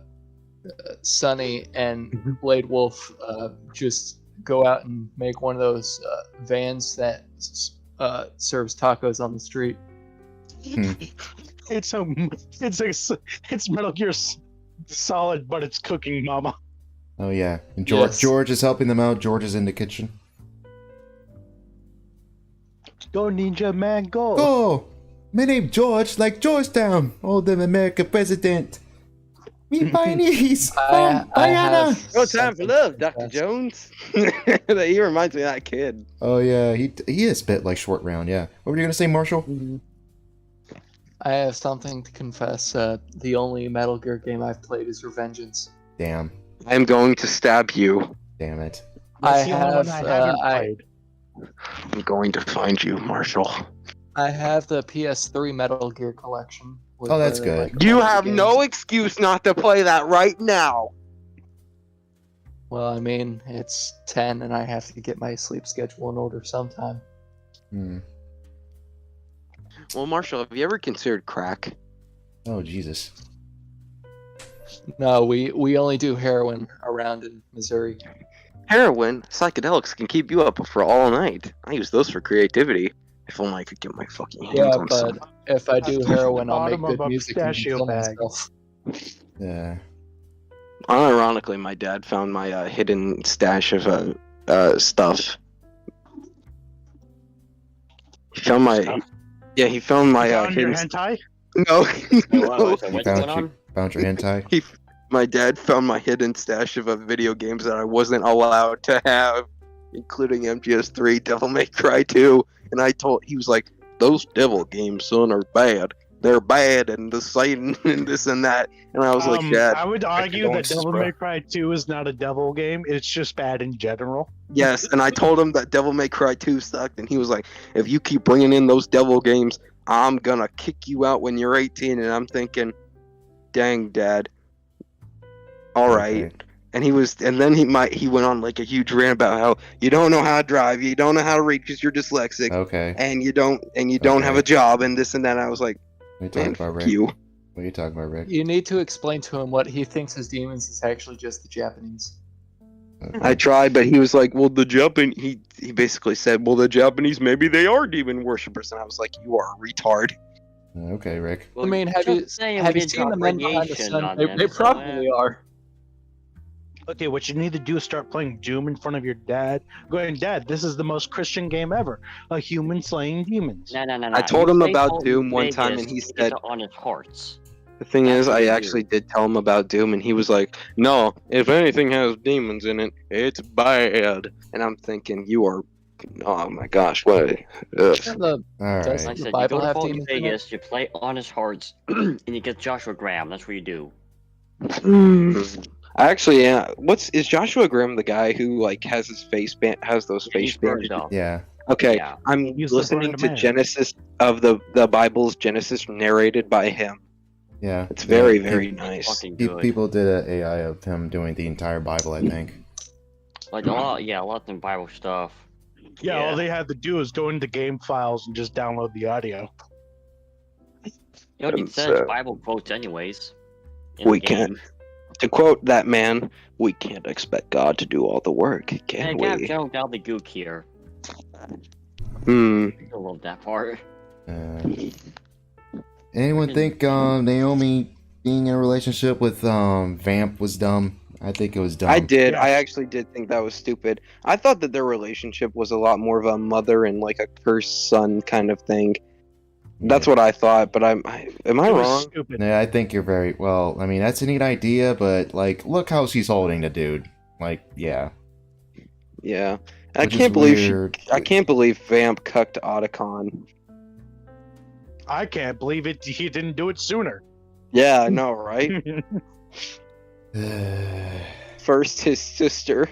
Sonny and Blade Wolf just go out and make one of those vans that serves tacos on the street. It's Metal Gear Solid, but it's Cooking Mama. Oh yeah. And George. Yes. George is helping them out. George is in the kitchen. Go Ninja Man, go! Oh, my name George, like Georgetown. Oh, the American president. Me Chinese from Guyana. No time for love, Dr. Jones. He reminds me of that kid. Oh yeah, he is bit like Short Round. Yeah. What were you gonna say, Marshall? I have something to confess. The only Metal Gear game I've played is Revengeance. Damn. I am going to stab you. Damn it. That's the only one I haven't played. I'm going to find you, Marshall. I have the PS3 Metal Gear collection. with Oh, that's the, good. like, You all the have games. no excuse not to play that right now. Well, I mean, it's 10 and I have to get my sleep schedule in order sometime. Hmm. Well, Marshall, have you ever considered crack? Oh Jesus. No, we only do heroin around in Missouri. Heroin, psychedelics can keep you up for all night. I use those for creativity. If only I could get my fucking hands Yeah, on but some. if I do heroin, I'll make Bottom of good a music and pistachio kill bag. myself. Yeah. Unironically, my dad found my hidden stash of stuff. He found my. Stuff? Yeah, he found my Found your hidden. hentai? No, What's no. going on? Found your hentai. My dad found my hidden stash of video games that I wasn't allowed to have, including MGS3, Devil May Cry 2. And he was like, "Those devil games, son, are bad. They're bad, and the Satan and this and that." And I was like, "Dad, I would argue that condolences, Devil bro. May Cry 2 is not a devil game. It's just bad in general. yes." And I told him that Devil May Cry 2 sucked, and he was like, "If you keep bringing in those devil games, I'm gonna kick you out when you're 18." And I'm thinking, "Dang, Dad. All right." Okay. And then he went on like a huge rant about how you don't know how to drive, you don't know how to read because you're dyslexic, Okay. and you don't have Okay. a job, and this and that. And I was like, What are you talking "Man, about, fuck Rick? you." What are you talking about, Rick? You need to explain to him what he thinks his demons is actually just the Japanese. I tried, but he was like, "Well, the Japan." He basically said, "Well, the Japanese, maybe they are demon worshippers," and I was like, "You are a retard." Okay, Rick. I mean, have you seen the men behind the sun? They probably are. Okay, what you need to do is start playing Doom in front of your dad, going, "Dad, this is the most Christian game ever. A human slaying demons." No. I told him about Doom one time, and he said- on his hearts. The thing is, I Absolutely. actually did tell him about Doom, and he was like, "No, if anything has demons in it, it's bad." And I'm thinking, "You are, oh my gosh, what?" Ugh. The, All Does- right. Like I the said, you Bible go to have Fallout demons in it? Vegas, you play Honest Hearts, and you get Joshua Graham. That's what you do. Actually, yeah. Is Joshua Grimm the guy who like has his has those face He's burned bandages? up. Yeah. Okay, Yeah. I'm He's the listening burned to man. Genesis of the Bible's Genesis narrated by him. Yeah. It's very, Yeah, very It's nice. fucking good. People did an AI of him doing the entire Bible, I think. Like a lot of the Bible stuff. Yeah, all they had to do is go into game files and just download the audio. You know, he So- says Bible quotes anyways. in We the game. can't. To quote that man, we can't expect God to do all the work, And can I got we? Joe down the gook here. Hmm. I love that part. Anyone Freaking- think Naomi being in a relationship with Vamp was dumb? I think it was dumb. I did. Yeah. I actually did think that was stupid. I thought that their relationship was a lot more of a mother and like a cursed son kind of thing. That's what I thought, but am I It was wrong? stupid. Yeah, I think you're very well. I mean, that's a neat idea, but like, look how she's holding the dude. Like, yeah. Yeah. I Which is can't believe weird. I can't believe Vamp cucked Otacon. I can't believe it. He didn't do it sooner. Yeah, I know, right? First his sister,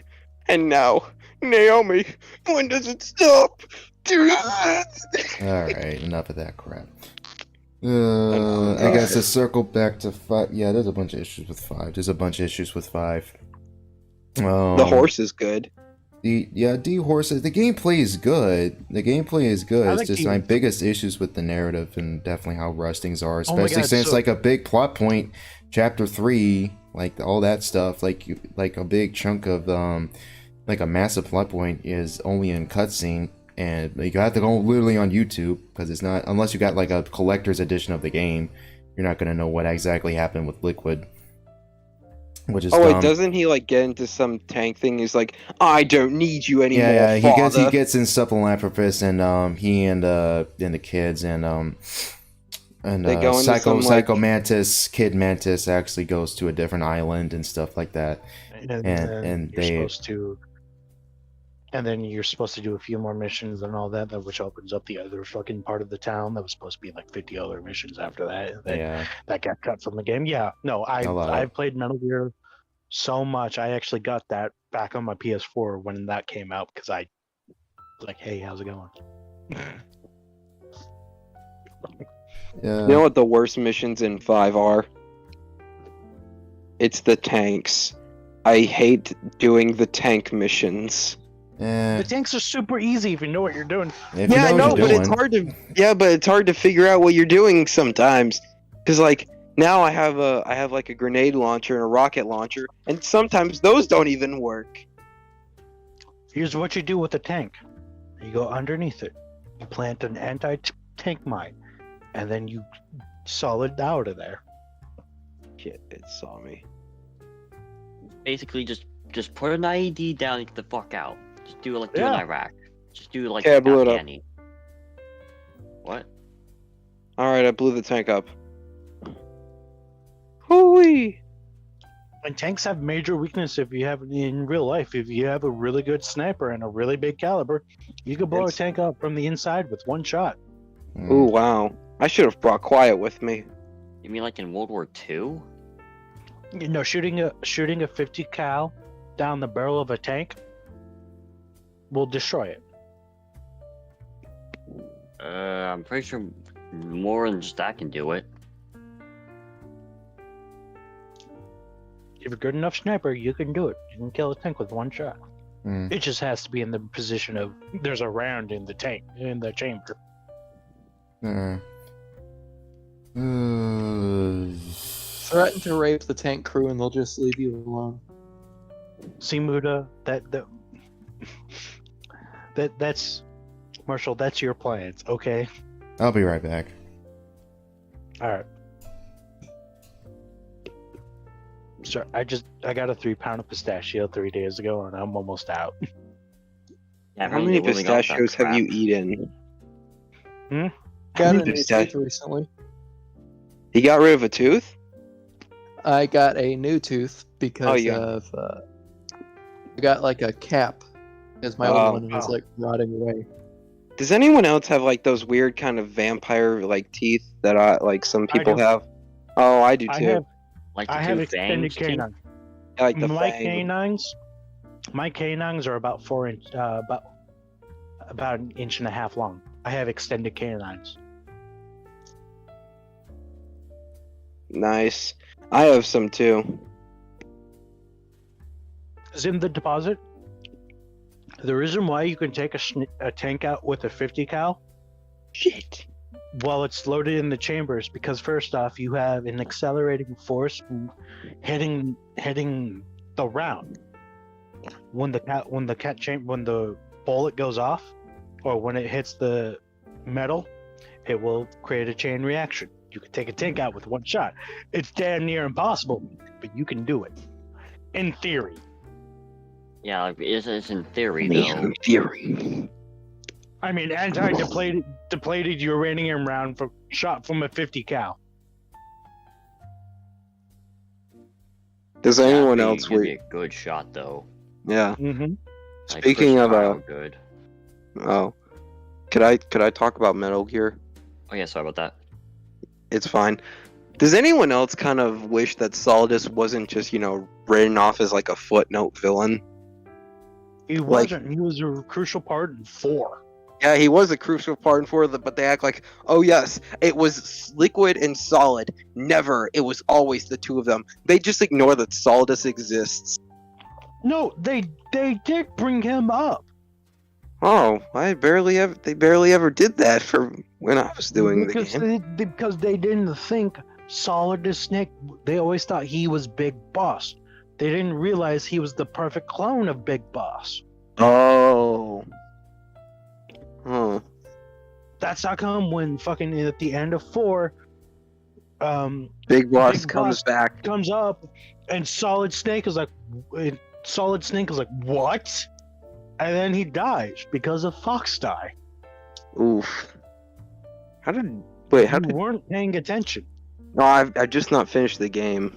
and now Naomi. When does it stop? All right, enough of that crap. I Okay. guess to circle back to 5. Yeah, there's a bunch of issues with 5. There's a bunch of issues with 5. The horse is good. D horses. The gameplay is good. The gameplay is good. I It's like just D- my biggest issues with the narrative and definitely how rushed things are, Oh my especially God, since so- like a big plot point, chapter 3, like all that stuff, like a big chunk of like a massive plot point is only in cutscene, and you have to go literally on YouTube because it's not unless you got like a collector's edition of the game, you're not gonna know what exactly happened with Liquid. Which is Oh wait, dumb. doesn't he like get into some tank thing? He's like, I don't need you anymore, Yeah, he father. gets in philanthropist, and he and the kids and They go into Psycho some, like- Kid Mantis actually goes to a different island and stuff like that. and and you're they- supposed to, and then you're supposed to do a few more missions and all that, which opens up the other fucking part of the town that was supposed to be like 50 other missions after that. And then Yeah, that got cut from the game. Yeah, no, A lot. I've played Metal Gear so much. I actually got that back on my PS4 when that came out because I was like, hey, how's it going? yeah. You know what the worst missions in 5 are? It's the tanks. I hate doing the tank missions. The tanks are super easy if you know what you're doing. If you Yeah, I know know, what you're but it's doing. hard to. Yeah, but it's hard to figure out what you're doing sometimes. Cause like now I have like a grenade launcher and a rocket launcher, and sometimes those don't even work. Here's what you do with the tank. You go underneath it. You plant an anti-tank mine, and then you solid out of there. Shit, it saw me. Basically, just put an IED down and get the fuck out. Just do it like do in Yeah. Iraq. Just do it like Okay, I blew it up. Afghani. What? All right, I blew the tank up. Hooey! And tanks have major weakness if you have in real life. If you have a really good sniper and a really big caliber, you can blow a It's- tank up from the inside with one shot. Mm. Ooh, wow! I should have brought Quiet with me. You mean like in World War II? You know, shooting a 50 cal down the barrel of a tank will destroy it. I'm pretty sure more than just that can do it. If you're a good enough sniper, you can do it. You can kill a tank with one shot. Mm. It just has to be in the position of there's a round in the tank in the chamber. Threaten to rape the tank crew and they'll just leave you alone. See, Muda, that's Marshall. That's your plans, okay? I'll be right back. All right. So I got a 3-pound of pistachio 3 days ago, and I'm almost out. Yeah, How many pistachios have you eaten? Got How a many new pistach- tooth recently. You got rid of a tooth? I got a new tooth because yeah. of I got like a cap because my Oh. old one was Oh. like rotting away. Does anyone else have like those weird kind of vampire like teeth that like some people do. have? Oh, I do too. I have Like the I have two extended fangs thing? canine. Like the my fang. canines are about 4 inch, about an inch and a half long. I have extended canines. Nice. I have some too. Is in the deposit. The reason why you can take a tank out with a 50 cal Shit. while it's loaded in the chambers, because first off, you have an accelerating force hitting the round. When the bullet goes off, or when it hits the metal, it will create a chain reaction. You can take a tank out with one shot. It's damn near impossible, but you can do it. In theory. Yeah, like, it's in theory, though. In theory. I mean, depleted uranium round shot from a 50 cal. Does anyone else It'd be a good shot, though. Yeah. Mm-hmm. Like, Speaking Chris of Kyle, good. oh, could I talk about Metal Gear? Oh yeah, sorry about that. It's fine. Does anyone else kind of wish that Solidus wasn't just, written off as like a footnote villain? He wasn't. He was a crucial part in 4. Yeah, he was a crucial part in 4, but they act like, oh yes, it was Liquid and Solid. Never. It was always the two of them. They just ignore that Solidus exists. No, they did bring him up. Oh, they barely ever did that for when I was doing the game. Because they didn't think Solidus Snake. They always thought he was Big Boss. They didn't realize he was the perfect clone of Big Boss. Oh. Huh. That's how come when fucking at the end of 4, Big Boss comes back. comes up, and Solid Snake is like, what? And then he dies because of Fox die. Oof. You You weren't paying attention. No, I've just not finished the game.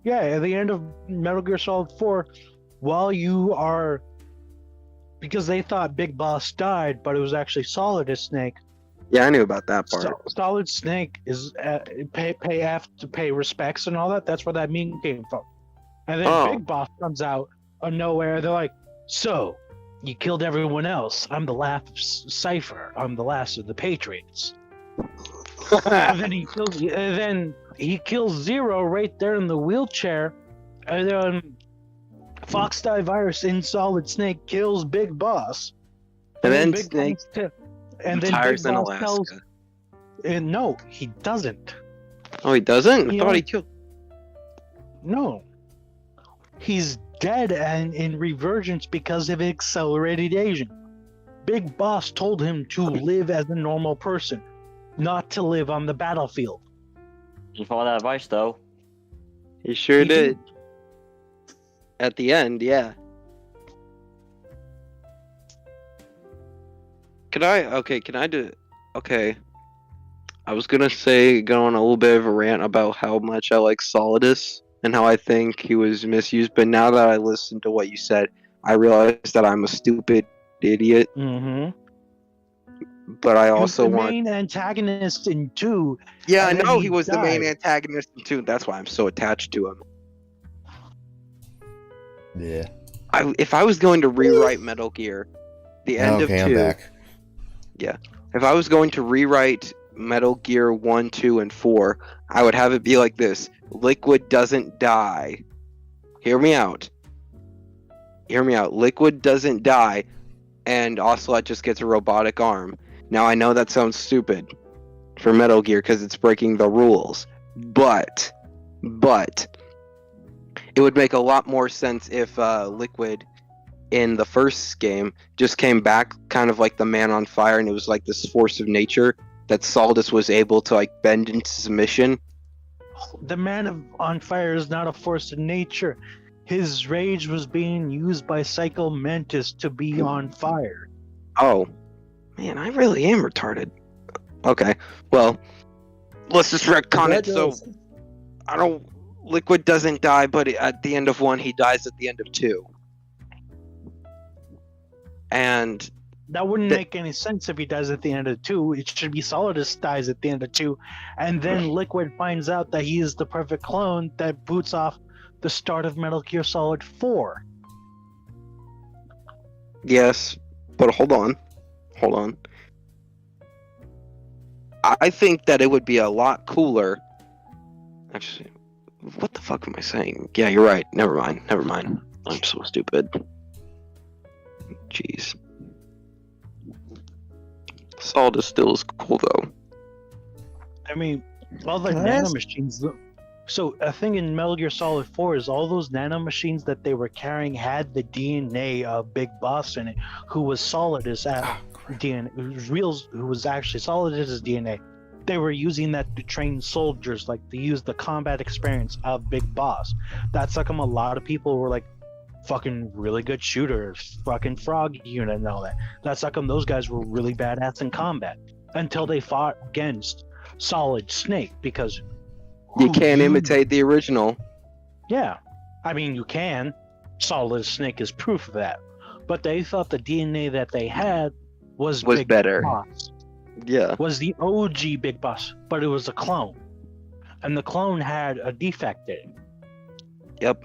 Yeah, at the end of Metal Gear Solid 4, while you are... Because they thought Big Boss died, but it was actually Solidus Snake. Yeah, I knew about that part. Solid Snake is have to pay respects and all that. That's where that meme came from. And then Big Boss comes out of nowhere. They're like, so, you killed everyone else. I'm the last of Cypher. I'm the last of the Patriots. And then he kills Zero right there in the wheelchair. And then Fox Die Virus in Solid Snake kills Big Boss. And then Big Snake retires in Alaska. No, he doesn't. Oh, he doesn't? I thought he killed... No. He's dead and in revergence because of accelerated aging. Big Boss told him to live as a normal person, not to live on the battlefield. You follow that advice, though. He sure did. At the end, yeah. Okay. I was gonna go on a little bit of a rant about how much I like Solidus and how I think he was misused, but now that I listened to what you said, I realized that I'm a stupid idiot. Mm-hmm. But I also the main antagonist in 2. Yeah, I know he was the main antagonist in 2. That's why I'm so attached to him. Yeah. If I was going to rewrite Metal Gear, the end of 2. I'm back. Yeah. If I was going to rewrite Metal Gear 1, 2, and 4, I would have it be like this. Liquid doesn't die. Hear me out. Liquid doesn't die, and Ocelot just gets a robotic arm. Now, I know that sounds stupid for Metal Gear because it's breaking the rules, but it would make a lot more sense if Liquid in the first game just came back kind of like the Man on Fire, and it was like this force of nature that Solidus was able to like bend into submission. The Man on Fire is not a force of nature. His rage was being used by Psycho Mantis to be on fire. Oh, man, I really am retarded. Okay, well, let's just retcon it. So, Liquid doesn't die, but at the end of 1, he dies at the end of 2. And that wouldn't make any sense if he dies at the end of 2. It should be Solidus dies at the end of 2, and then Liquid finds out that he is the perfect clone that boots off the start of Metal Gear Solid 4. Yes, but hold on. I think that it would be a lot cooler. Actually, what the fuck am I saying? Yeah, you're right. Never mind. I'm so stupid. Jeez. Solid is still as cool though. I mean, all the Can I ask- nanomachines. So a thing in Metal Gear Solid 4 is all those nanomachines that they were carrying had the DNA of Big Boss in it, who was solid as DNA, who was actually solid as his DNA. They were using that to train soldiers, like to use the combat experience of Big Boss. That's how come a lot of people were like fucking really good shooters, fucking Frog Unit and all that. That's how come those guys were really badass in combat until they fought against Solid Snake, because You can't imitate the original. Yeah, I mean you can. Solid Snake is proof of that. But they thought the DNA that they had was Big better. Boss. Yeah. Was the OG Big Boss, but it was a clone, and the clone had a defect in it. Yep.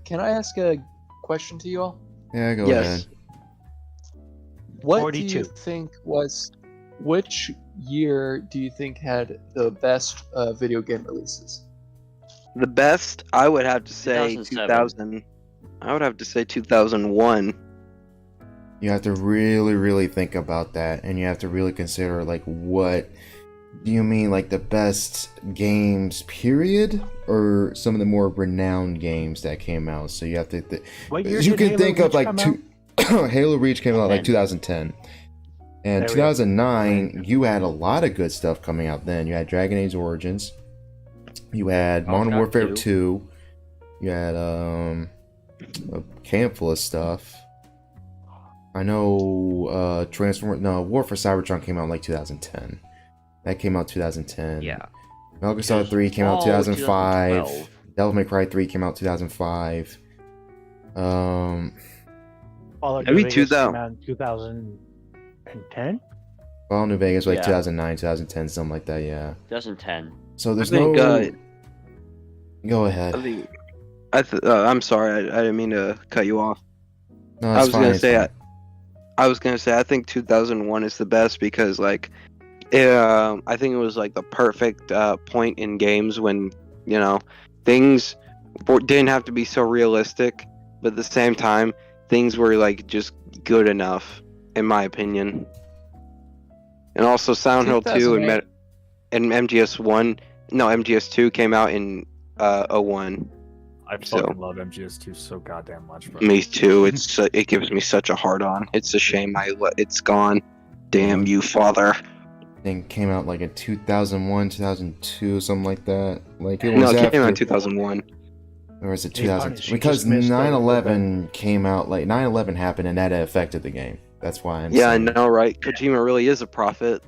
Can I ask a question to you all? Yeah, go Yes. ahead. What 42. do you think which year do you think had the best video game releases? The best, I would have to say 2007. 2000. I would have to say 2001. You have to really, really think about that, and you have to really consider, like, what do you mean, like the best games, period, or some of the more renowned games that came out? So you have to. What year You did can Halo think of Reach like come two. Halo Reach came out like 10. 2010, and There we go. 2009. You had a lot of good stuff coming out then. You had Dragon Age Origins. You had Modern Warcraft Warfare 2. 2. You had a handful of stuff. I know War for Cybertron came out in like 2010. That came out 2010. Yeah. Metal Gear Solid 3 came out Oh, 2005. 2012. Devil May Cry 3 came out 2005. Fallout Maybe New Vegas 2000. came out in 2010. Fallout New Vegas was like Yeah. 2009, 2010, something like that, yeah. 2010. So there's I think, no... Go ahead. I'm sorry, I didn't mean to cut you off. No, I it's was fine, gonna it's say fine. I think 2001 is the best because like, I think it was like the perfect point in games when things didn't have to be so realistic, but at the same time things were like just good enough, in my opinion. And also Silent Hill 2 and MGS2 came out in 01. I fucking love MGS2 so goddamn much, bro. Me too. It gives me such a hard on. It's a shame it's gone. Damn you, father. Thing came out like in 2001, 2002, something like that. Like it No, was it came out in after, 2001. or was it Hey, 2000? Punish, you Because just missed a little 9/11 came out. Like 9/11 happened, and that affected the game. That's why I'm Yeah, I saying. know, right? Kojima really is a prophet.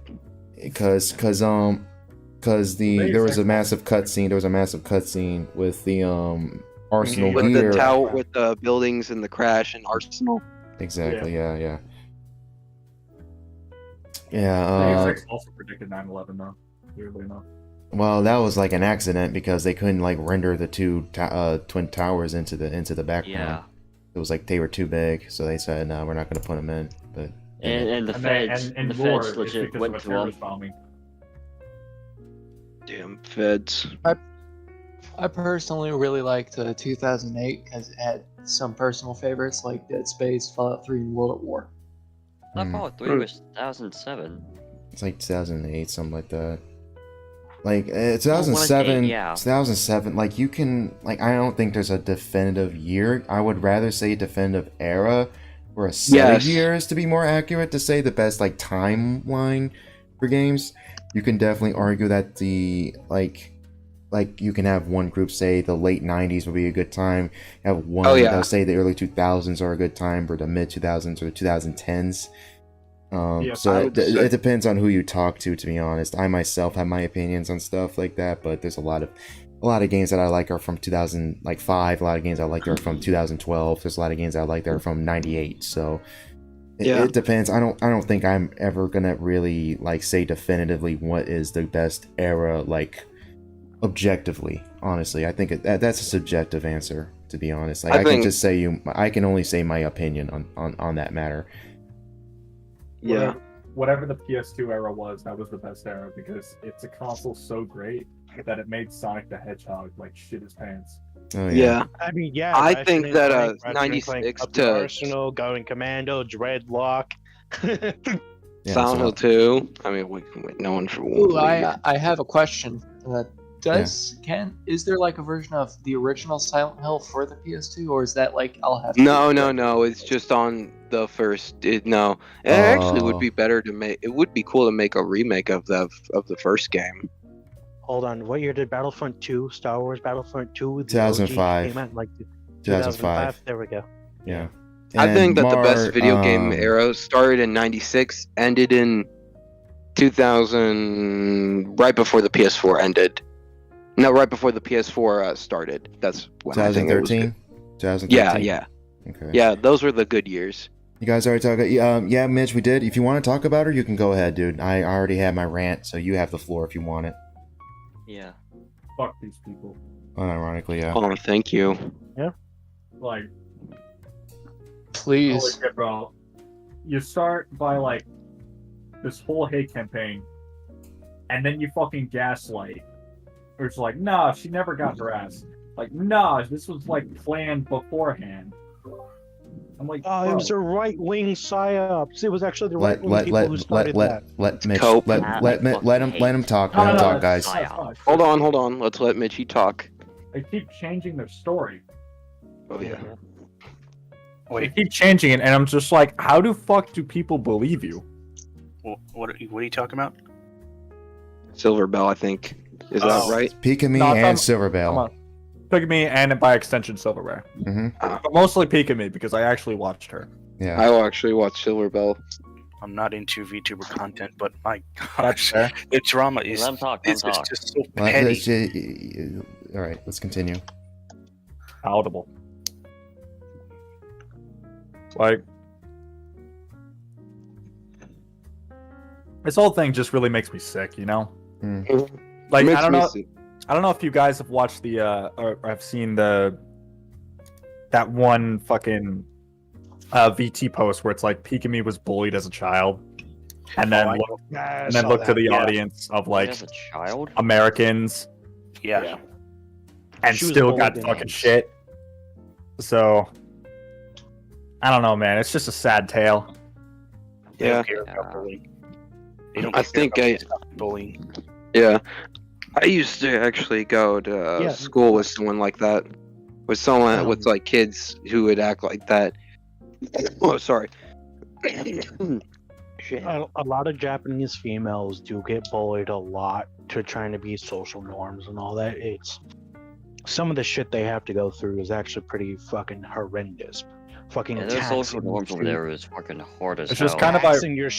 Because there was a massive cutscene. There was a massive cutscene with the Arsenal With here. the tower, with the buildings and the crash and Arsenal. Exactly. Yeah. The Yeah. execs also predicted 9/11 though. Weirdly enough. Well, that was like an accident because they couldn't like render the two twin towers into the background. Yeah. It was like they were too big, so they said, "No, we're not going to put them in." But And the And feds, and the war feds is legit because went of a to them. terrorist bombing. Damn feds. I personally really liked 2008 because it had some personal favorites like Dead Space, Fallout 3, and World at War. That Hmm. Fallout 3 was 2007. it's like 2008, something like that. Like 2007, yeah. 2007. Like you can like I don't think there's a definitive year. I would rather say definitive era or a set Yes. of years to be more accurate to say the best like timeline for games. You can definitely argue that the like you can have one group say the late 90s would be a good time. You have one yeah. that'll say the early 2000s are a good time, or the mid 2000s or the 2010s. Yeah, So I would say- it depends on who you talk to be honest. I myself have my opinions on stuff like that, but there's a lot of games that I like are from 2005. A lot of games I like are from 2012. There's a lot of games I like that are from 98. So Yeah. It depends. I don't think I'm ever gonna really like say definitively what is the best era, like objectively. Honestly, I think that's a subjective answer. To be honest, like I I can think- just say I can only say my opinion on that matter. Yeah. Whatever the PS2 era was, that was the best era because it's a console so great that it made Sonic the Hedgehog like shit his pants. Oh Yeah. I mean, yeah. I Ratchet think and that, Clank, Ratchet and 96 Clank Up to- the Arsenal, Going Commando, Dreadlock. Yeah, Silent Hill so- 2. I mean, no one for Ooh, I have a question. Is there like a version of the original Silent Hill for the PS2, or is that like I'll have to No. It's just on the first. No, it actually would Oh. be better to make. It would be cool to make a remake of the first game. Hold on, what year did Battlefront 2, Star Wars Battlefront 2, the OG 2005. came out? Like 2005. There we go. Yeah. I And think that the best Mar, video game era started in '96, ended in 2000, right before the PS4 ended. No, right before the PS4 started. That's when I think it was 2013. good. 2013. Yeah. Okay. Yeah, those were the good years. You guys already talked. Yeah, Mitch, we did. If you want to talk about her, you can go ahead, dude. I already had my rant, so you have the floor if you want it. Yeah. Fuck these people. Unironically, yeah. Oh, thank you. Like, holy Please. shit, bro. You start by like this whole hate campaign, and then you fucking gaslight. Or it's like, nah, she never got harassed. Like, nah, this was like planned beforehand. I'm like, Oh, it bro. was a right-wing psyops. It was actually the Let right-wing people who started that. let Mitch Cope. let him talk. Let him talk, guys. That's fine. Hold on. Let's let Mitchie talk. They keep changing their story. Oh yeah. They keep changing it, and I'm just like, how the fuck do people believe you? What are you talking about? Silver Bell, I think. Is that right? Pikami No, and Come Silverbell. on. Pygmy and by extension Silverware. Mm-hmm. But mostly Pikami because I actually watched her. Yeah. I will actually watch Silver Bell. I'm not into VTuber content, but my That's gosh, fair. the drama is Let him talk. Let it's him talk. just so Well, petty. all right, let's continue. Palatable. Like, this whole thing just really makes me sick, you know? Like, Makes I don't me know. sick. I don't know if you guys have watched the or have seen that one fucking VT post where it's like Pikami was bullied as a child, and then look to the audience of like As a child? Americans Yeah. and She was still got bullied in fucking it. shit. So I don't know, man. It's just a sad tale. They Yeah. don't care about bullying. They don't I care think about I- stopping bullying. Yeah. I used to actually go to Yeah. school with someone like that. With someone with like kids who would act like that. Oh, sorry. Shit. A lot of Japanese females do get bullied a lot to trying to be social norms and all that. It's some of the shit they have to go through is actually pretty fucking horrendous. Fucking Yeah, their social taxing norms your over there is fucking hard as It's hell. just kind of like- taxing your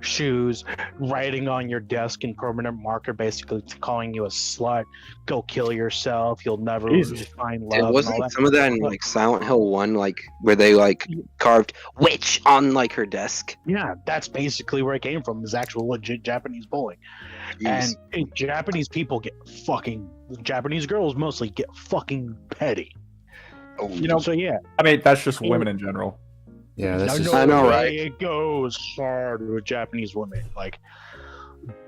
shoes, writing on your desk in permanent marker, basically calling you a slut. Go kill yourself. You'll never Jesus. find love. It and all wasn't that. some of that in like Silent Hill 1, like where they like carved witch on like her desk. Yeah, that's basically where it came from. Is actual legit Japanese bullying. Jeez. And Japanese people get fucking. Japanese girls mostly get fucking petty. Oh, You know, So yeah, I mean, that's just women in general. Yeah, that's just. I know, right? It goes hard with Japanese women. Like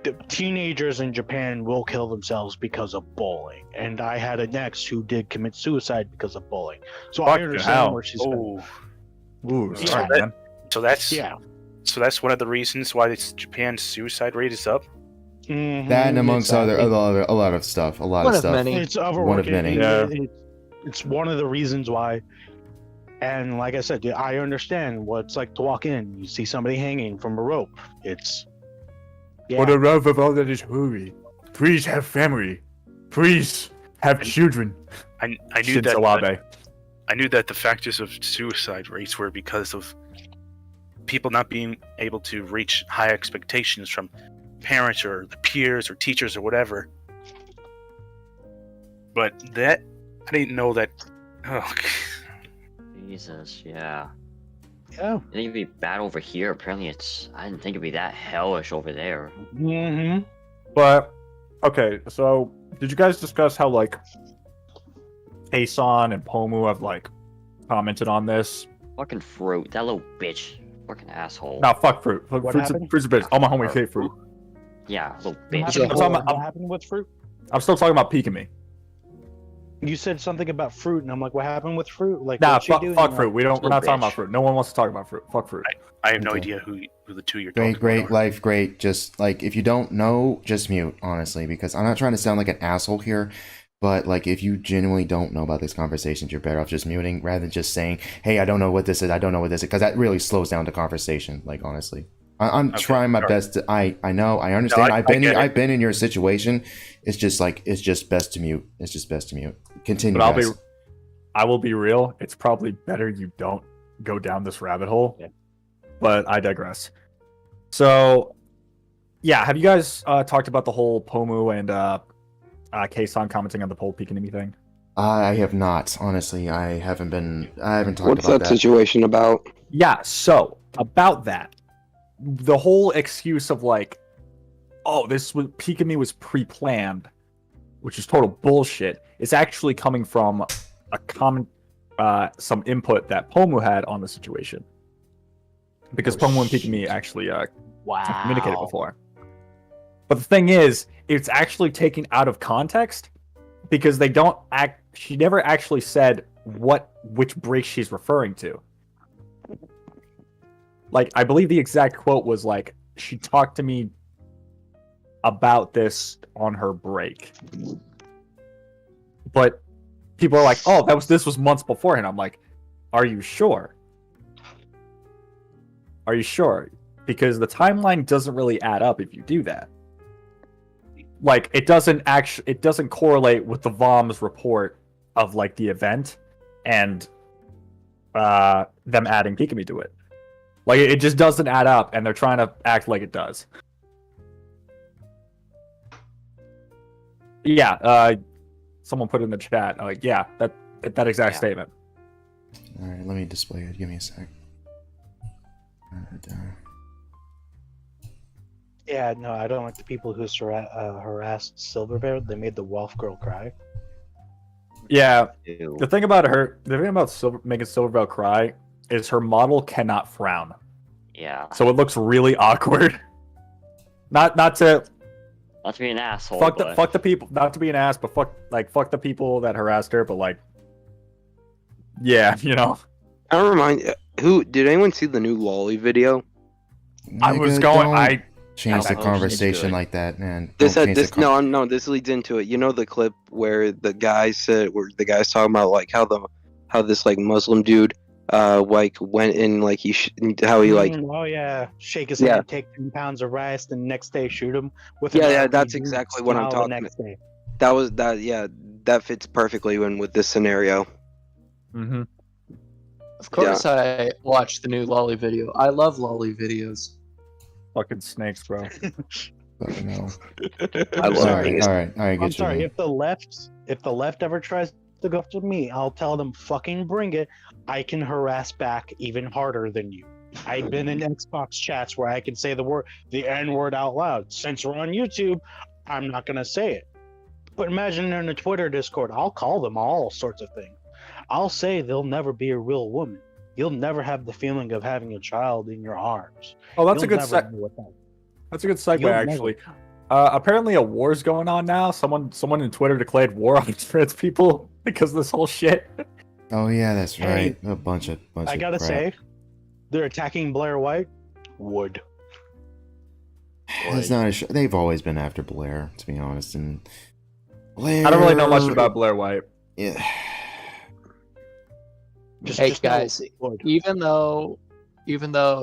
the teenagers in Japan will kill themselves because of bullying, and I had an ex who did commit suicide because of bullying. So I Fucking understand hell. where she's coming. Oh, Ooh, Yeah. sorry, man. so that's Yeah. So that's one of the reasons why Japan's suicide rate is up. Mhm, That and amongst exactly. a lot of stuff. A lot One of of stuff. many. It's overworking. One of many. Yeah. It's one of the reasons why. And like I said, I understand what it's like to walk in. You see somebody hanging from a rope. It's yeah. For the love of all that is holy, please have family. Please have children. I knew that. Shinzo Abe. I knew that the factors of suicide rates were because of people not being able to reach high expectations from parents or the peers or teachers or whatever. But that I didn't know that. Oh, Jesus, yeah. Yeah. It didn't be bad over here. Apparently, I didn't think it'd be that hellish over there. Mm-hmm. But okay, so did you guys discuss how like Kason and Pomu have like commented on this? Fucking Fruit, that little bitch. Fucking asshole. No, fuck Fruit. What Fruit's happened? a bitch. All my homies hate Fruit. Yeah, little What bitch. happened, I'm talking about- what happened with fruit? I'm still talking about Pikami. You said something about fruit, and I'm like, what happened with fruit? Like, Nah, what she fuck, doing? fuck Like, Fruit. We're not little talking about bitch. Fruit. No one wants to talk about Fruit. Fuck Fruit. I have no Okay. idea who the two you're talking Great, about. life, great. Just like if you don't know, just mute, honestly, because I'm not trying to sound like an asshole here, but like if you genuinely don't know about these conversations, you're better off just muting rather than just saying, "Hey, I don't know what this is. I don't know what this is," because that really slows down the conversation. Like honestly, I'm Okay, trying my alright. best to. I know, I understand. No, I I've been get it. I've been in your situation. It's just best to mute. It's just best to mute. Continue. But Guys. I will be real. It's probably better you don't go down this rabbit hole. Yeah. But I digress. So, yeah, have you guys talked about the whole Pomu and Kason commenting on the poll Pikami thing? I have not. Honestly, I haven't talked What's about that situation about? Yeah, so about that, the whole excuse of like, oh, this was Pikami was pre-planned, which is total bullshit. It's actually coming from a common, some input that Pomu had on the situation, because Pomu and Pikami actually have communicated before. But the thing is, it's actually taken out of context because they don't act. She never actually said which break she's referring to. Like, I believe the exact quote was like, she talked to me about this on her break. But people are like, oh, this was months beforehand. I'm like, are you sure? Are you sure? Because the timeline doesn't really add up if you do that. Like, it doesn't correlate with the VOM's report of like the event and them adding Pikami to it. Like, it just doesn't add up, and they're trying to act like it does. Yeah, someone put in the chat, like, yeah, that exact statement. All right, let me display it. Give me a sec. Yeah, no, I don't like the people who harassed Silverbear. They made the Wolf Girl cry. Yeah, Ew. the thing about making Silverbell cry is her model cannot frown, Yeah. so it looks really awkward. Not to Not to be an asshole. fuck but... the people, not to be an ass, but fuck the people that harassed her. But like, yeah, you know, I don't remind who did anyone see the new Lolly video? I was Nigga, going. don't change the That conversation good. like that, man. This Don't change the no, this leads into it. You know the clip where the guy said, where the guy's talking about like how this like Muslim dude like went in like how he like oh yeah, shake his Yeah. hand, take 10 pounds of rice, and next day shoot him with Yeah, an yeah, RPG, that's exactly what I'm smile the talking next day. that fits perfectly in with this scenario. Mm-hmm. Of course, I watched the new Lolly video. I love Lolly videos. Fucking snakes, bro. Oh, no. I love All right, things. all right, I'm get sorry, you. if the left ever tries to go after me, I'll tell them fucking bring it. I can harass back even harder than you. I've been in Xbox chats where I can say the N-word out loud. Since we're on YouTube, I'm not gonna say it. But imagine in a Twitter Discord, I'll call them all sorts of things. I'll say they'll never be a real woman. You'll never have the feeling of having a child in your arms. Oh, that's a You'll good never know what that- That's a good segue, You'll actually. Apparently, a war's going on now. Someone in Twitter declared war on trans people because of this whole shit. Oh yeah, that's Hey, right. A bunch of I gotta crap. say, they're attacking Blair White. Would. It's not they've always been after Blair, to be honest. And Blair, I don't really know much about Blair White. Yeah. Hey, know guys, Would. even though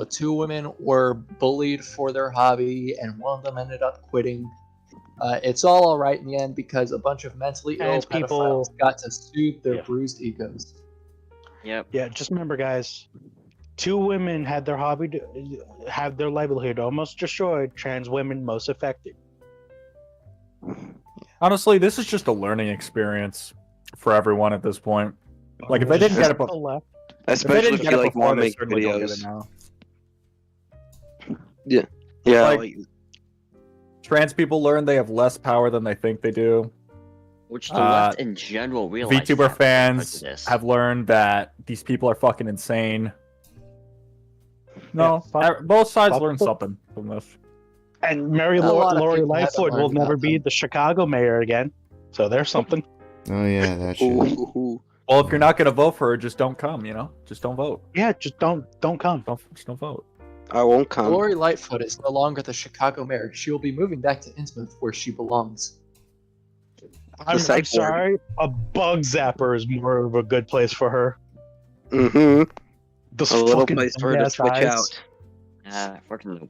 2 women were bullied for their hobby and one of them ended up quitting, it's all right in the end because a bunch of mentally ill Trans people- pedophiles got to soothe their Yeah. bruised egos. Yep. Yeah, just remember, guys. 2 women had their hobby, have their livelihood almost destroyed. Trans women most affected. Honestly, this is just a learning experience for everyone at this point. Like, if they didn't get it, The left. If they Especially didn't if get you it like before, want to they make certainly don't get it videos. now. Yeah, Like- like, Trans people learn they have less power than they think they do. Which the left in general realizes. VTuber that fans prejudice. have learned that these people are fucking insane. No, both sides learn something from this. And Mary A lot of Lori people haven't Lightfoot will learned never nothing. be the Chicago mayor again. So there's something. Oh yeah, that shit. ooh. Well, if you're not gonna vote for her, just don't come. Just don't vote. Yeah, just don't come. Just don't vote. I won't come. Lori Lightfoot is no longer the Chicago mayor. She will be moving back to Innsmouth, where she belongs. I'm psych ward. sorry. A bug zapper is more of a good place for her. Mm-hmm. Those A little fucking place for her to big-ass switch eyes. out. Yeah, fucking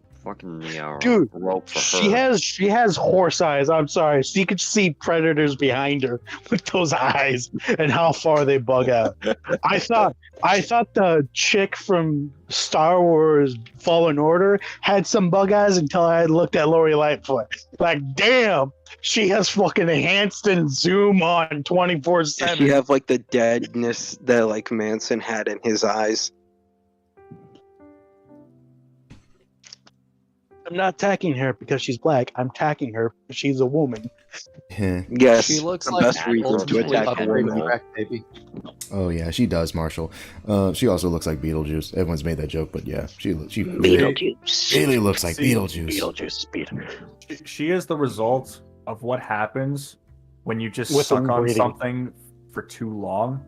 Dude, rope for She her. has horse eyes. I'm sorry. She could see predators behind her with those eyes and how far they bug out. I thought the chick from Star Wars Fallen Order had some bug eyes until I had looked at Lori Lightfoot. Like, damn, she has fucking enhanced and zoom on Does 24/7. she have like the deadness that like Manson had in his eyes? I'm not attacking her because she's black. I'm attacking her because she's a woman. Yeah. Yes, She looks the like best an reason to ultimately attack a upgraded woman. Shrek baby. Oh yeah, she does, Marshall. She also looks like Beetlejuice. Everyone's made that joke, but yeah, she Beetlejuice. really looks like See, Beetlejuice. She is the result of what happens when you just With suck on inbreeding. something for too long,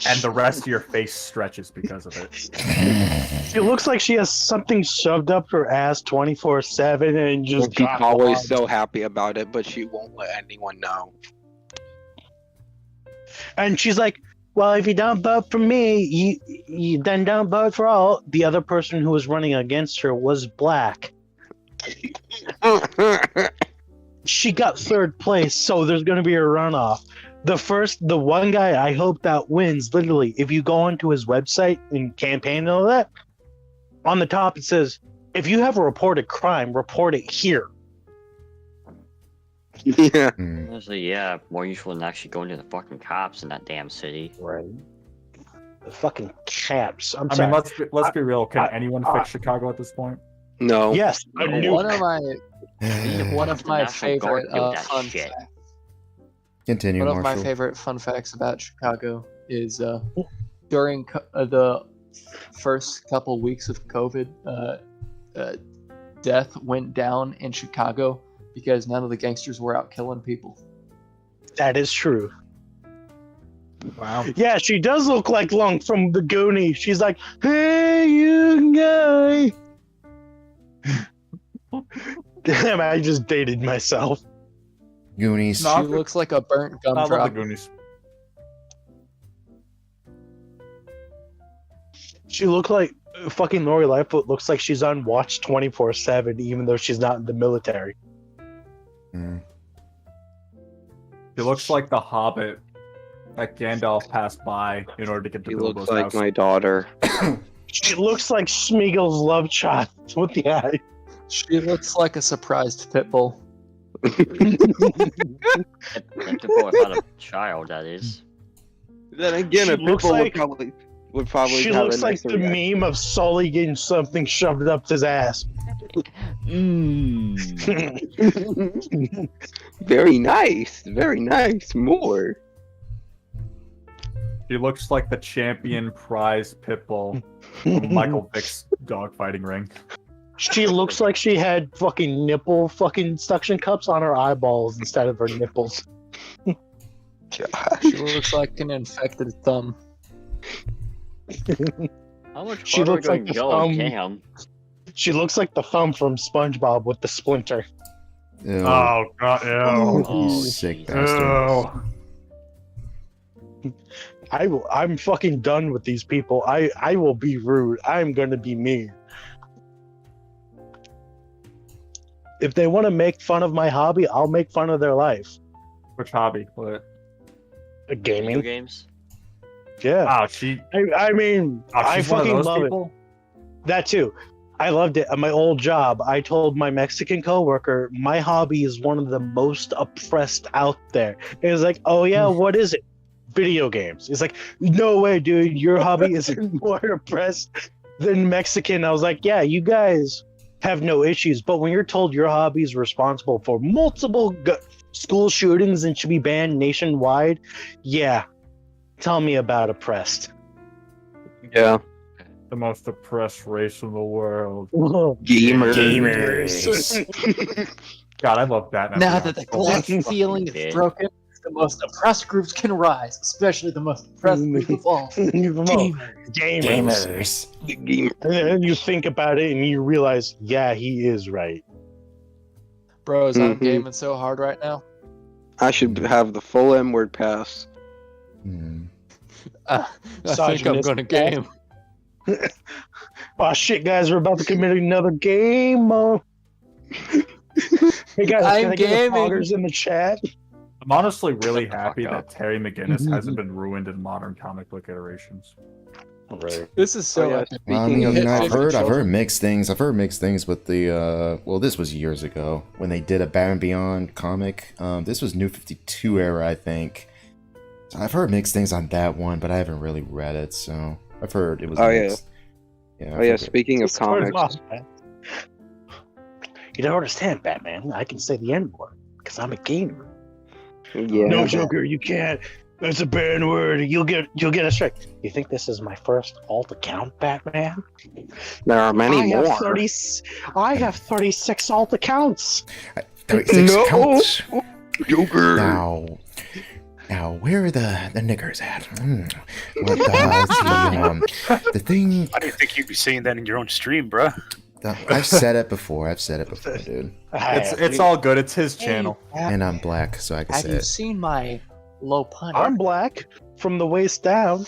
and the rest of your face stretches because of it. She looks like she has something shoved up her ass 24/7 and just She's got always logged. so happy about it, but she won't let anyone know. And she's like, well, if you don't vote for me, you then don't vote for all. The other person who was running against her was black. She got third place, so there's going to be a runoff. The one guy I hope that wins, literally, if you go onto his website and campaign and all that, on the top it says, if you have a reported crime, report it here. Yeah. Mm. Honestly, yeah, more useful than actually going to the fucking cops in that damn city. Right. The fucking caps. I'm I sorry. mean, let's be real. Can I- anyone fix Chicago at this point? No. Yes, a No, nuke. One of my The National Guard favorite built that fun shit. facts. Continue, One of my Marshall. favorite fun facts about Chicago is during the first couple weeks of COVID, death went down in Chicago because none of the gangsters were out killing people. That is true. Wow. Yeah, she does look like Lung from the Goonies. She's like, hey, you guy. Damn, I just dated myself. Goonies. No, She looks like a burnt I love the gumdrop. Goonies. She looked like fucking Lori Lightfoot looks like she's on watch 24/7, even though she's not in the military. Mm. She looks like the Hobbit that Gandalf passed by in order to get to He Bilbo's looks like house. my daughter. She looks like Smeagol's love child with the eye. She looks like a surprised pit bull. That took about a child, that is. Then again, She a looks people like- would probably She have looks a like nicer the reaction. meme of Sully getting something shoved up his ass. Very nice. Very nice. More. She looks like the champion prize pit bull from Michael Vick's dogfighting ring. She looks like she had fucking nipple fucking suction cups on her eyeballs instead of her nipples. She looks like an infected thumb. How much She harder looks are we like the going? thumb. Damn. She looks like the thumb from SpongeBob with the splinter. Ew. Oh god, ew. You Oh, sick Jesus. bastard. Ew. I'm fucking done with these people. I will be rude. I'm gonna be mean. If they want to make fun of my hobby, I'll make fun of their life. Which hobby? What? Video Gaming. games? Yeah. Oh, she. I mean, Oh, I she's one of fucking those love people? That too. I loved it. At my old job, I told my Mexican coworker, my hobby is one of the most oppressed out there. It was like, oh yeah, what is it? video games. It's like, no way, dude, your hobby isn't more oppressed than Mexican. I was like, yeah, you guys have no issues, but when you're told your hobby is responsible for multiple school shootings and should be banned nationwide, yeah, tell me about oppressed. Yeah. The most oppressed race in the world. Gamers. God, I love Batman. Now that the glass fucking ceiling is broken, the most oppressed groups can rise, especially the most oppressed group of all. Gamers. And then you think about it and you realize, yeah, he is right. Bros, I'm Mhm. gaming so hard right now. I should have the full M-word pass. I think I'm gonna game. Oh shit, guys, we're about to commit another game. Hey guys, I'm can I get the gaming. foggers in the chat? I'm honestly really Shut the happy fuck that up. Terry McGinnis hasn't been ruined in modern comic book iterations. Right. This is so Oh, yeah, epic. I Speaking of mean, I've favorite heard children. mixed things. I've heard mixed things with the well, this was years ago when they did a Batman Beyond comic. This was New 52 era, I think. So I've heard mixed things on that one, but I haven't really read it, so I've heard it was Oh, yeah. mixed. Yeah. Oh yeah, speaking of Discord comics, mod. You don't understand, Batman. I can say the N-word because I'm a gamer. yeah. No, Joker, you can't. That's a banned word. You'll get a strike. You think this is my first alt account, Batman? There are many I more. have 36 alt accounts. 36 No. counts. Joker. Now, where are the niggers at? What the thing? I didn't think you'd be saying that in your own stream, bruh. I've said it before, dude. It's all good. It's his channel. And I'm black, so I can Have say you it. seen my low punch? I'm black from the waist down.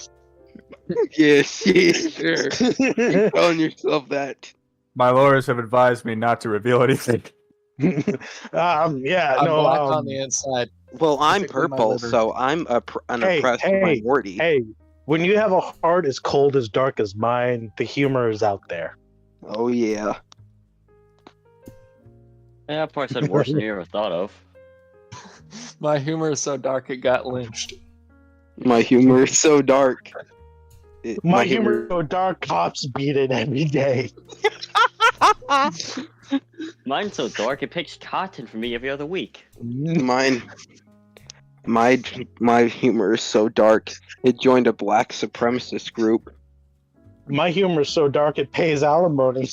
Yes, yes, sure. You're telling yourself that. My lawyers have advised me not to reveal anything. Yeah, I'm no. black on the inside. Well, I'm Particularly my purple, liver. so I'm an Hey, oppressed hey, minority. Hey, when you have a heart as cold as dark as mine, the humor is out there. Oh yeah. Yeah, I probably said worse than you ever thought of. My humor is so dark it got lynched. My humor is so dark. My humor is so dark, cops beat it every day. Mine's so dark it picks cotton for me every other week. Mine. My humor is so dark. It joined a black supremacist group. My humor is so dark it pays alimony.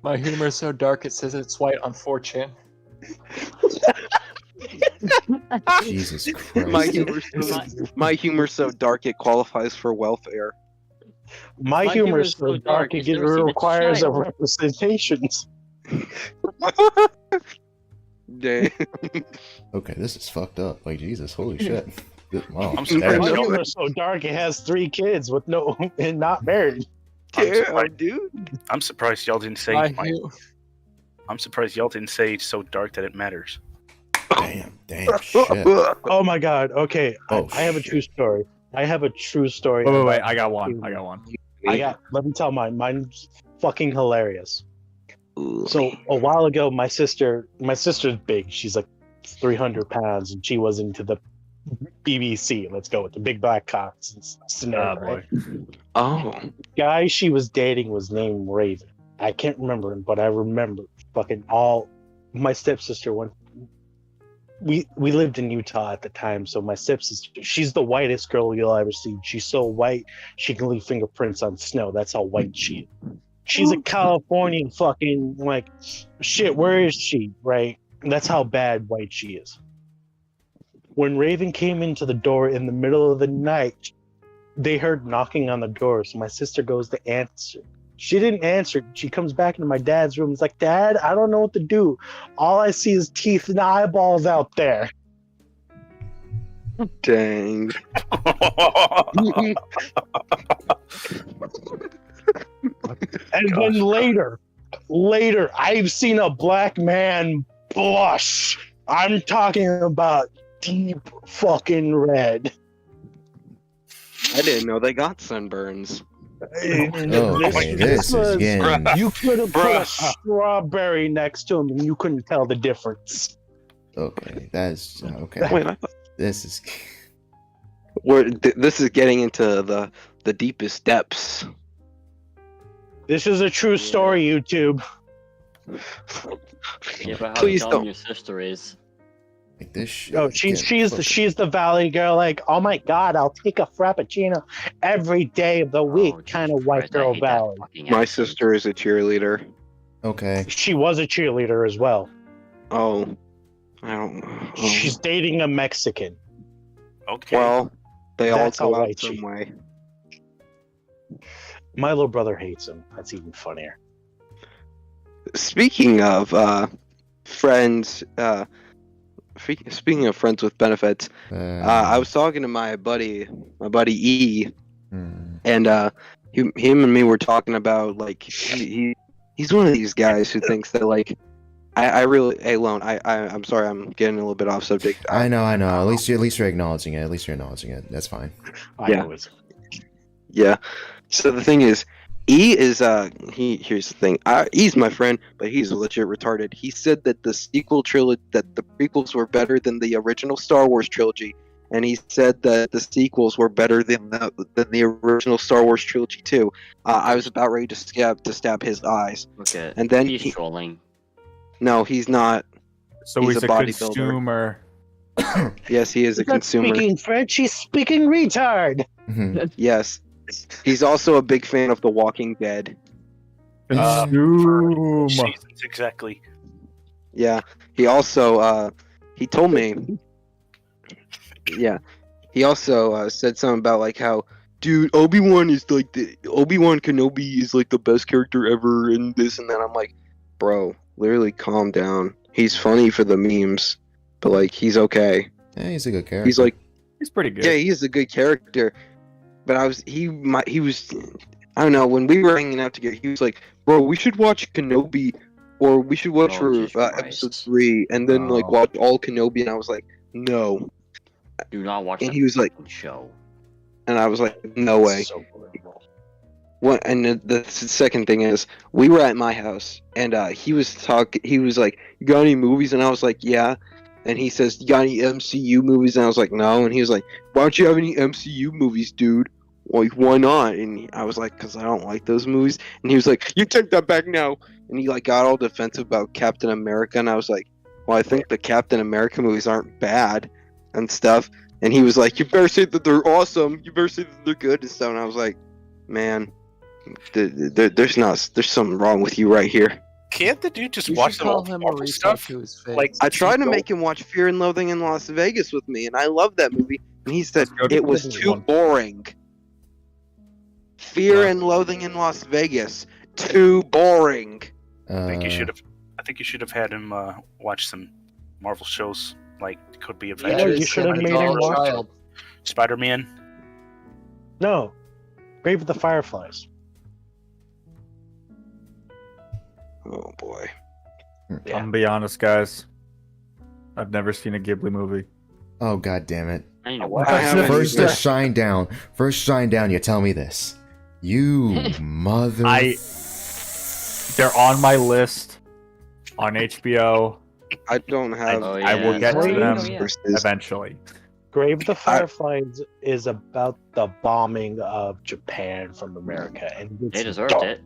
My humor is so dark it says it's white on 4chan. Jesus My Christ. humor's so dark it qualifies for welfare. My humor is so dark it it's never seen a requires a child. representations. Dang. Okay, this is fucked up. Like, Jesus, holy shit. Wow. I'm surprised My y'all, humor is so dark it has 3 kids with no and not married. Damn, dude. I'm surprised y'all didn't say. I'm surprised y'all didn't say it's so dark that it matters. Damn, shit. Oh my god. Okay, Oh, I have a shit. true story. I have a true story. Wait. about- I got one. Let me tell mine. Mine's fucking hilarious. So a while ago, my sister's big. She's like 300 pounds, and she was into the BBC. Let's go with the big black cocks and scenario. boy. Oh. Guy she was dating was named Raven. I can't remember him, but I remember fucking all. My stepsister went. We lived in Utah at the time, so my stepsister, she's the whitest girl you'll ever see. She's so white she can leave fingerprints on snow. That's how white she is. She's a Californian fucking like shit. Where is she? Right? That's how bad white she is. When Raven came into the door in the middle of the night, they heard knocking on the door. So my sister goes to answer. She didn't answer. She comes back into my dad's room. It's like, Dad, I don't know what to do. All I see is teeth and eyeballs out there. Dang. And then later, I've seen a black man blush. I'm talking about deep fucking red. I didn't know they got sunburns. Okay, this is getting... You could have put a strawberry next to him and you couldn't tell the difference. Okay, that's... Okay. Wait, I thought This is. This is getting into the deepest depths. This is a true story, YouTube. Yeah, but how Please dumb don't. your sister is. Like this shit. Oh, she's the valley girl. Like, oh my god, I'll take a frappuccino every day of the week. Kind of white Christ, I girl hate that valley. fucking My accent. sister is a cheerleader. Okay. She was a cheerleader as well. Oh, I don't know. She's dating a Mexican. Okay. Well, they all That's go how out white some she- way. My little brother hates him. That's even funnier. Speaking of friends, speaking of friends with benefits, I was talking to my buddy E, and him and me were talking about like he's one of these guys who thinks that like I really Lone, I'm sorry, I'm getting a little bit off subject. I know. At least you're acknowledging it. That's fine. Yeah. Always. Yeah. So the thing is, E is here's the thing. E's my friend, but he's legit retarded. He said that the sequel trilogy, that the prequels were better than the original Star Wars trilogy, and he said that the sequels were better than the original Star Wars trilogy too. I was about ready to stab his eyes, Okay. and then He's trolling. no, he's not. So He's he's a a bodybuilder. consumer. Yes, he is a He's not consumer. speaking French, he's speaking retard. Yes, he's also a big fan of The Walking Dead. Consume. Seasons, exactly. Yeah, he also he told me. Yeah, he also said something about like how, dude, Obi-Wan Kenobi is like the best character ever, and this and that. I'm like, bro, literally calm down. He's funny for the memes, but like he's okay. Yeah, he's a good character. He's like, He's pretty good. yeah, he is a good character. But he was, I don't know, when we were hanging out together, he was like, bro, we should watch Kenobi, or we should watch Oh, Jesus episode Christ. 3, and then like Oh. watch all Kenobi. And I was like, no. Do not watch And that he was like, fucking show. and I was like, no way. So believable. What? And the second thing is, we were at my house, and he was like, you got any movies? And I was like, yeah. And he says, you got any MCU movies? And I was like, no. And he was like, why don't you have any MCU movies, dude? Like, why not? And I was like, because I don't like those movies. And he was like, you take that back now. And he like got all defensive about Captain America. And I was like, well, I think the Captain America movies aren't bad and stuff. And he was like, you better say that they're awesome. You better say that they're good and stuff. And I was like, man, there's something wrong with you right here. Can't the dude just You watch should some call old him a Marvel retard stuff? to his face. Like, I tried to Go- make him watch Fear and Loathing in Las Vegas with me, and I love that movie. And he said Let's go to it was Disney too one. boring. Fear and Loathing in Las Vegas, too boring. I think you should have. I think you should have had him watch some Marvel shows, like could be Yeah, Avengers, you should have made him Dog watch child. Spider-Man. No. Grave of the Fireflies. Oh boy. I'm gonna be honest, guys. I've never seen a Ghibli movie. Oh god damn it! I need to I watch haven't First either. to shine down. First shine down. You tell me this. You mother. They're on my list on HBO. I don't have. Oh, I will yeah. get to Great. them Oh, yeah. eventually. Grave of the Fireflies is about the bombing of Japan from America, and They it's deserved dark. it.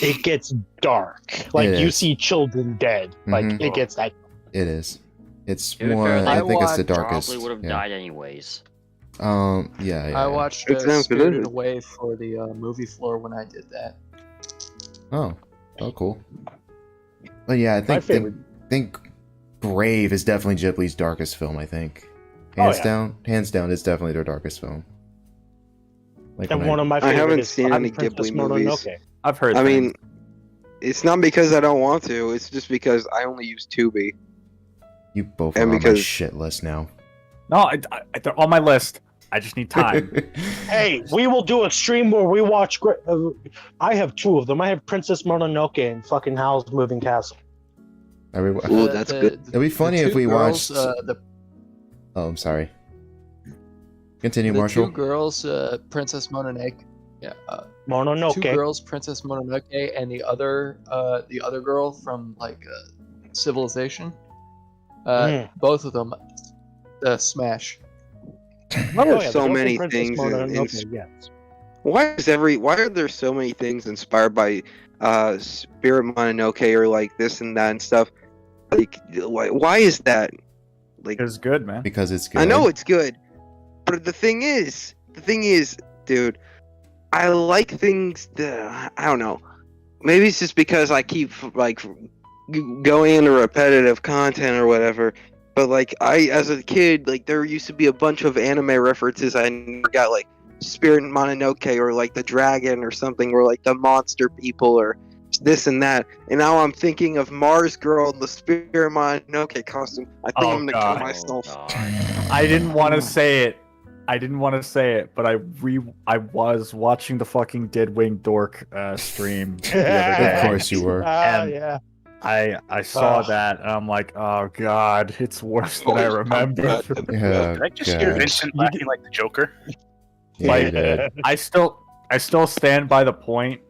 It gets dark. Like It you is. see children dead. Like Mhm. it gets that. It is. It's To be one. fair, I they think it's the watched- darkest. Probably would have Yeah. died anyways. Yeah. I watched It sounds good. Spirited Away for the movie floor when I did that. Oh. Oh, cool. But yeah, I My think favorite. think Brave is definitely Ghibli's darkest film. I think. Oh, Hands yeah. down. Hands down. It's definitely their darkest film. Like And when one of my I favorite haven't is seen any Princess Ghibli movies. Mononoke. I've heard. I things. mean, it's not because I don't want to. It's just because I only use Tubi. you both are and on my because- shit list now. no, they're on my list. I just need time. Hey, we will do a stream where we watch. I have two of them. I have Princess Mononoke and fucking Howl's Moving Castle. Everyone. Ooh, that's good. It'd be funny the if we two girls, watched- Oh, I'm sorry. Continue, the Marshall. two girls, Princess Mononoke. Yeah, Mononoke. two girls, Princess Mononoke, and the other girl from like Civilization. Mm. Both of them The Smash. Why are Oh, yeah, so there's also many Princess things Mononoke, yes. why are there so many things inspired by Spirit Mononoke or like this and that and stuff? Like why is that? Like It's good, man. Because it's good. I know it's good, but the thing is, dude, I like things that I don't know. Maybe it's just because I keep like going into repetitive content or whatever. But like as a kid, like there used to be a bunch of anime references I never got, like Spirit Mononoke or like the dragon or something, or like the monster people or this and that. And now I'm thinking of Mars Girl in the Spirit Mononoke costume. I think I'm gonna kill God. myself. I didn't want to say it. But I was watching the fucking Dead Wing Dork stream the other day. Of course you were. And Yeah. I saw that and I'm like, oh god, it's worse than I remember. Yeah, Did I just hear God. Vincent laughing like the Joker? Yeah, you did. I still stand by the point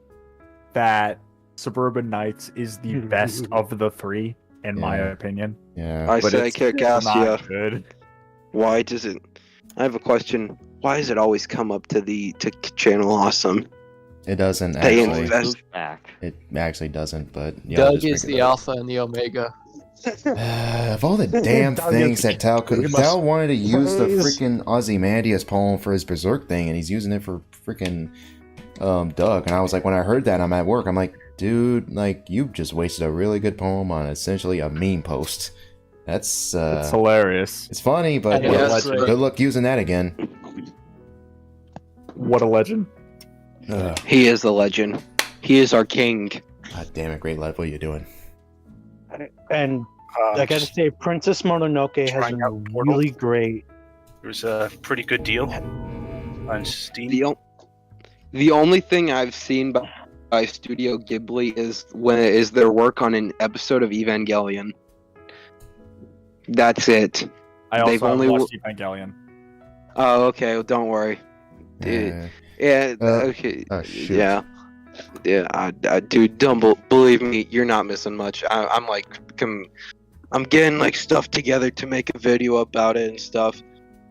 that Suburban Nights is the best of the three, in my Yeah. opinion. Yeah. I But say it's kick ass, not yeah. good. Why does it? I have a question. Why does it always come up to Channel Awesome? It doesn't They actually. invest- Back. It actually doesn't, but yeah. Doug is the alpha and the omega. Of all the damn Doug things is- that Tal could, we must Tal wanted to use the praise- freaking Ozymandias poem for his Berserk thing, and he's using it for freaking Doug. And I was like, when I heard that, I'm at work. I'm like, dude, like you just wasted a really good poem on essentially a meme post. That's It's hilarious. it's funny, but And well, that's right. good luck using that again. What a legend. Ugh. He is the legend. He is our king. God damn it, Great Lad, what are you doing? And I gotta say, Princess Mononoke has trying out been Portal. really great. It was a pretty good deal on Steam. The only thing I've seen by Studio Ghibli is their work on an episode of Evangelion. That's it. I also They've have only watched Evangelion. Oh, okay. Well, don't worry. Dude. Yeah. Okay. Oh, shoot. Yeah. Yeah. Dude, believe me, you're not missing much. I'm like, I'm getting like stuff together to make a video about it and stuff.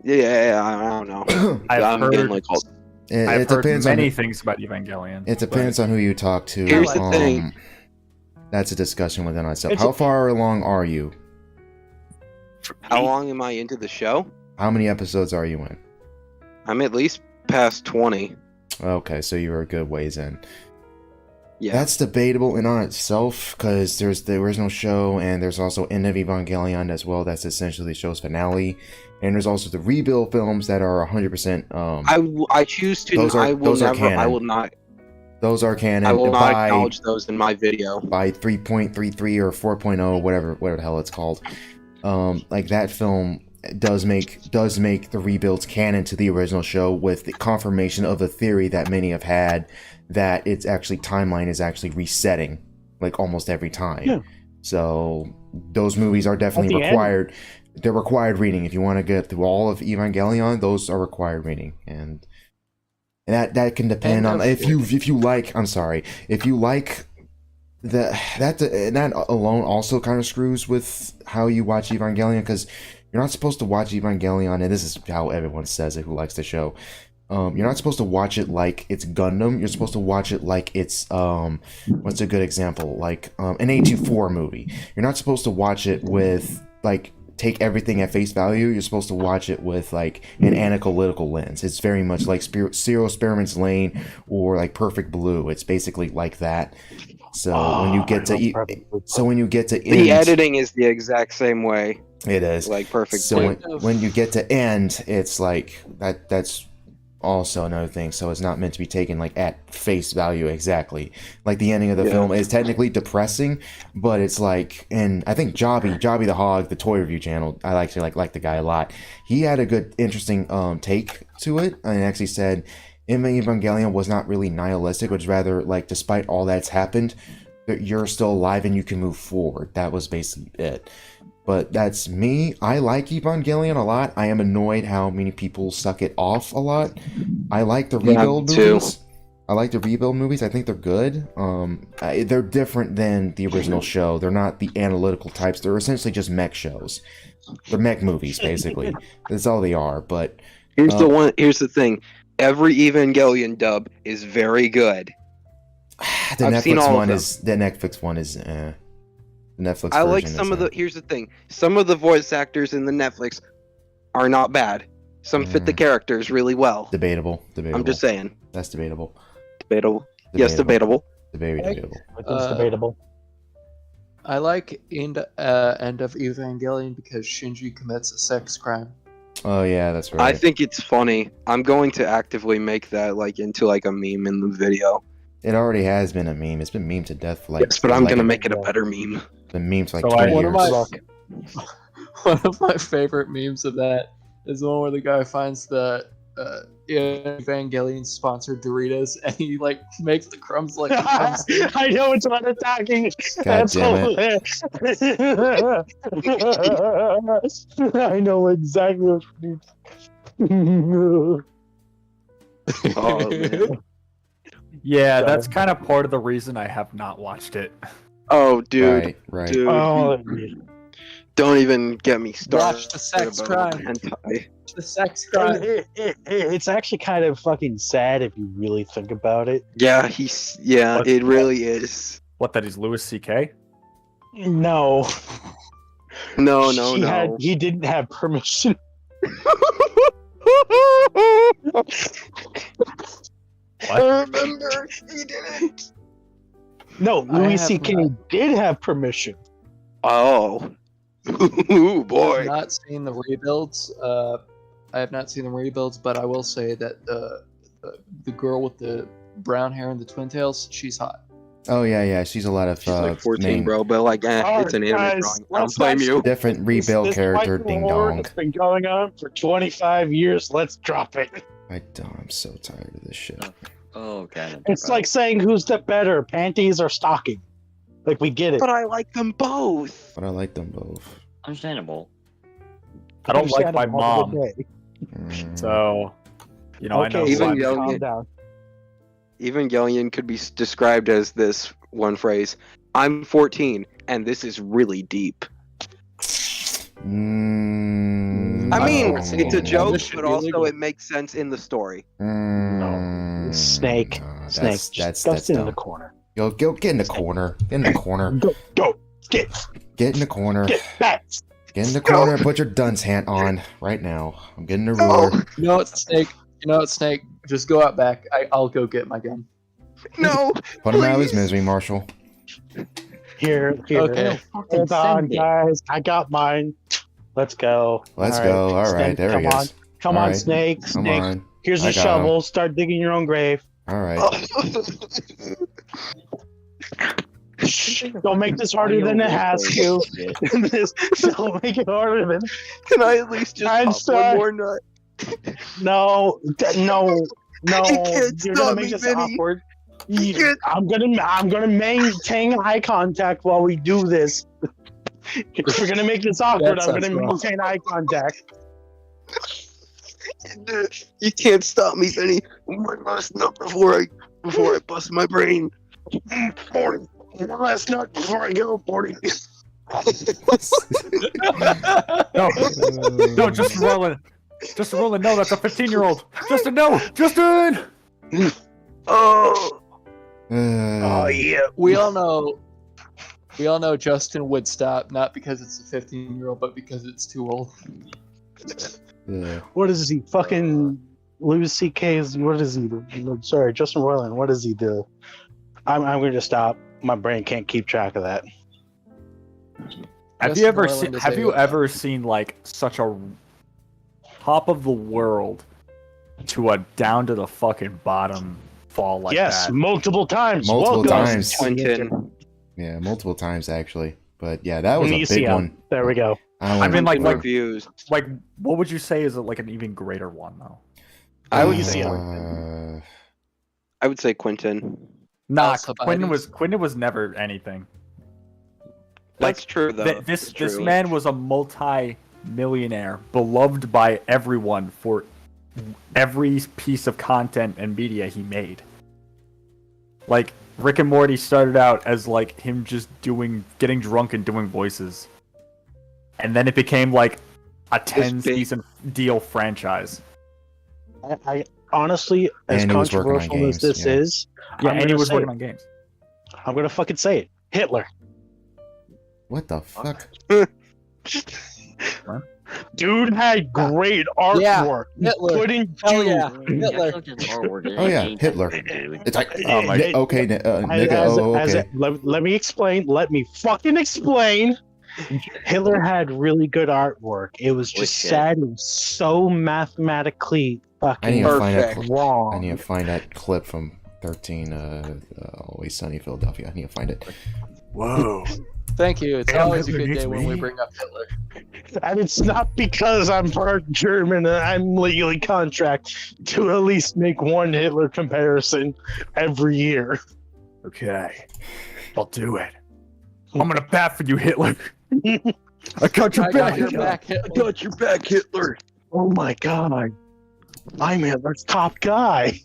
Yeah. I don't know. I've I'm heard, getting like all. I've It heard depends many on things about Evangelion. it depends on who you talk to. Here's the thing. That's a discussion within itself. It's How a- far along are you? For How me, long am I into the show? How many episodes are you in? I'm at least past 20. Okay, so you're a good ways in. Yeah. That's debatable in on itself because there's the original show and there's also End of Evangelion as well. That's essentially the show's finale, and there's also the rebuild films that are 100%. I choose to. Those are- I will those are never. I canon. will not. Those are canon I will not by acknowledge those in my video. 3.33 or 4.0, whatever the hell it's called. Like that film does make the rebuilds canon to the original show with the confirmation of a theory that many have had that its actually timeline is actually resetting like almost every time. Yeah. So those movies are definitely At the end- required. They're required reading if you want to get through all of Evangelion. Those are required reading, and that can depend on if you like. I'm sorry, if you like that alone also kind of screws with how you watch Evangelion, because you're not supposed to watch Evangelion, and this is how everyone says it who likes the show. You're not supposed to watch it like it's Gundam. You're supposed to watch it like it's what's a good example? Like an A24 movie. You're not supposed to watch it with like take everything at face value. You're supposed to watch it with like an analytical lens. It's very much like Serial Experiments Lane or like Perfect Blue. It's basically like that. So when you get to The editing is the exact same way. it is Like perfect. so Blue. when you get to end, it's like that's also another thing. So it's not meant to be taken like at face value exactly. Like the ending of the Yeah. film is technically depressing, but it's like, and I think Jobby the Hog, the toy review channel, I actually like the guy a lot. He had a good, interesting take to it, and actually said Evangelion was not really nihilistic, which rather like despite all that's happened, that you're still alive and you can move forward. That was basically it. But that's me. I like Evangelion a lot. I am annoyed how many people suck it off a lot. I like the rebuild me too. movies. I think they're good. They're different than the original show. They're not the analytical types. They're essentially just mech shows. They're mech movies, basically. That's all they are. But Here's the thing. Every Evangelion dub is very good. I've seen all of them. The Netflix one is the Netflix I version like some of the. Here's the thing. Some of the voice actors in the Netflix are not bad. Some fit the characters really well. Debatable. I'm just saying. That's debatable. Debatable. Yes, debatable. Very debatable. It's debatable. I like end of Evangelion because Shinji commits a sex crime. Oh yeah, that's right. I think it's funny. I'm going to actively make that into a meme in the video. It already has been a meme. It's been memed to death for Yes, but I'm gonna make it a better meme. Been memed for So 20 one years. one of my favorite memes of that is the one where the guy finds the Evangelion sponsored Doritos and he makes the crumbs like I know which one it's talking. God damn it. I know exactly what you mean. Oh man. Yeah, that's kind of part of the reason I have not watched it. Oh dude. Right. Dude. Oh, Don't even get me started. Watch the sex about crime. hentai. The sex crime. it's actually kind of fucking sad if you really think about it. Yeah, it really is. What, that is Louis C.K.? No. No. He didn't have permission. What? I remember he didn't. No, Louis have C.K. did have permission. Oh. Ooh, I boy. have not seen the rebuilds. I have not seen the rebuilds, but I will say that the girl with the brown hair and the twin tails, she's hot. Oh yeah. She's a lot of She's like 14, main- bro, but it's an anime guys, drawing. I don't let's blame you. different rebuild This character. fight Ding war dong. has been going on for 25 years. Let's drop it. I'm so tired of this shit. Oh, God. It's like saying who's the better, panties or stocking. Like, we get it. But I like them both. But I like them both. Understandable. I don't like my Understandable. Have a mom, good day. so I know. Okay, Even who I'm- young- calm down. Evangelion could be described as this one phrase. I'm 14, and this is really deep. I mean, it's a joke, This should but be also illegal. it makes sense in the story. Snake. No, Snake. That's Just in the dumb. corner. Go get in the corner. Get in the corner. Go. Get Get in the corner. back. Get in the corner and put your dunce hat on right now. I'm getting a ruler. Oh, You know what, Snake? Just go out back. I'll go get my gun. no. Put him out of his please. misery, Marshall. Here. Okay. Hold on, guys. I got mine. Let's go. Let's go. All right, Snake, there he come is. on. Come All on, right. Snake. Come Snake. on. Here's I a got shovel. Start digging your own grave. All right. Don't make this harder than it has to. Don't make it harder than. Can I at least just I'm pop sorry. one more nut? No. You can't You're stop gonna me, make this Vinny. awkward. You can't- I'm gonna maintain eye contact while we do this. If we're gonna make this awkward, That I'm gonna sounds rough. maintain eye contact. You can't stop me, Benny. One last nut before I bust my brain. 40. One last nut before I go, 40. No, Justin Roiland. Justin Roiland, no, that's a 15-year-old. Justin, no! Justin! Oh, Yeah. We all know Justin would stop, not because it's a 15-year-old, but because it's too old. Yeah. What is he? Fucking Louis C.K.'s. What is he? Sorry, Justin Roiland. What does he do? I'm going to stop. My brain can't keep track of that. Have Justin you ever Roiland seen? is Have you a- ever seen like such a top of the world to a down to the fucking bottom fall like yes, that? multiple times. Multiple Welcome times. to the internet. Quentin. Yeah, multiple times actually. But yeah, that was a big Elysium. one. There we go. I mean, like reviews. what would you say is like an even greater one though? I would Easy. say I would say Quentin. Nah, Alcibiades. Quentin was never anything. That's true though. This It's true. man was a multi-millionaire, beloved by everyone for every piece of content and media he made. Like Rick and Morty started out as like him just getting drunk and doing voices. and then it became like a big- 10-season deal franchise. I honestly, as And he was working on controversial as games, this yeah. is, Yeah, I'm and he gonna was say working it. on games. I'm gonna fucking say it. Hitler. What the fuck? Dude had great artwork. You Hitler. couldn't Hell do. yeah. Yeah, Hitler. look at his artwork. It Oh, yeah, ain't Hitler. that good, dude. It's like, Oh my- okay, nigga. Okay. Let me explain. Let me fucking explain. Hitler had really good artwork. It was just Bullshit. sad and so mathematically I need fucking to find that. Perfect. wrong. I need to find that clip from 13. Always Sunny Philadelphia. I need to find it. Whoa. Thank you. It's Damn, always a Hitler good needs day when we me. bring up Hitler. And it's not because I'm part German and I'm legally contract to at least make one Hitler comparison every year. Okay, I'll do it. I'm gonna bat for you, Hitler. I got your I back. got your back, Hitler. got your back, Hitler. Oh my god. I'm Hitler's top guy.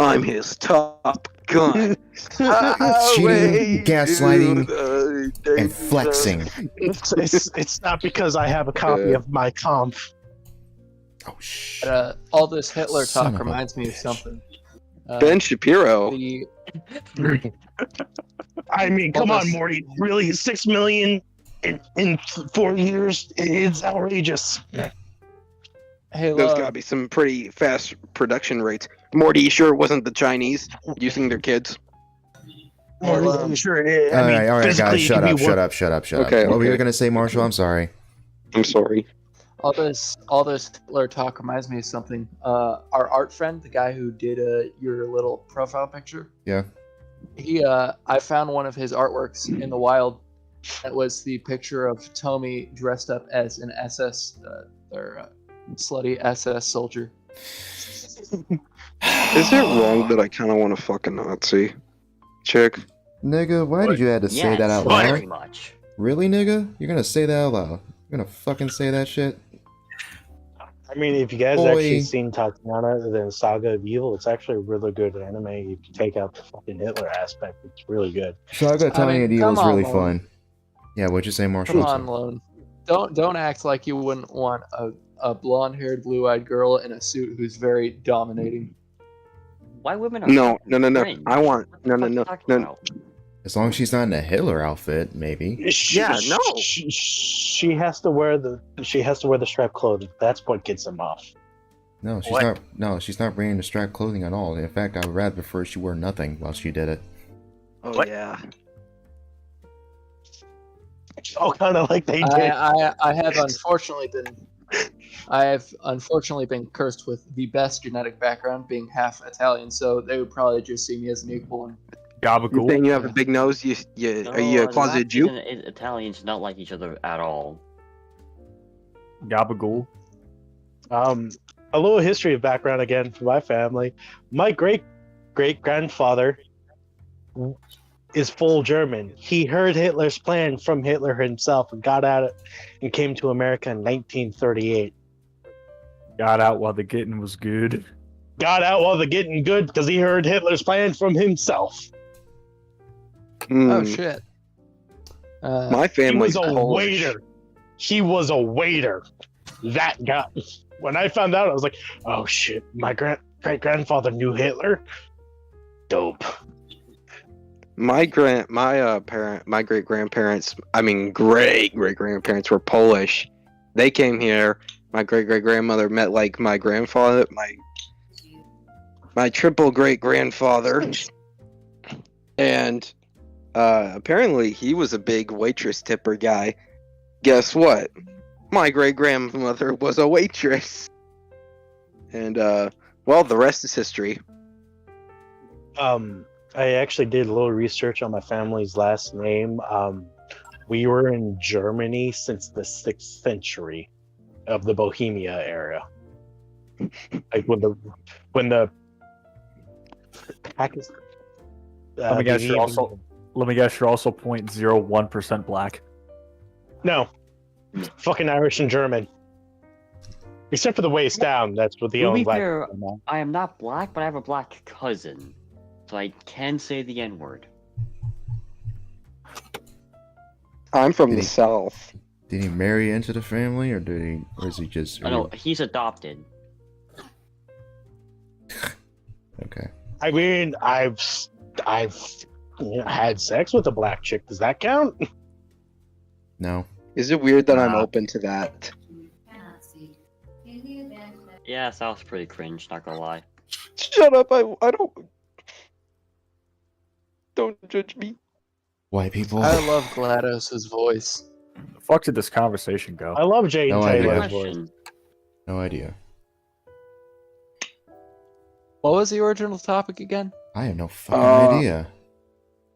I'm his top gun. Cheating, gaslighting, and flexing. It's not because I have a copy of my Kampf. Oh shit. All this Hitler Son talk of a reminds me of bitch. something. Ben Shapiro. The I mean, come Well, on, this- Morty. Really, 6 million in 4 years? It's outrageous. hey, There's gotta be some pretty fast production rates. Morty, you sure it wasn't the Chinese using their kids? Morty, sure. All right, physically, guys, it shut could be up, work- shut up, shut up, shut up. Okay, What were you okay. gonna say, Marshall? I'm sorry. I'm sorry. all this Hitler talk reminds me of something. Our art friend, the guy who did your little profile picture. Yeah. I found one of his artworks in the wild. That was the picture of Tommy dressed up as an SS or slutty SS soldier. Is it wrong that I kind of want to fuck a Nazi chick? Nigga, why did you have to say that out Very loud? much. Really, nigga? You're gonna say that out loud? You're gonna fucking say that shit? I mean, if you guys Boy. actually seen Tatiana, then Saga of Evil, it's actually a really good anime. If you take out the fucking Hitler aspect, it's really good. Saga Tiny mean, Deal is come on, really Lone. fun. Yeah, what'd you say, Marshall? Come on, Lone. Don't act like you wouldn't want a blonde-haired, blue-eyed girl in a suit who's very dominating. Why women are No. cringe? I want What the fuck are you no. talking about? As long as she's not in a Hitler outfit, maybe. Yeah, no. She has to wear the strap clothing. That's what gets him off. No, she's What? not. No, she's not bringing the strap clothing at all. In fact, I would rather prefer she wore nothing while she did it. Oh What? yeah. Oh, kind of like they did. I have unfortunately been cursed with the best genetic background, being half Italian. So they would probably just see me as an equal. And You Gabagool. saying you have a big nose? Are you a No, closeted Nazis Jew? and Italians don't like each other at all. Gabagool. A little history of background again for my family. My great grandfather is full German. He heard Hitler's plan from Hitler himself and got at it and came to America in 1938. Got out while the getting was good. Got out while the getting good because he heard Hitler's plan from himself. oh shit! My He family's was a Polish. waiter. He was a waiter. That guy. When I found out, I was like, "Oh shit! My great grandfather knew Hitler. Dope." My great grandparents, I mean great grandparents were Polish. They came here. My great grandmother met like my grandfather, my triple great grandfather, and apparently he was a big waitress tipper guy. Guess what? My great grandmother was a waitress, and well, the rest is history. I actually did a little research on my family's last name. We were in Germany since the 6th century of the Bohemia era. Like when the Let me guess, you're also 0.01% black. no, fucking Irish and German. Except for the waist down, that's what the To only be black. fair, I am not black, but I have a black cousin, so I can say the N-word. I'm from the Did he- south. Did he marry into the family, or or is he just? I know he's adopted. Okay. I mean, I've had sex with a black chick. Does that count? No. Is it weird that I'm Nah. open to that? Yeah, sounds pretty cringe. Not gonna lie. Shut up! I don't judge me. White people. I love GLaDOS's voice. The fuck did this conversation go? I love Jane No Good idea. Taylor's voice. question. No idea. What was the original topic again? I have no fucking idea.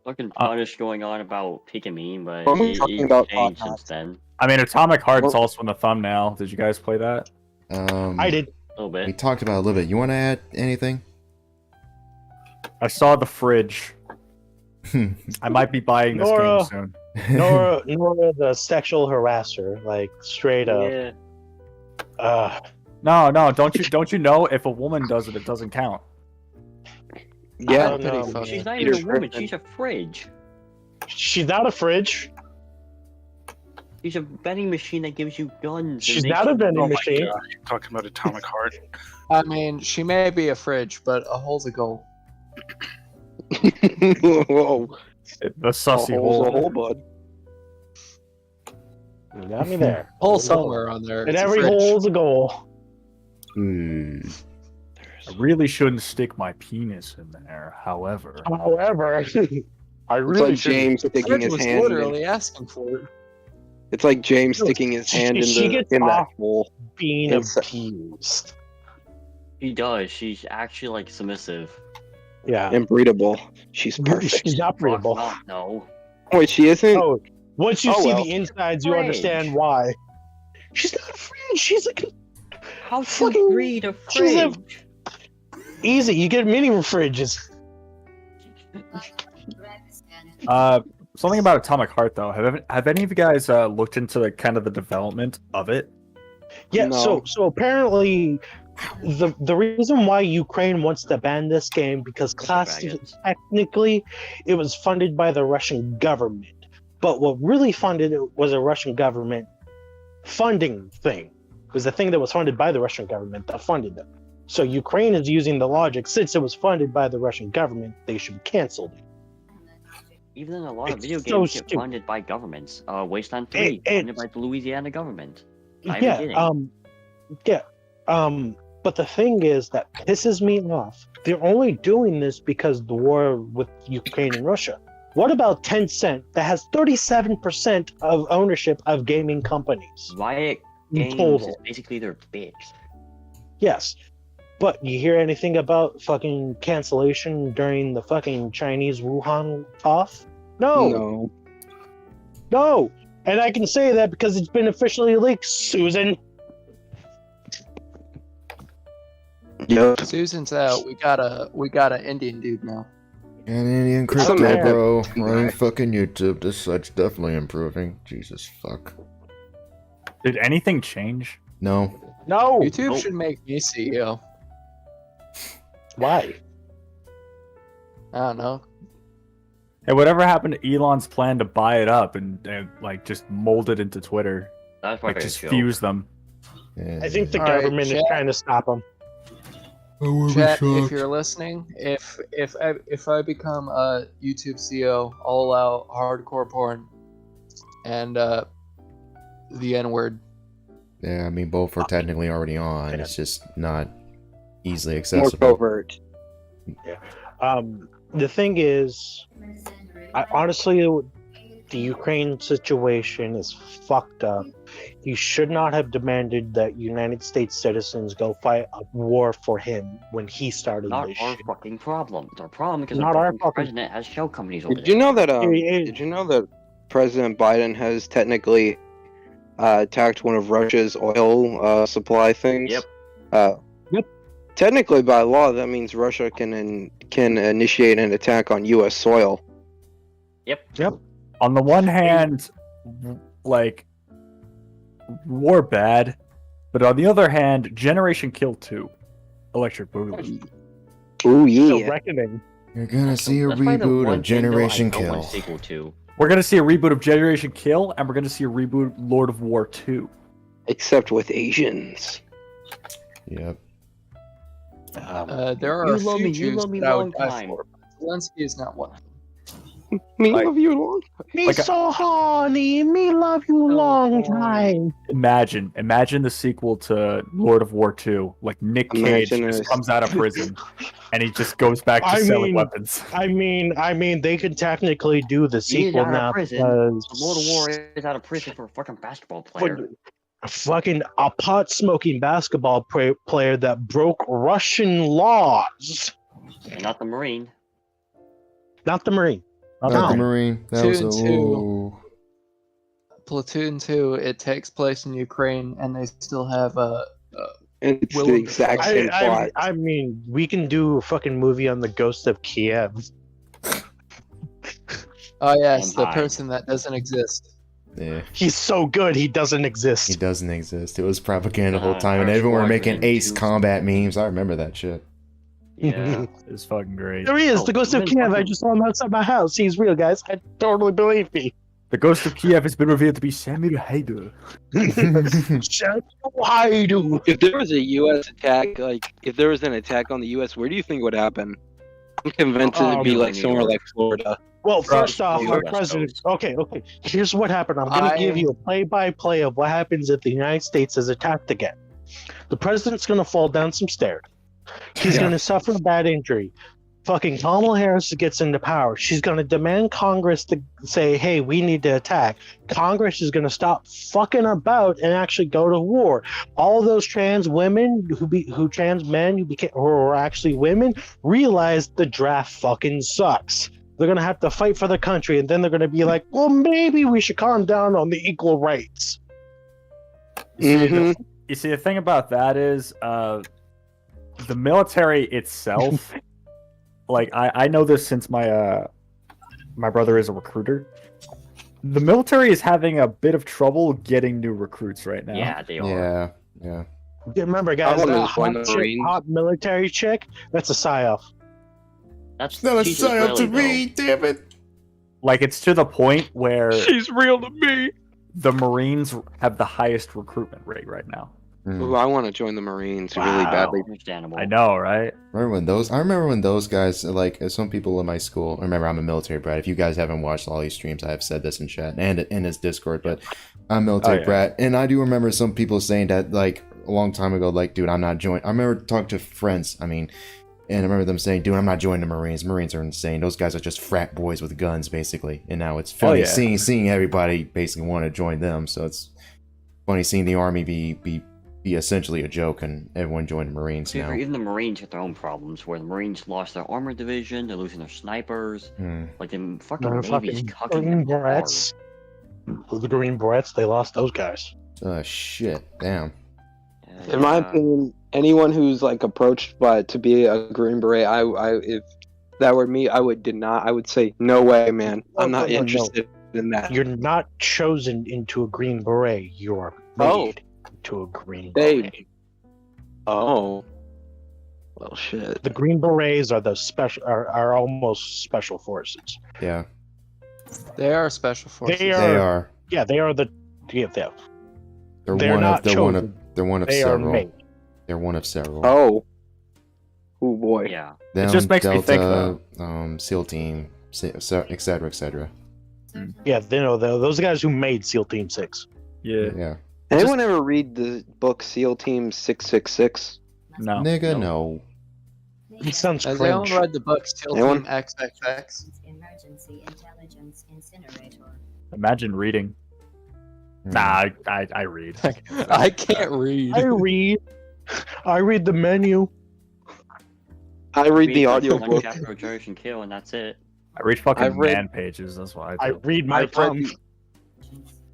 Fucking punish going on about Pikmin, but What are we he talking about changed podcast? since then. I mean, Atomic Heart's also in the thumbnail. Did you guys play that? I did. A little We bit. talked about it a little bit. You want to add anything? I saw the fridge. I might be buying this Nora. game soon. Nora the sexual harasser, like straight up. Yeah. No, don't you know if a woman does it, it doesn't count. Yeah. don't know. Pretty funny. She's not even a Peter woman. Griffin. She's a fridge. She's not a fridge. She's a vending machine that gives you guns. and She's makes not a you- vending Oh my machine. god, you're talking about Atomic Heart. I mean, she may be a fridge, but a hole's a goal. Whoa. The sussy A hole's a hole. hole, bud. You got me there. Hole somewhere on there. And It's a every fridge. hole's a goal. Hmm. I really shouldn't stick my penis in there. However, However, I It's really like should. James sticking Fridge his was hand. literally asking for it. It's like James No, sticking his hand in she the gets in that off. hole. Being It's- abused. She does. She's actually like submissive. Yeah. And breedable. She's perfect. She's not Fuck breedable. not, no. Wait, she isn't. Oh, once you Oh, see well. the insides, you Fridge. understand why. She's not a fridge. She's like How to Fucking- breed a she's a- fridge? easy. You get mini fridges. something about Atomic Heart though. Have any of you guys looked into the kind of the development of it? Yeah. No. So apparently, the reason why Ukraine wants to ban this game because Dragons. technically it was funded by the Russian government, but what really funded it was a Russian government funding thing. It was the thing that was funded by the Russian government that funded them. So Ukraine is using the logic since it was funded by the Russian government, they should be canceled. Even in a lot of It's video so games get stupid. funded by governments. Wasteland 3 It- funded by the Louisiana government. Not even Yeah, kidding. but the thing is that pisses me off. They're only doing this because of the war with Ukraine and Russia. What about Tencent that has 37% of ownership of gaming companies Riot in Games is total? basically their bitch. Yes. But you hear anything about fucking cancellation during the fucking Chinese Wuhan off? No. No. And I can say that because it's been officially leaked, Susan. Yep. Susan's out. We got a Indian dude now. An Indian It's crypto, okay. bro. Running fucking YouTube. This site's definitely improving. Jesus fuck. Did anything change? No. No. YouTube Nope. should make me CEO. Why? I don't know. Hey, whatever happened to Elon's plan to buy it up and like just mold it into Twitter? That's Like like just a joke. fuse them. Yeah. I think the All right, government is Jack. trying to stop him. Chat, if you're listening, if I become a YouTube CEO, I'll allow hardcore porn and the N word. Yeah, I mean, both are technically already on. It's just not easily More accessible. covert. The thing is, I honestly, the Ukraine situation is fucked up. He should not have demanded that United States citizens go fight a war for him when he started Not this our shit. fucking problem. It's our problem because Not our our fucking fucking- president has shell companies over Did there. you know that? It- Did you know that President Biden has technically attacked one of Russia's oil supply things? Yep. Yep. Technically, by law, that means Russia can initiate an attack on U.S. soil. On the one hand, like war bad, but on the other hand, Generation Kill 2, Electric Boogaloo. Ooh Still yeah. reckoning. You're gonna see a That's probably the reboot one of thing, though, Generation I don't want Kill. a sequel to. We're gonna see a reboot of Generation Kill, and we're gonna see a reboot of Lord of War 2. Except with Asians. Yep. There are You a love few me, you Jews love me that I long would die time. for, but Zelensky is not one of them. Me Like- love you long. Me Like so horny, me love you long time. Imagine the sequel to Lord of War 2. Like Nick Cage Imagine just this. comes out of prison, and he just goes back to I selling mean- weapons. I mean, they can technically do the He is sequel out of now prison. because The Lord of War is out of prison for a fucking basketball player. fucking a pot smoking basketball player that broke Russian laws, And not the Marine. not the Marine. Not the No. Marine. That was a. Two. Ooh. Platoon 2, it takes place in Ukraine, and they still have It's Will the of the exact Fire. same plot. I mean, we can do a fucking movie on the ghost of Kiev. oh yes, the Fine. person that doesn't exist. Yeah. He's so good, he doesn't He exist. doesn't exist. It was propaganda the whole time, and our everyone were squad making within Ace 2 Combat memes. I remember that shit. Yeah. It's fucking great. There he is, Oh, the ghost of even Kiev. I fucking- just saw him outside my house. He's real, guys. I totally believe me. The Ghost of Kiev has been revealed to be Samuel Haider. I do. If there was a U.S. attack, like if there was an attack on the U.S., where do you think it would happen? I'm convinced it'd be like New somewhere York. like Florida. Well, first Right. off, Yeah, our West president. Coast. Okay. Here's what happened. I'm going to give you a play-by-play of what happens if the United States is attacked again. The president's going to fall down some stairs. He's going to suffer a bad injury. Fucking Kamala Harris gets into power. She's going to demand Congress to say, "Hey, we need to attack." Congress is going to stop fucking about and actually go to war. All those trans women who trans men who are actually women realize the draft fucking sucks. They're going to have to fight for the country, and then they're going to be like, well, maybe we should calm down on the equal rights. Mhm. You see, the thing about that is, the military itself. Like I know this since my brother is a recruiter. The military is having a bit of trouble getting new recruits right now. Yeah, they are. Yeah. Remember, guys, wanna that join hot, the Marines. hot military chick, that's a psyop. That's It's not a she's psyop to Israeli, me, damn it. Like it's to the point where She's real to me. the Marines have the highest recruitment rate right now. Ooh, I want to join the Marines really Wow. badly. though. Understandable. I know, right? I remember when those guys, like some people in my school, remember I'm a military brat. If you guys haven't watched all these streams, I have said this in chat and in his Discord, but I'm a military Oh, yeah. brat. And I do remember some people saying that, like, a long time ago, like, dude, I'm not joining. I remember talking to friends, and I remember them saying, dude, I'm not joining the Marines. Marines are insane. Those guys are just frat boys with guns, basically. And now it's funny yeah. seeing everybody basically want to join them. So it's funny seeing the Army be essentially a joke and everyone join the Marines now. Even the Marines have their own problems, where the Marines lost their armor division, they're losing their snipers. Hmm. Like the fucking They're Navy's fucking cucking Green them hard. Berets. The Green Berets, they lost those guys. Shit. Damn. Yeah, In my yeah. opinion, anyone who's like approached to be a Green Beret, if that were me, I would deny. I would say, no way, man. I'm not No. interested in that. You're not chosen into a Green Beret. You're Oh. made into a Green They. Beret. Oh. Well, shit. The Green Berets are the are almost special forces. Yeah. They are special forces. They They are. are. Yeah, they are the. Yeah, They're They're one not of. They're one of. chosen. They're one of they are several. made. They're one of several. Oh. Oh boy. Yeah. Them, just makes me Delta, think, SEAL Team, etc., etc. Yeah, they know those guys who made SEAL Team 6. Yeah. Yeah. Anyone ever read the book SEAL Team 666? No. Nigga, No. no. It sounds Has anyone cringe. read the book Steel Anyone? Team XXX? Emergency intelligence incinerator. Imagine reading. Hmm. Nah, I read. I can't read. I read the menu. I read the One audiobook. chapter of Generation Kill, and that's it. I read fucking I've read- man pages. That's why I I do. read my I've read, thumb.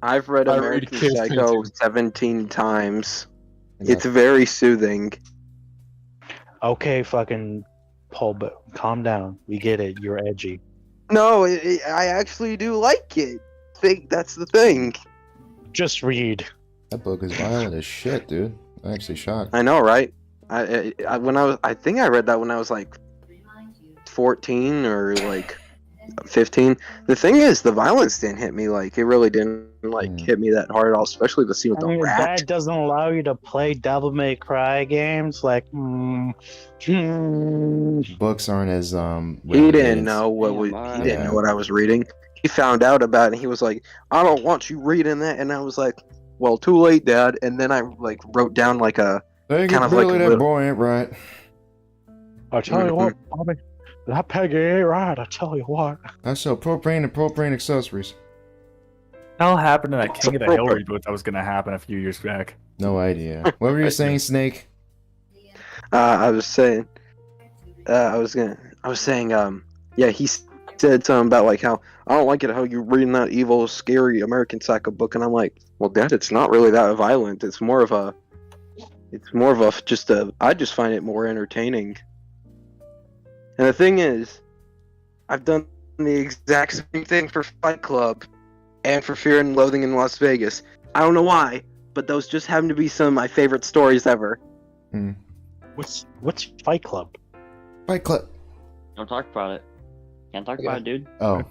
I've read I read American Kiss Psycho too. 17 times. Yeah. It's very soothing. Okay, fucking Paul, but calm down. We get it. You're edgy. No, I actually do like it. Think that's the thing. Just read. That book is violent as shit, dude. I'm actually shocked. I know, right? I think I read that when I was like 14 or like 15. The thing is, the violence didn't hit me like it really didn't hit me that hard at all. Especially the scene with I the mean, rat. that doesn't allow you to play Devil May Cry games. Like, Books aren't as He relevant. didn't know he didn't know what I was reading. He found out about it and he was like, I don't want you reading that, and I was like, well, too late, Dad. And then I like wrote down like a Dang kind it, of like Billy, a that little, boy ain't right. I tell you what, Bobby, that Peggy ain't right. I tell you what. I sell propane and propane accessories. Hell happened to that It's King of the Hill appropriate. reboot that was gonna happen a few years back. No idea. What were you saying, Snake? I was saying, yeah, he said something about like how I don't like it how you're reading that evil, scary American Psycho book, and I'm like, well, Dad, it's not really that violent. It's more of a I just find it more entertaining. And the thing is, I've done the exact same thing for Fight Club and for Fear and Loathing in Las Vegas. I don't know why, but those just happen to be some of my favorite stories ever. What's Fight Club? Fight Club. Don't talk about it. Can't talk about it, dude. Oh.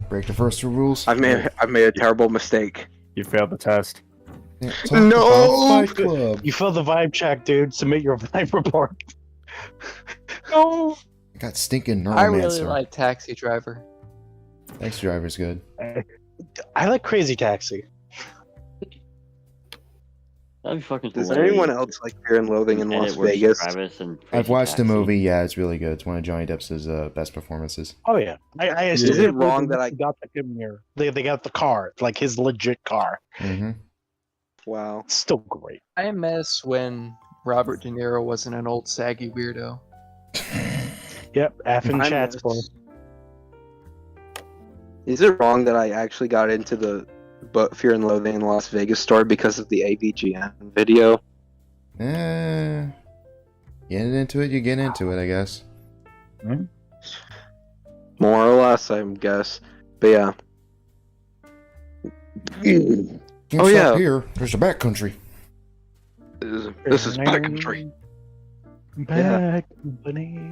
Break the first two rules. I've made a terrible mistake. You failed the test. No! Fight Club. You failed the vibe check, dude. Submit your vibe report. No. I got stinking neuromancer. I really like Taxi Driver. Taxi Driver's good. I like Crazy Taxi. That'd be fucking Does hilarious. anyone else like Fear and Loathing in And Las it was Vegas? Travis and I've Crazy watched the Taxi. movie. Yeah, it's really good. It's one of Johnny Depp's best performances. Oh yeah. I Is still it can't believe wrong that they I- got the mirror? They got the car, like his legit car. Mm-hmm. Wow. It's still great. I miss when Robert De Niro wasn't an old saggy weirdo. Yep, effing I chats miss- boy. Is it wrong that I actually got into the Fear and Loathing in Las Vegas story because of the AVGN video? Getting into it, you get into it, I guess. More or less, I guess. But yeah. Can't Oh, stop yeah. here. There's a backcountry. This is backcountry. Back company.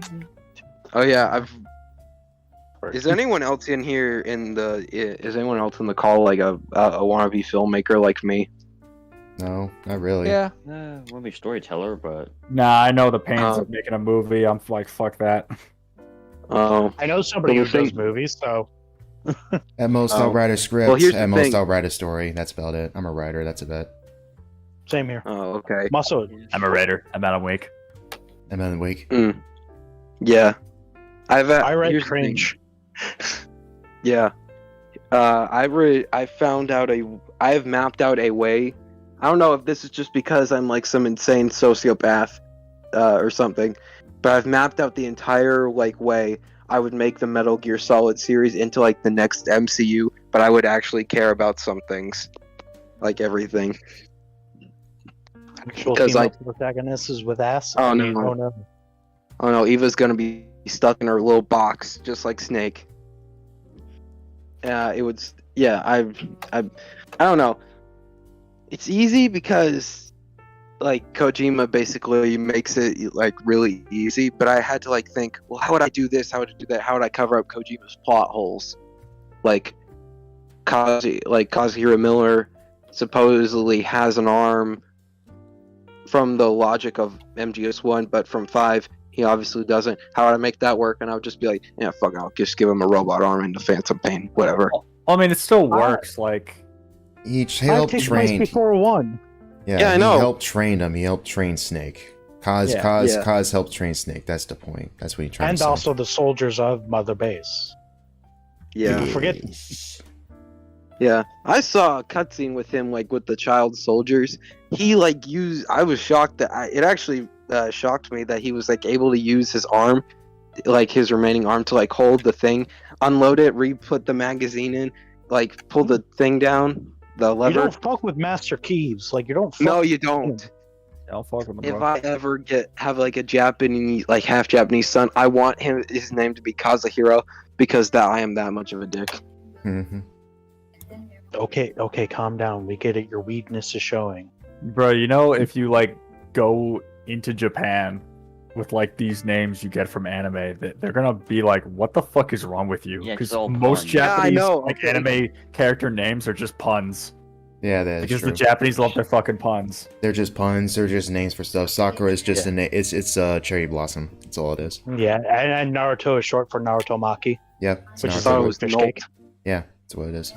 Oh yeah, Is anyone else in here is anyone else in the call like a wannabe filmmaker like me? No, not really. Yeah. Wouldn't be a storyteller, but Nah, I know the pains Oh. of making a movie. I'm like, fuck that. Oh, I know somebody Well, who the does thing- movies, so At most, I'll Oh. write a script. Well, here's the At most, thing. I'll write a story. That's about it. I'm a writer. That's a bet. same here. oh, okay. I'm also I'm a writer. I'm Adam Wake. I'm in the week. Yeah, I write here's the thing. cringe. Yeah, I have mapped out a way. I don't know if this is just because I'm like some insane sociopath or something, but I've mapped out the entire like way I would make the Metal Gear Solid series into like the next MCU, but I would actually care about some things, like everything. Actual Because female protagonist is with ass. Oh, I no. mean, oh no. Oh no, Eva's gonna be stuck in her little box, just like Snake. It would. Yeah, I don't know. It's easy because, like, Kojima basically makes it like really easy. But I had to like think, well, how would I do this? How would I do that? How would I cover up Kojima's plot holes? Like, Kazuhiro Miller supposedly has an arm from the logic of MGS1, but from 5, he obviously doesn't. How would I make that work? And I would just be like, yeah, fuck it, I'll just give him a robot arm into Phantom Pain, whatever. I mean, it still works. Like, He helped takes place train. before one. Yeah, I he know. helped train him. He helped train Snake. Kaz helped train Snake. That's the point. That's what he tried And to say. also the soldiers of Mother Base. Yeah. People forget. Yeah, I saw a cutscene with him, like with the child soldiers. He like used. I was shocked that it actually shocked me that he was like able to use his arm, like his remaining arm, to like hold the thing, unload it, re-put the magazine in, like pull the thing down, the You lever. don't fuck with Master Keeves. Like you don't. Fuck No, you don't. I'll fuck with him. If bro. I ever have like a Japanese, like half Japanese son, I want his name to be Kazuhiro because I am that much of a dick. Mm-hmm. Okay, calm down. We get it. Your weakness is showing. Bro, you know, if you like go into Japan with like these names you get from anime, that they're gonna be like, "What the fuck is wrong with you?" Yeah, Because it's all most puns. Yeah, I Japanese know, like okay. anime character names are just puns. Yeah, that is Because true. the Japanese love their fucking puns. They're just puns. They're just names for stuff. Sakura is just a name. It's cherry blossom. That's all it is. Yeah, and Naruto is short for Naruto Maki, Yep. It's which is Naruto. thought it was fish Nolt. cake. Yeah, that's what it is.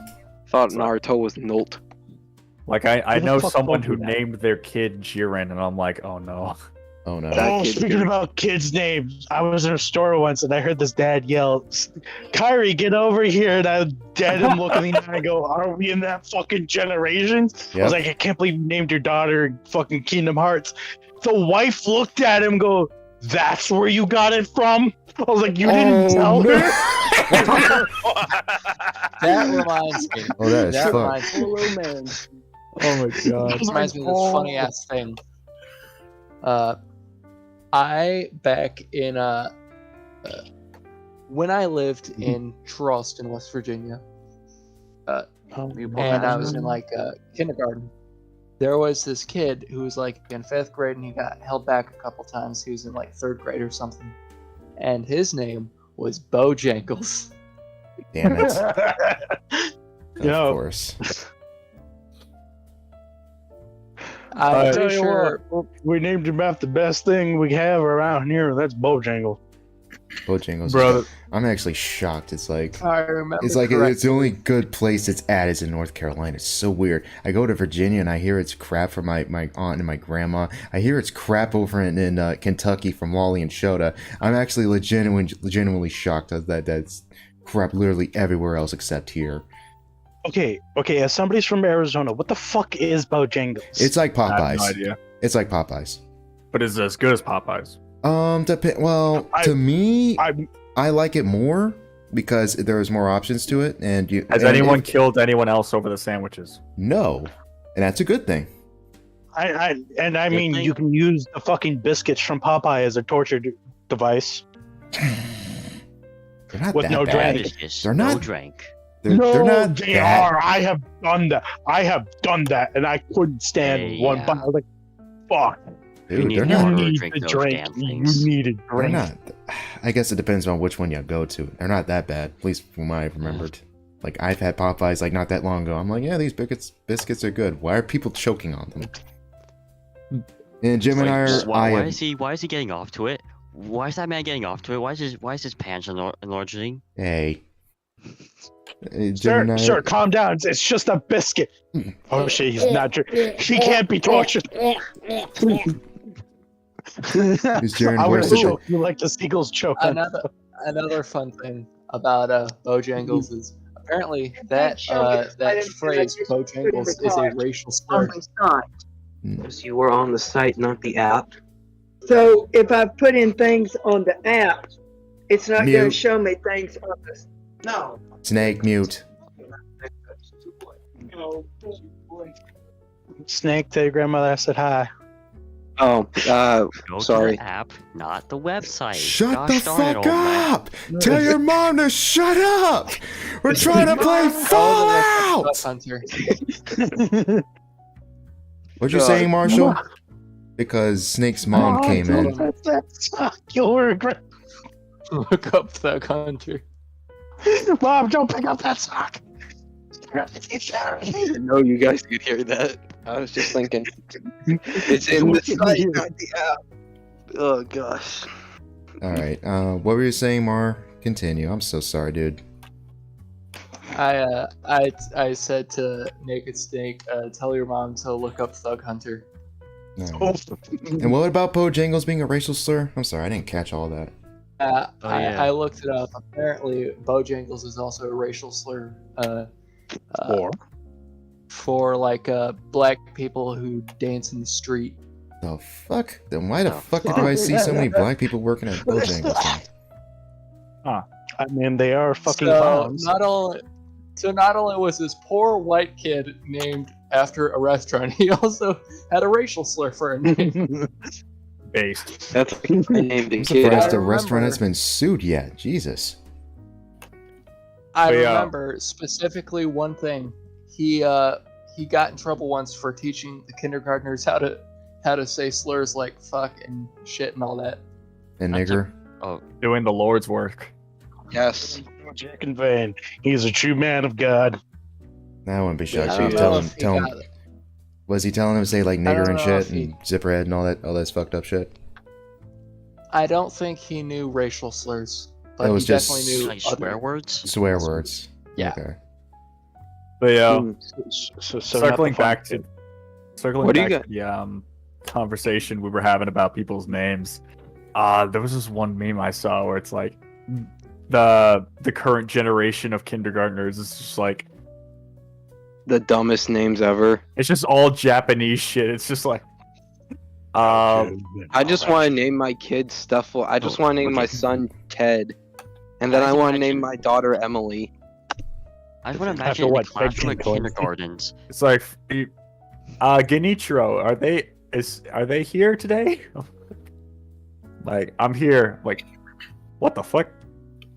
Thought Naruto was Nolt. Like I Who the know fuck someone told who you that? named their kid Jiren, and I'm like, oh no. Oh no. That Oh, kid's speaking good. about kids' names, I was in a store once and I heard this dad yell, "Kyrie, get over here!" And I dead him looking at me and I go, "Are we in that fucking generation?" I was Yep. like, "I can't believe you named your daughter fucking Kingdom Hearts." The wife looked at him, and go, "That's where you got it from?" I was like, "You didn't tell no. her." That reminds me. Oh, that is that fucked. reminds me. man. Oh my god. This reminds me of this funny ass thing. I back in when I lived in Charleston, West Virginia, and I was in like kindergarten. There was this kid who was like in 5th grade, and he got held back a couple times. He was in like 3rd grade or something, and his name was Bojangles. Damn it. Of Yo. course. I'm Tell pretty you sure. what, we named him after the best thing we have around here. That's Bojangles. Bojangles. Bro, I'm actually shocked. It's like I remember. it's like it's the only correctly. good place it's at is in North Carolina. It's so weird. I go to Virginia and I hear it's crap from my aunt and my grandma. I hear it's crap over in Kentucky from Wally and Shota. I'm actually legitimately shocked that that's crap literally everywhere else except here. Okay, as somebody's from Arizona, what the fuck is Bojangles? It's like I have Popeyes. no idea. It's like Popeyes. But it's as good as Popeyes. To me, I I like it more because there's more options to it, and you. Has and anyone if- killed anyone else over the sandwiches? No, and that's a good thing. mean, thing. you can use the fucking biscuits from Popeye as a torture device They're not with that no bad. drink. Delicious, They're no not- drink. They're not they bad. are. I have done that, and I couldn't stand Hey, one yeah. bite. I was like, "Fuck, You Dude, need they're to you not. order need drink to those drink. damn You things. need a They're drink." not. I guess it depends on which one you go to. They're not that bad, at least from what I've remembered. Like I've had Popeyes like not that long ago. I'm like, yeah, these biscuits are good. Why are people choking on them? And Jim and I are. Why is he getting off to it? Why is that man getting off to it? Why is his pants enlarging? Hey. Jim and I. Sir, calm down. It's just a biscuit. Oh shit, he's not drinking. He can't be tortured. Is Jaren I would worse than- choke you like the seagulls choke. on- Another fun thing about Bojangles is apparently that phrase Bojangles is a racial slur. Because you were on the site, not the app. So if I put in things on the app, it's not going Mute. to show me things on this. No. Snake mute. Snake, tell your grandmother I said hi. Oh, Go sorry. to the app, not the website. Shut Gosh the darn it, fuck old man. up! Tell your mom to shut up! We're trying to play Fallout! Hunter. What you saying, Marshall? Because Snake's mom came in. You'll regret. Look up Thug Hunter. Mom, don't pick up that sock. I know you guys could hear that. I was just thinking. It's in the site, not the app. Oh gosh. Alright, what were you saying, Mar? Continue. I'm so sorry, dude. I said to Naked Snake, tell your mom to look up Thug Hunter. Alright. And what about Bojangles being a racial slur? I'm sorry, I didn't catch all that. Oh, yeah. I looked it up. Apparently, Bojangles is also a racial slur. For like black people who dance in the street. The fuck? Then why the fuck do I see so many black people working at Bojangles then? I mean, they are fucking So clowns. not only was this poor white kid named after a restaurant, he also had a racial slur for a name. Based. That's like I named the I'm kid. surprised I the restaurant remember- has been sued yet. Jesus. I But, yeah. remember specifically one thing. He got in trouble once for teaching the kindergartners how to say slurs like fuck and shit and all that. And That's a- nigger. Oh, Doing the Lord's work. Yes. Jack and Van. He's a true man of God. I wouldn't be Yeah, shocked. I If don't tell know him, if he tell him. got- Was he telling him to say like I nigger don't and know shit if he- and zipperhead and all that fucked up shit? I don't think he knew racial slurs, but It was he just definitely knew like other- swear words. Swear words. Yeah. Okay. But yeah, So circling not the fun- back to What do you to the conversation we were having about people's names. There was this one meme I saw where it's like the current generation of kindergartners is just like The dumbest names ever. it's just all Japanese shit. It's just like I just want to name my kids stuff. I just want to name my okay. son Ted, and then I want to name my daughter Emily. I just want to After imagine what, the classroom at 15 toys? kindergartens. it's like Genichiro, are they here today? Like I'm here. Like what the fuck?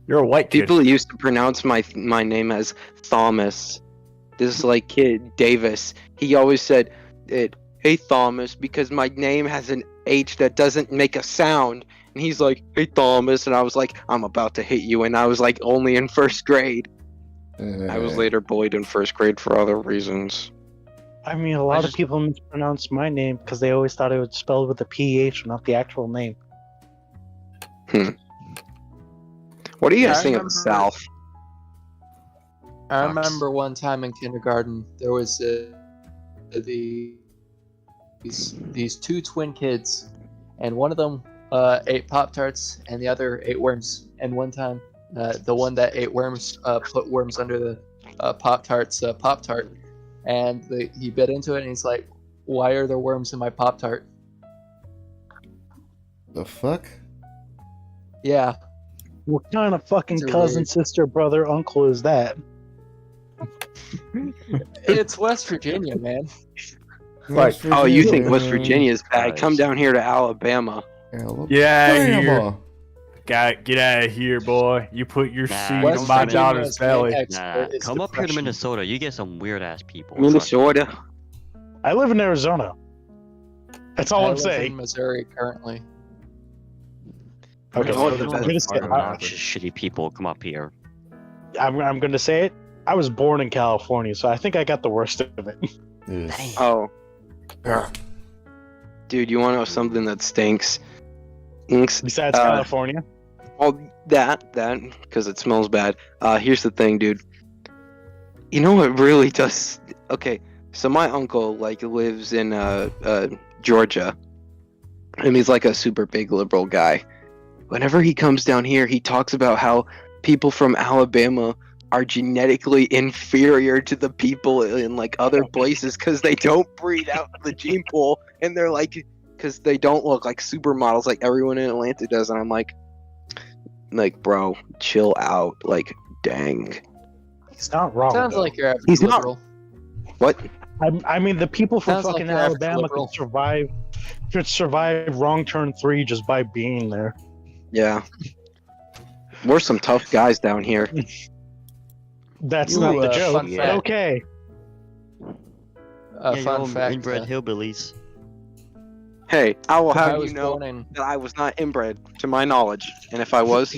You're a white kid. People used to pronounce my name as Thomas. This like kid Davis. He always said it. Hey Thomas, because my name has an H that doesn't make a sound. And he's like, hey Thomas, and I was like, I'm about to hit you, and I was like only in first grade. I was later bullied in first grade for other reasons. I mean, a lot of people mispronounce my name because they always thought it was spelled with a PH, not the actual name. What do you guys I think of the remember- South? I remember one time in kindergarten there was these two twin kids, and one of them ate Pop-Tarts and the other ate worms. And one time, the one that ate worms put worms under the Pop-Tart's Pop-Tart, and he bit into it and he's like, "Why are there worms in my Pop-Tart?" The fuck? Yeah. What kind of fucking These are cousin, weird. sister, brother, uncle is that? It's West Virginia, man. Like, Oh, you think West Virginia is bad? Come down here to Alabama. Yeah, here. Get out of here, boy. You put your Nah, seed West on my Virginia daughter's is belly. way Nah, It's come up here to depression. Minnesota. You get some weird ass people. Minnesota. I live in Arizona. That's all I I'm live saying. in Missouri currently. Okay, Oh, Minnesota the is best gonna a say- bunch of shitty people. Come up here. I'm going to say it. I was born in California, so I think I got the worst of it. Damn. Oh. Dude, you want to know something that stinks? Inks. Besides California. Well, that, because it smells bad. Here's the thing, dude. You know what really does? Okay, so my uncle like lives in Georgia, and he's like a super big liberal guy. Whenever he comes down here, he talks about how people from Alabama are genetically inferior to the people in like other places because they don't breed out the gene pool, and they're like, because they don't look like supermodels like everyone in Atlanta does. And I'm like, bro, chill out. Like, dang. He's not wrong. Sounds though. like you're average He's not- liberal. What? I mean, the people from Sounds like fucking your average Alabama liberal. could survive wrong turn 3 just by being there. Yeah. We're some tough guys down here. That's Ooh, not the fun joke. fact. But okay. Yeah, Fun you're fact. inbred hillbillies. Hey, I will I have was you know born in that I was not inbred, to my knowledge. And if I was,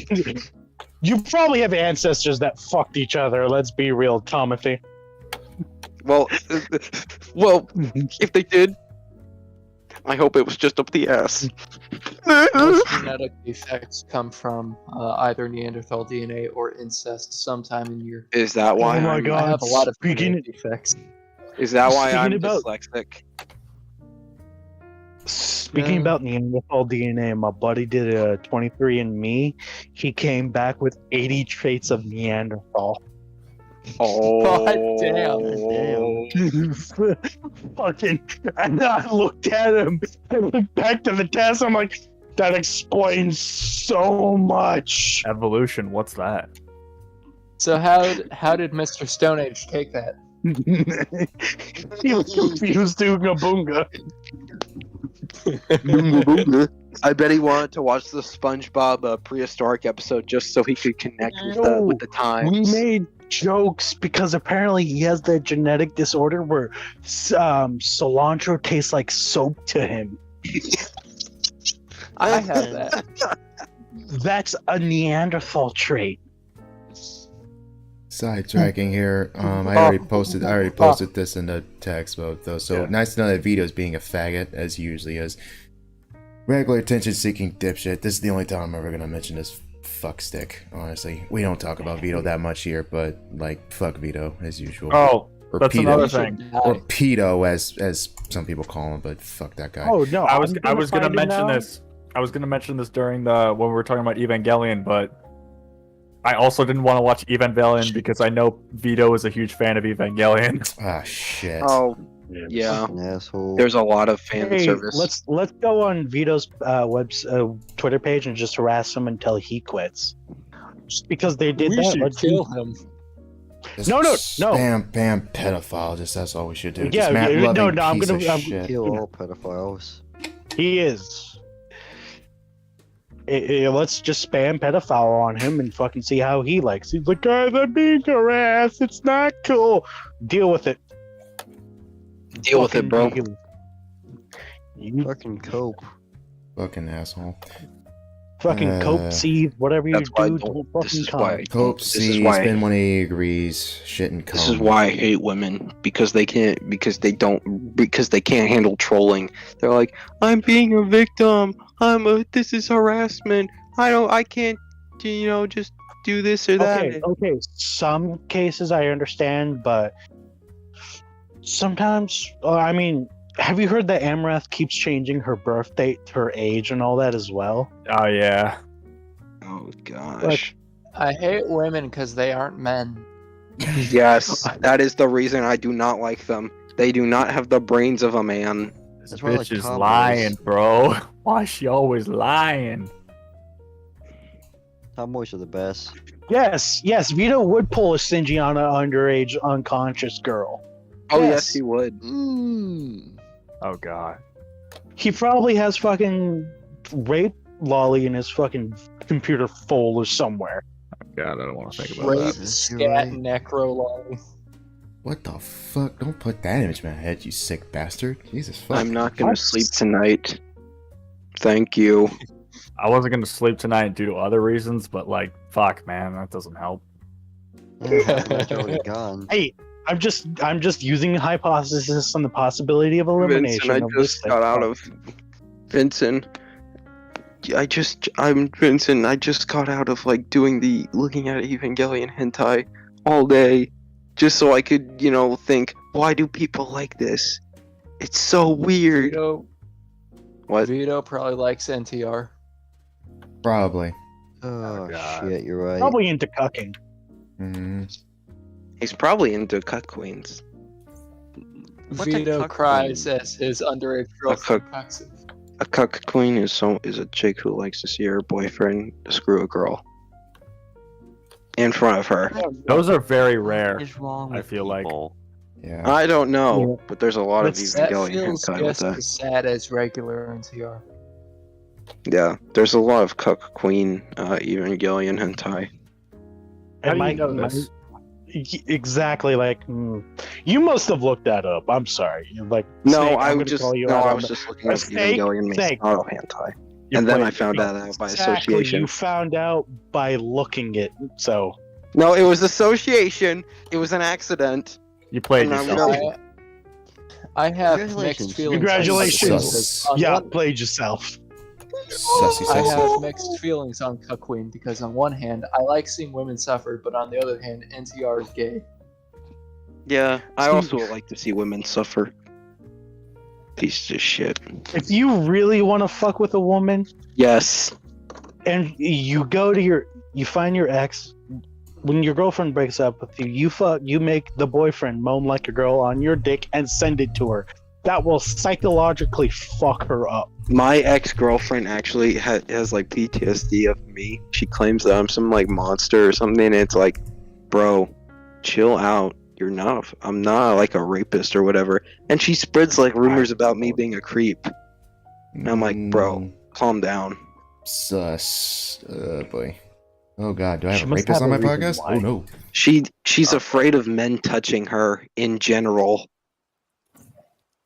You probably have ancestors that fucked each other. Let's be real, Timothy. well, if they did, I hope it was just up the ass. most genetic defects come from either Neanderthal DNA or incest sometime in your. Is that why? Oh my I'm, God. I have a lot of Speaking- genetic defects. Is that why I'm Speaking about- dyslexic? Speaking Yeah. about Neanderthal DNA, my buddy did a 23andMe. He came back with 80 traits of Neanderthal. Oh, God damn. Fucking, and I looked at him and looked back to the test. I'm like, that explains so much. Evolution, what's that? So how did Mr. Stone Age take that? He was confused, Ooga Boonga. I bet he wanted to watch the SpongeBob prehistoric episode just so he could connect with the times. We made jokes because apparently he has the genetic disorder where cilantro tastes like soap to him. I have that. That's a Neanderthal trait. Sidetracking here. I already posted this in the text mode though. So nice to know that Vito's being a faggot as he usually is. Regular attention-seeking dipshit. This is the only time I'm ever gonna mention this fuckstick. Honestly, we don't talk about Vito that much here, but like, fuck Vito as usual. Oh, or that's Pedo, another thing. or Pedo as some people call him, but fuck that guy. Oh no, I was gonna mention this. I was gonna mention this during when we were talking about Evangelion, but I also didn't want to watch Evangelion because I know Vito is a huge fan of Evangelion. Ah, shit. Oh, yeah. Asshole. There's a lot of fan Hey, service. let's go on Vito's Twitter page and just harass him until he quits. Just because they did We that. should kill him. Just No. Spam pedophile. Just that's all we should do. Yeah, Just no, mad-loving I'm piece gonna- of I'm- shit. Kill all pedophiles. He is. Let's just spam pedophile on him and fucking see how he likes. He's like, guys, I'm being harassed. It's not cool. Deal with it. Deal with it, bro. Fucking- Fucking cope. Fucking asshole. Fucking cope, seed, whatever you That's why I do. don't- Don't this fucking is come. why- Cope This is sees, why- Ben 180 agrees. Shit and This is why I hate women, because they can't handle trolling. They're like, I'm being a victim. This is harassment. I can't, just do this or that. Okay. Some cases I understand, but sometimes, I mean, have you heard that Amrath keeps changing her birth date, her age, and all that as well? Oh yeah. Oh gosh. I hate women because they aren't men. Yes, that is the reason I do not like them. They do not have the brains of a man. This That's why I like bitch is tomboys. lying, bro. Why is she always lying? Tomboys are the best. Yes, Vito would pull a stingy on an underage, unconscious girl. Oh yes, Yes. he would. Oh god. He probably has fucking rape lolly in his fucking computer folder somewhere. God, I don't want to think about Rape, that. You're scat, right. necro lolly. What the fuck? Don't put that image in my head, you sick bastard. Jesus fuck. I'm not gonna sleep tonight. Thank you. I wasn't gonna sleep tonight due to other reasons, but like, fuck, man, that doesn't help. Yeah, it's already gone. Hey, I'm just using hypothesis on the possibility of elimination. Vincent, I of this just thing. got out of Vincent. I'm Vincent. I just got out of looking at Evangelion hentai all day, just so I could, think, why do people like this? It's so weird. Vito, What? Vito probably likes NTR. Probably. Oh, God. shit, you're right. Probably into cucking. He's probably into cut queens. What's a Vito cuck cries queen? as his underage cuck. girlfriend cucks him. A cuck queen is a chick who likes to see her boyfriend screw a girl in front of her. Those are very rare. What is wrong I with feel like. people? Yeah. I don't know, but there's a lot of That Evangelion feels hentai with just that. as sad as regular NTR. Yeah, there's a lot of cuck queen Evangelion hentai. How do My- you know my- this? Exactly, you must have looked that up. I'm sorry. No, Snake, I I'm was gonna just call you out I on was the- just looking at Snake, Evangelion makes Snake. auto hentai, You and then played- I found that out by Exactly, association. you found out by looking it. So No, it was association. It was an accident. You played And I'm yourself. really- I have Congratulations. mixed feelings. on Congratulations. Cuck Queen because on yeah, one- played yourself. Sussy, I sussy. have mixed feelings on Cuck Queen because on one hand, I like seeing women suffer, but on the other hand, NTR is gay. Yeah, I also would like to see women suffer. Piece of shit. If you really want to fuck with a woman Yes. and you find your ex, when your girlfriend breaks up with you, you make the boyfriend moan like a girl on your dick and send it to her. That will psychologically fuck her up. My ex-girlfriend actually has PTSD of me. She claims that I'm some monster or something, and it's like, bro, chill out. I'm not like a rapist or whatever. And she spreads rumors about me being a creep. And I'm like, bro, calm down. Sus. Boy. Oh god, do I have She a must rapist have on a my reason podcast? why. Oh no. She's afraid of men touching her in general.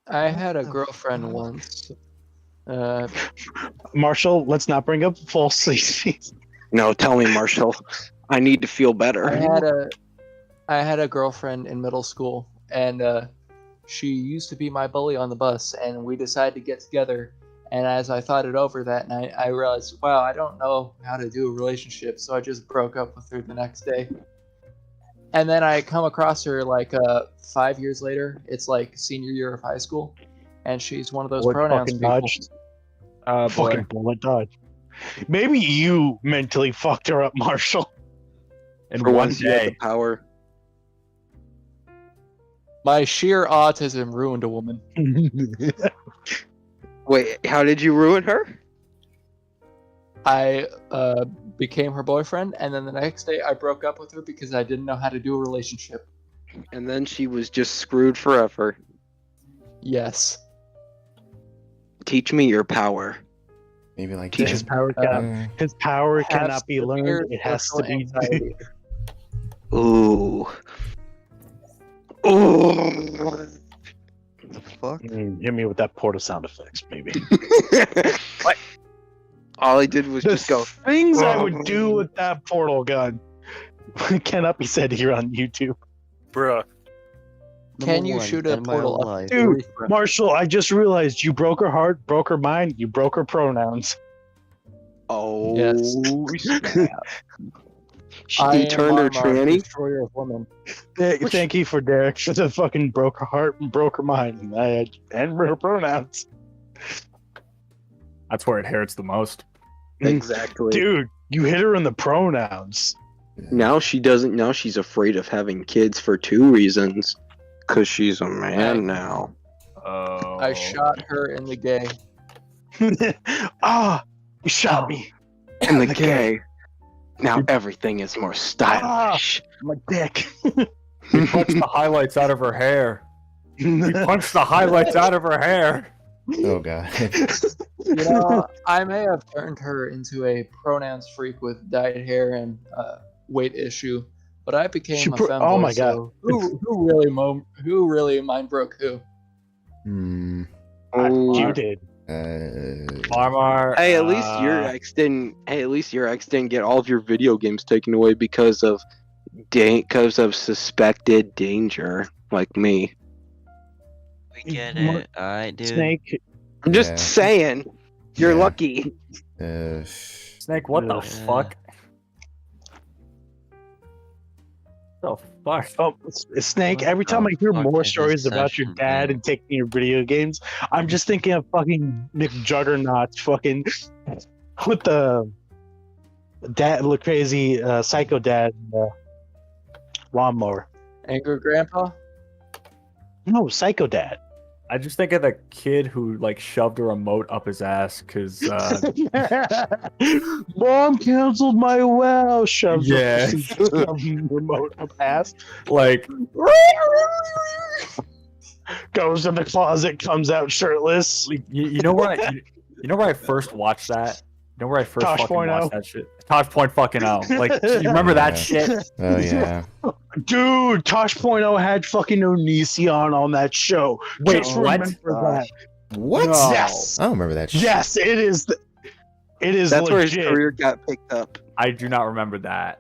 I had a girlfriend once Marshall, let's not bring up false. No, tell me, Marshall. I need to feel better. I had a girlfriend in middle school, and she used to be my bully on the bus, and we decided to get together. And as I thought it over that night, I realized, wow, I don't know how to do a relationship, so I just broke up with her the next day. And then I come across her like 5 years later. It's like senior year of high school, and she's one of those pronouns fucking people. dodged. Boy. Fucking bullet dodge. Maybe you mentally fucked her up, Marshall. In For one once, you had the day. power. My sheer autism ruined a woman. Wait, how did you ruin her? I became her boyfriend, and then the next day I broke up with her because I didn't know how to do a relationship. And then she was just screwed forever. Yes. Teach me your power. Maybe like His power cannot be learned. It has to be. Ooh. Ooh. The fuck? Hit me with that portal sound effects, maybe. What? All I did was just go. Things I would do with that portal gun cannot be said here on YouTube. Bruh. Can you shoot a portal up? Dude, Marshall, I just realized you broke her heart, broke her mind, you broke her pronouns. Oh. Yes. She turned her tranny. Destroyer of women. Thank you for Derek. She just fucking broke her heart and broke her mind and her pronouns. That's where it hurts the most. Exactly. Dude, you hit her in the pronouns. Now she doesn't. Now she's afraid of having kids for 2 reasons. Because she's a man now. Oh. I shot her in the gay. You shot me. And the gay. Now everything is more stylish. My dick. You punched the highlights out of her hair. You punched the highlights out of her hair. Oh god. You know, I may have turned her into a pronouns freak with dyed hair and weight issue, but I became a femboy. Oh my god! So who really mind broke who? You did. Marmar. Hey, at least your ex didn't. Hey, at least your ex didn't get all of your video games taken away because of suspected danger, like me. We get it, alright, dude. Snake. I'm just saying, you're lucky. Snake, what the fuck? The fuck? Oh, Snake, every time I hear more stories about your dad and taking your video games, I'm just thinking of fucking McJuggernaut fucking with the dad look crazy psycho dad lawnmower. Angry grandpa? No, psycho dad. I just think of the kid who like shoved a remote up his ass because Mom canceled my WoW. Shoved Yeah. remote up ass. like Goes in the closet, comes out shirtless. you know where you know where I first watched that? You know where I first Tosh fucking Point watched oh. that shit? Tosh Point fucking oh. Like you remember that shit? Oh yeah. Dude, Tosh.0 had fucking Onision on that show. Wait, Just what? remember that. What? No. Yes. I don't remember that shit. Yes, it is. It is That's where legit. his career got picked up. I do not remember that.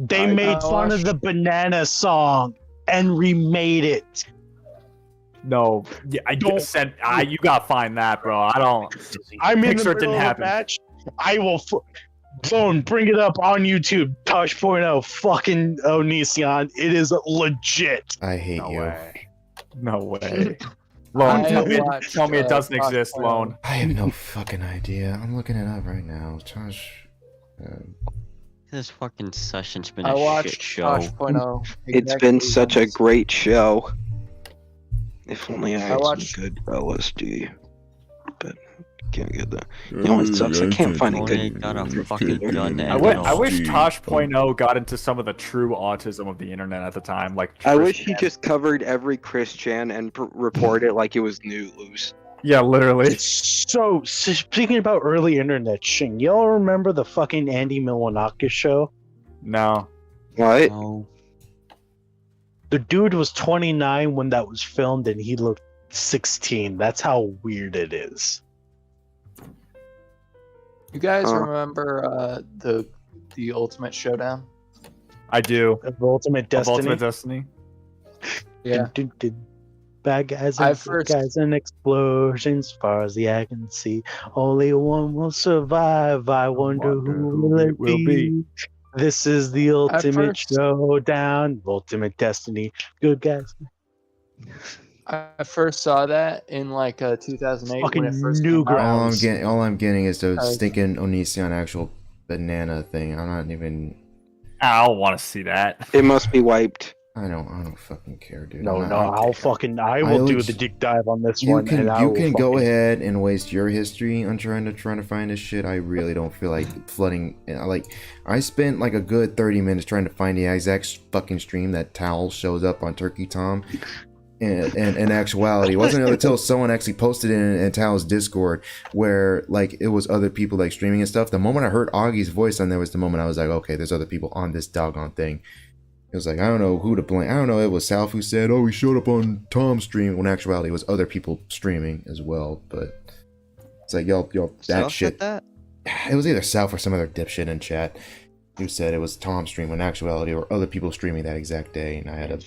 They made fun of the banana song and remade it. No, yeah, I Don't- just said you gotta find that, bro. I don't. I'm in the Picture it middle didn't of a happen. match. I will. Phone, bring it up on YouTube. Tosh.0 fucking Onision. It is legit. I hate No you. way. No way. Lone, I tell me it watched, doesn't Tosh exist, Point oh. Lone. I have no fucking idea. I'm looking it up right now. Josh. This fucking session's been I a shit watched show. Tosh.0. It's been such a great show. If only I had watched- some good LSD. But can't get that. You know what sucks? I can't find a Only good. got a fucking gun to I wish Tosh.0 got into some of the true autism of the internet at the time. Like I wish he Christian. just covered every Chris Chan and reported it like it was news. Yeah, literally. So speaking about early internet shit, y'all remember the fucking Andy Milonakis show? No. What? No. The dude was 29 when that was filmed, and he looked 16. That's how weird it is. You guys remember the Ultimate Showdown? I do. Of Ultimate Of Destiny. Ultimate Destiny. Yeah. Bad guys I and good first- guys and explosions, far as the eye can see. Only one will survive. I wonder who will it be. This is the ultimate first- showdown. Ultimate Destiny. Good guys. I first saw that in like 2008 when it Fucking first came out. All I'm getting is the Because- stinking Onision actual banana thing. I'm not even. I don't want to see that. It must be wiped. I don't fucking care, dude. No, I'm no, not- I will do leg- the deep dive on this You one. can and I you will can go fucking- ahead and waste your history on trying to find this shit. I really don't feel like flooding. Like I spent like a good 30 minutes trying to find the exact fucking stream that Tal shows up on Turkey Tom. And in actuality, it wasn't until someone actually posted it in Tal's Discord where like it was other people like streaming and stuff. The moment I heard Augie's voice on there was the moment I was like, okay, there's other people on this doggone thing. It was like, I don't know who to blame. I don't know. It was Salf who said, oh, he showed up on Tom's stream. When in actuality, it was other people streaming as well. But it's like, y'all, that shit. It was either Salf or some other dipshit in chat who said it was Tom's stream. When in actuality, or other people streaming that exact day. And I had to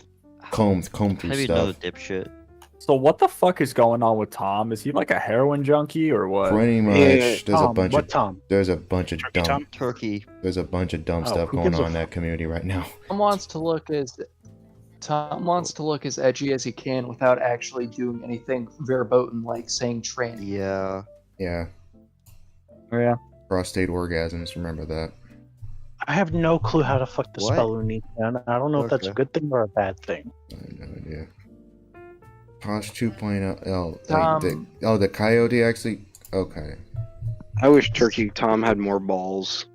comb through Maybe another stuff. dipshit. So what the fuck is going on with Tom? Is he like a heroin junkie or what? Pretty much. There's Tom, a bunch what of Tom? There's a bunch of Turkey dumb. Tom? Turkey. There's a bunch of dumb Oh, stuff who going gives on a in that community right now. Tom wants to look as edgy as he can without actually doing anything verboten like saying tranny. Yeah. Yeah. Oh, yeah. Prostate orgasms. Remember that. I have no clue how to fuck the What? spell Uni. I don't know if that's a Okay. good thing or a bad thing. I have no idea. Posh 2.0. The coyote actually. Okay. I wish Turkey Tom had more balls.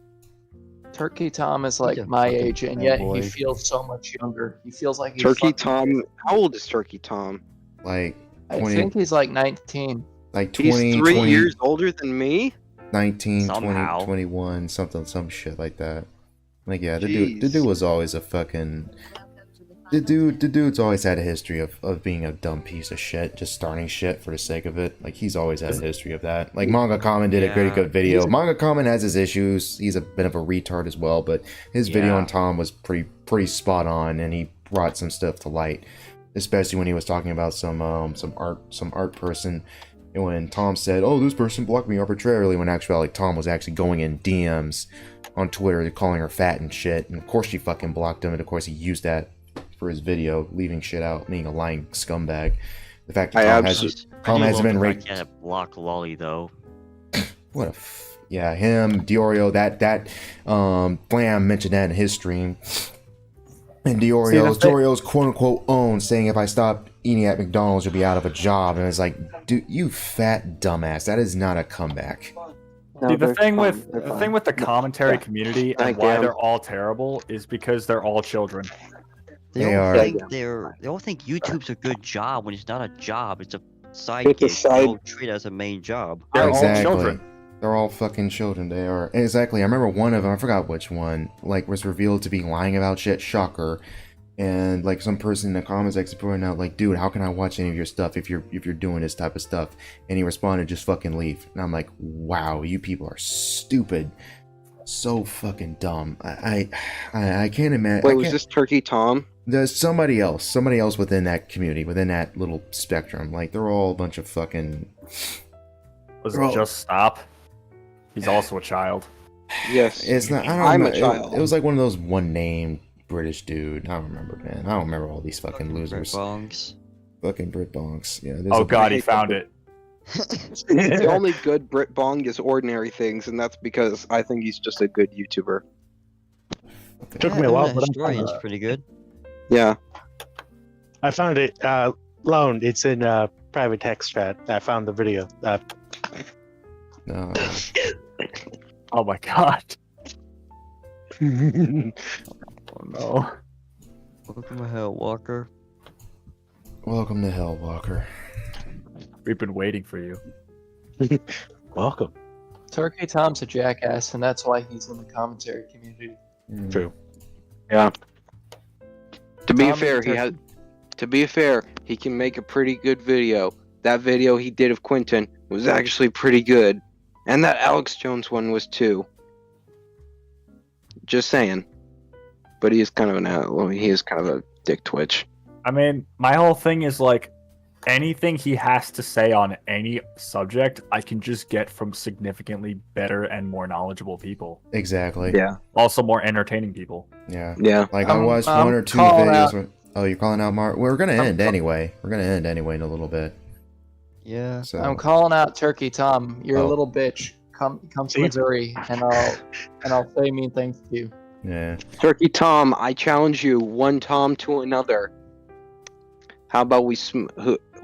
Turkey Tom is like He's a my fucking age, and yet fanboy. he feels so much younger. He feels like he's Turkey fucking- Tom. How old is Turkey Tom? Like I 20. think he's like 19. Like He's 20. 3 years older than me. 19, 20, Somehow. 21, some shit like that. Like yeah, the Jeez. dude was always a fucking. The dude's always had a history of being a dumb piece of shit, just starting shit for the sake of it. Like he's always had a history of that. Like Manga Common did a pretty Yeah. good video. Manga Common has his issues. He's a bit of a retard as well, but his video Yeah. on Tom was pretty spot on, and he brought some stuff to light, especially when he was talking about some art person. And when Tom said, "Oh, this person blocked me arbitrarily," when actually Tom was actually going in DMs on Twitter, calling her fat and shit, and of course she fucking blocked him, and of course he used that for his video, leaving shit out, being a lying scumbag. The fact that Tom hasn't been raped. Yeah, block Lolly though. What a yeah, him, Diorio, that Blam mentioned that in his stream. And Diorio's quote unquote own saying if I stop eating at McDonald's you'll be out of a job, and it's like, dude, you fat dumbass, that is not a comeback. See, the thing with the commentary community and Thank why you. they're all terrible is because they're all children. They all are. think they all think YouTube's a good job when it's not a job. It's a side It's a gig. side- They don't treat it as a main job. They're all Exactly. children. They're all fucking children. They are. Exactly. I remember one of them, I forgot which one, like was revealed to be lying about shit. Shocker. And like some person in the comments actually pointing out, like, dude, how can I watch any of your stuff if you're doing this type of stuff? And he responded, just fucking leave. And I'm like, wow, you people are stupid. So fucking dumb. I can't imagine. Wait, was this Turkey Tom? There's somebody else within that community, within that little spectrum. Like they're all a bunch of fucking. Was Bro. it just stop? He's also a child. Yes. It's not. I don't I'm know. a child. It was like one of those one name British dude. I don't remember, man. I don't remember all these fucking losers. Bongs. Fucking Brit bonks. Yeah. there's Oh a- god, he found it. The only good Brit Bong is Ordinary Things, and that's because I think he's just a good YouTuber. Took me a while, but I found Historian's it. pretty good. Yeah. I found it. Lone. It's in private text chat. I found the video. No. Oh my god. Oh no. Welcome to Hell, Walker. Welcome to Hell, Walker. We've been waiting for you. Welcome. Turkey Tom's a jackass, and that's why he's in the commentary community. True. Yeah. To be Tommy fair, Turkey- he can make a pretty good video. That video he did of Quentin was actually pretty good. And that Alex Jones one was 2. Just saying. But he is kind of a dick twitch. I mean, my whole thing is like, anything he has to say on any subject, I can just get from significantly better and more knowledgeable people. Exactly. Yeah. Also, more entertaining people. Yeah. Yeah. Like I watched one or two videos. Oh, you're calling out Mark? We're gonna end anyway. We're gonna end anyway in a little bit. Yeah. So I'm calling out Turkey Tom. You're Oh. a little bitch. Come to Missouri, and I'll say mean things to you. yeah. Turkey Tom, I challenge you, one Tom to another. How about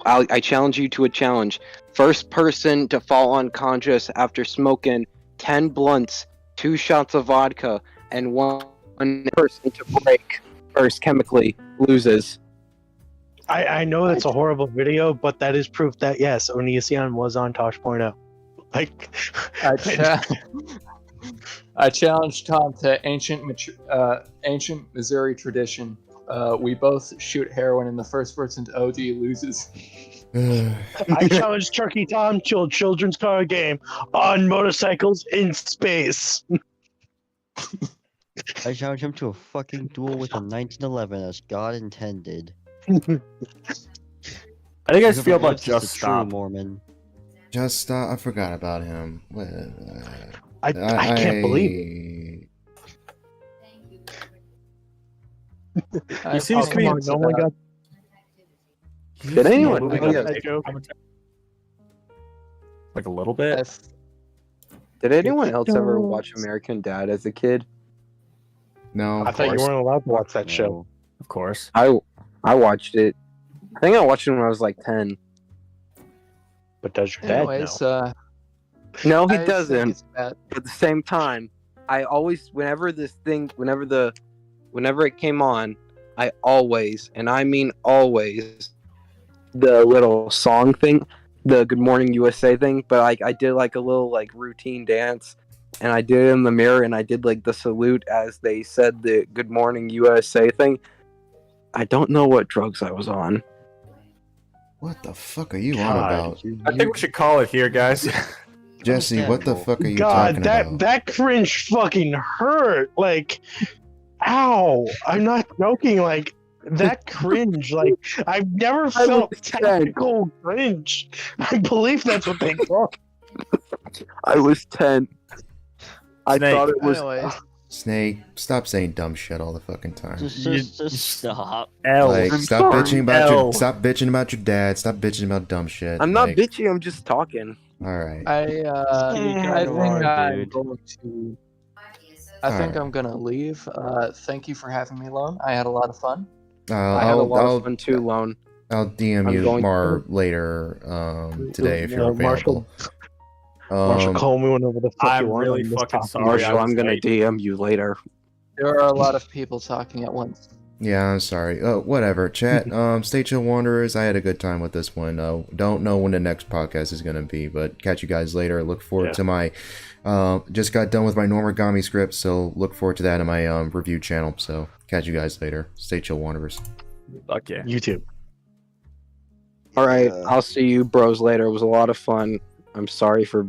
I challenge you to a challenge. First person to fall unconscious after smoking 10 blunts, 2 shots of vodka, and one person to break first chemically loses. I know that's a horrible video, but that is proof that yes, Onision was on Tosh.0. Like, I challenge Tom to ancient Missouri tradition. We both shoot heroin, and the first person to OD loses. I challenge Turkey Tom to a children's car game on motorcycles in space. I challenge him to a fucking duel with a 1911 as God intended. How do you guys feel about Just Stop? Mormon. Just Stop. I forgot about him. I can't believe it. He seems to be. No one got. Did anyone? Like a little bit. Did anyone else ever watch American Dad as a kid? No. I thought you weren't allowed to watch that show. Of course. I watched it. I think I watched it when I was like 10. But does your dad Anyways, know? No, he I think doesn't. it's bad. But at the same time, I always, whenever it came on, I always, and I mean always, the little song thing, the Good Morning USA thing, but I did like a little like routine dance, and I did it in the mirror, and I did like the salute as they said the Good Morning USA thing. I don't know what drugs I was on. What the fuck are you on about? I think we should call it here, guys. Jesse, what the fuck are you God, talking about? that cringe fucking hurt. Like, ow! I'm not joking. Like, that cringe. Like, I've never felt tactical cringe. I believe that's what they call it. I was 10. I thought it was. Anyways, Snake, stop saying dumb shit all the fucking time. Just stop. Like, I'm stop sorry. bitching about your dad. Stop bitching about dumb shit. I'm not like, bitchy. I'm just talking. All right. I think I'm dude. going to. I think I'm gonna leave. Thank you for having me, Lone. I had a lot of fun. I had a lot of fun too, Lone. I'll DM I'm you going more later today if you're Marshall, available. Marshall, call me whenever the fuck I'm you want. really on this fucking topic. sorry. Marshall, I I'm was gonna late. DM you later. There are a lot of people talking at once. Yeah, I'm sorry. Whatever. Chat. Stay chill, Wanderers. I had a good time with this one. Don't know when the next podcast is gonna be, but catch you guys later. Look forward to my. Just got done with my Normagami script, so look forward to that on my review channel. So catch you guys later. Stay chill, Wanderers. Fuck yeah. YouTube. All right, I'll see you bros later. It was a lot of fun. I'm sorry for being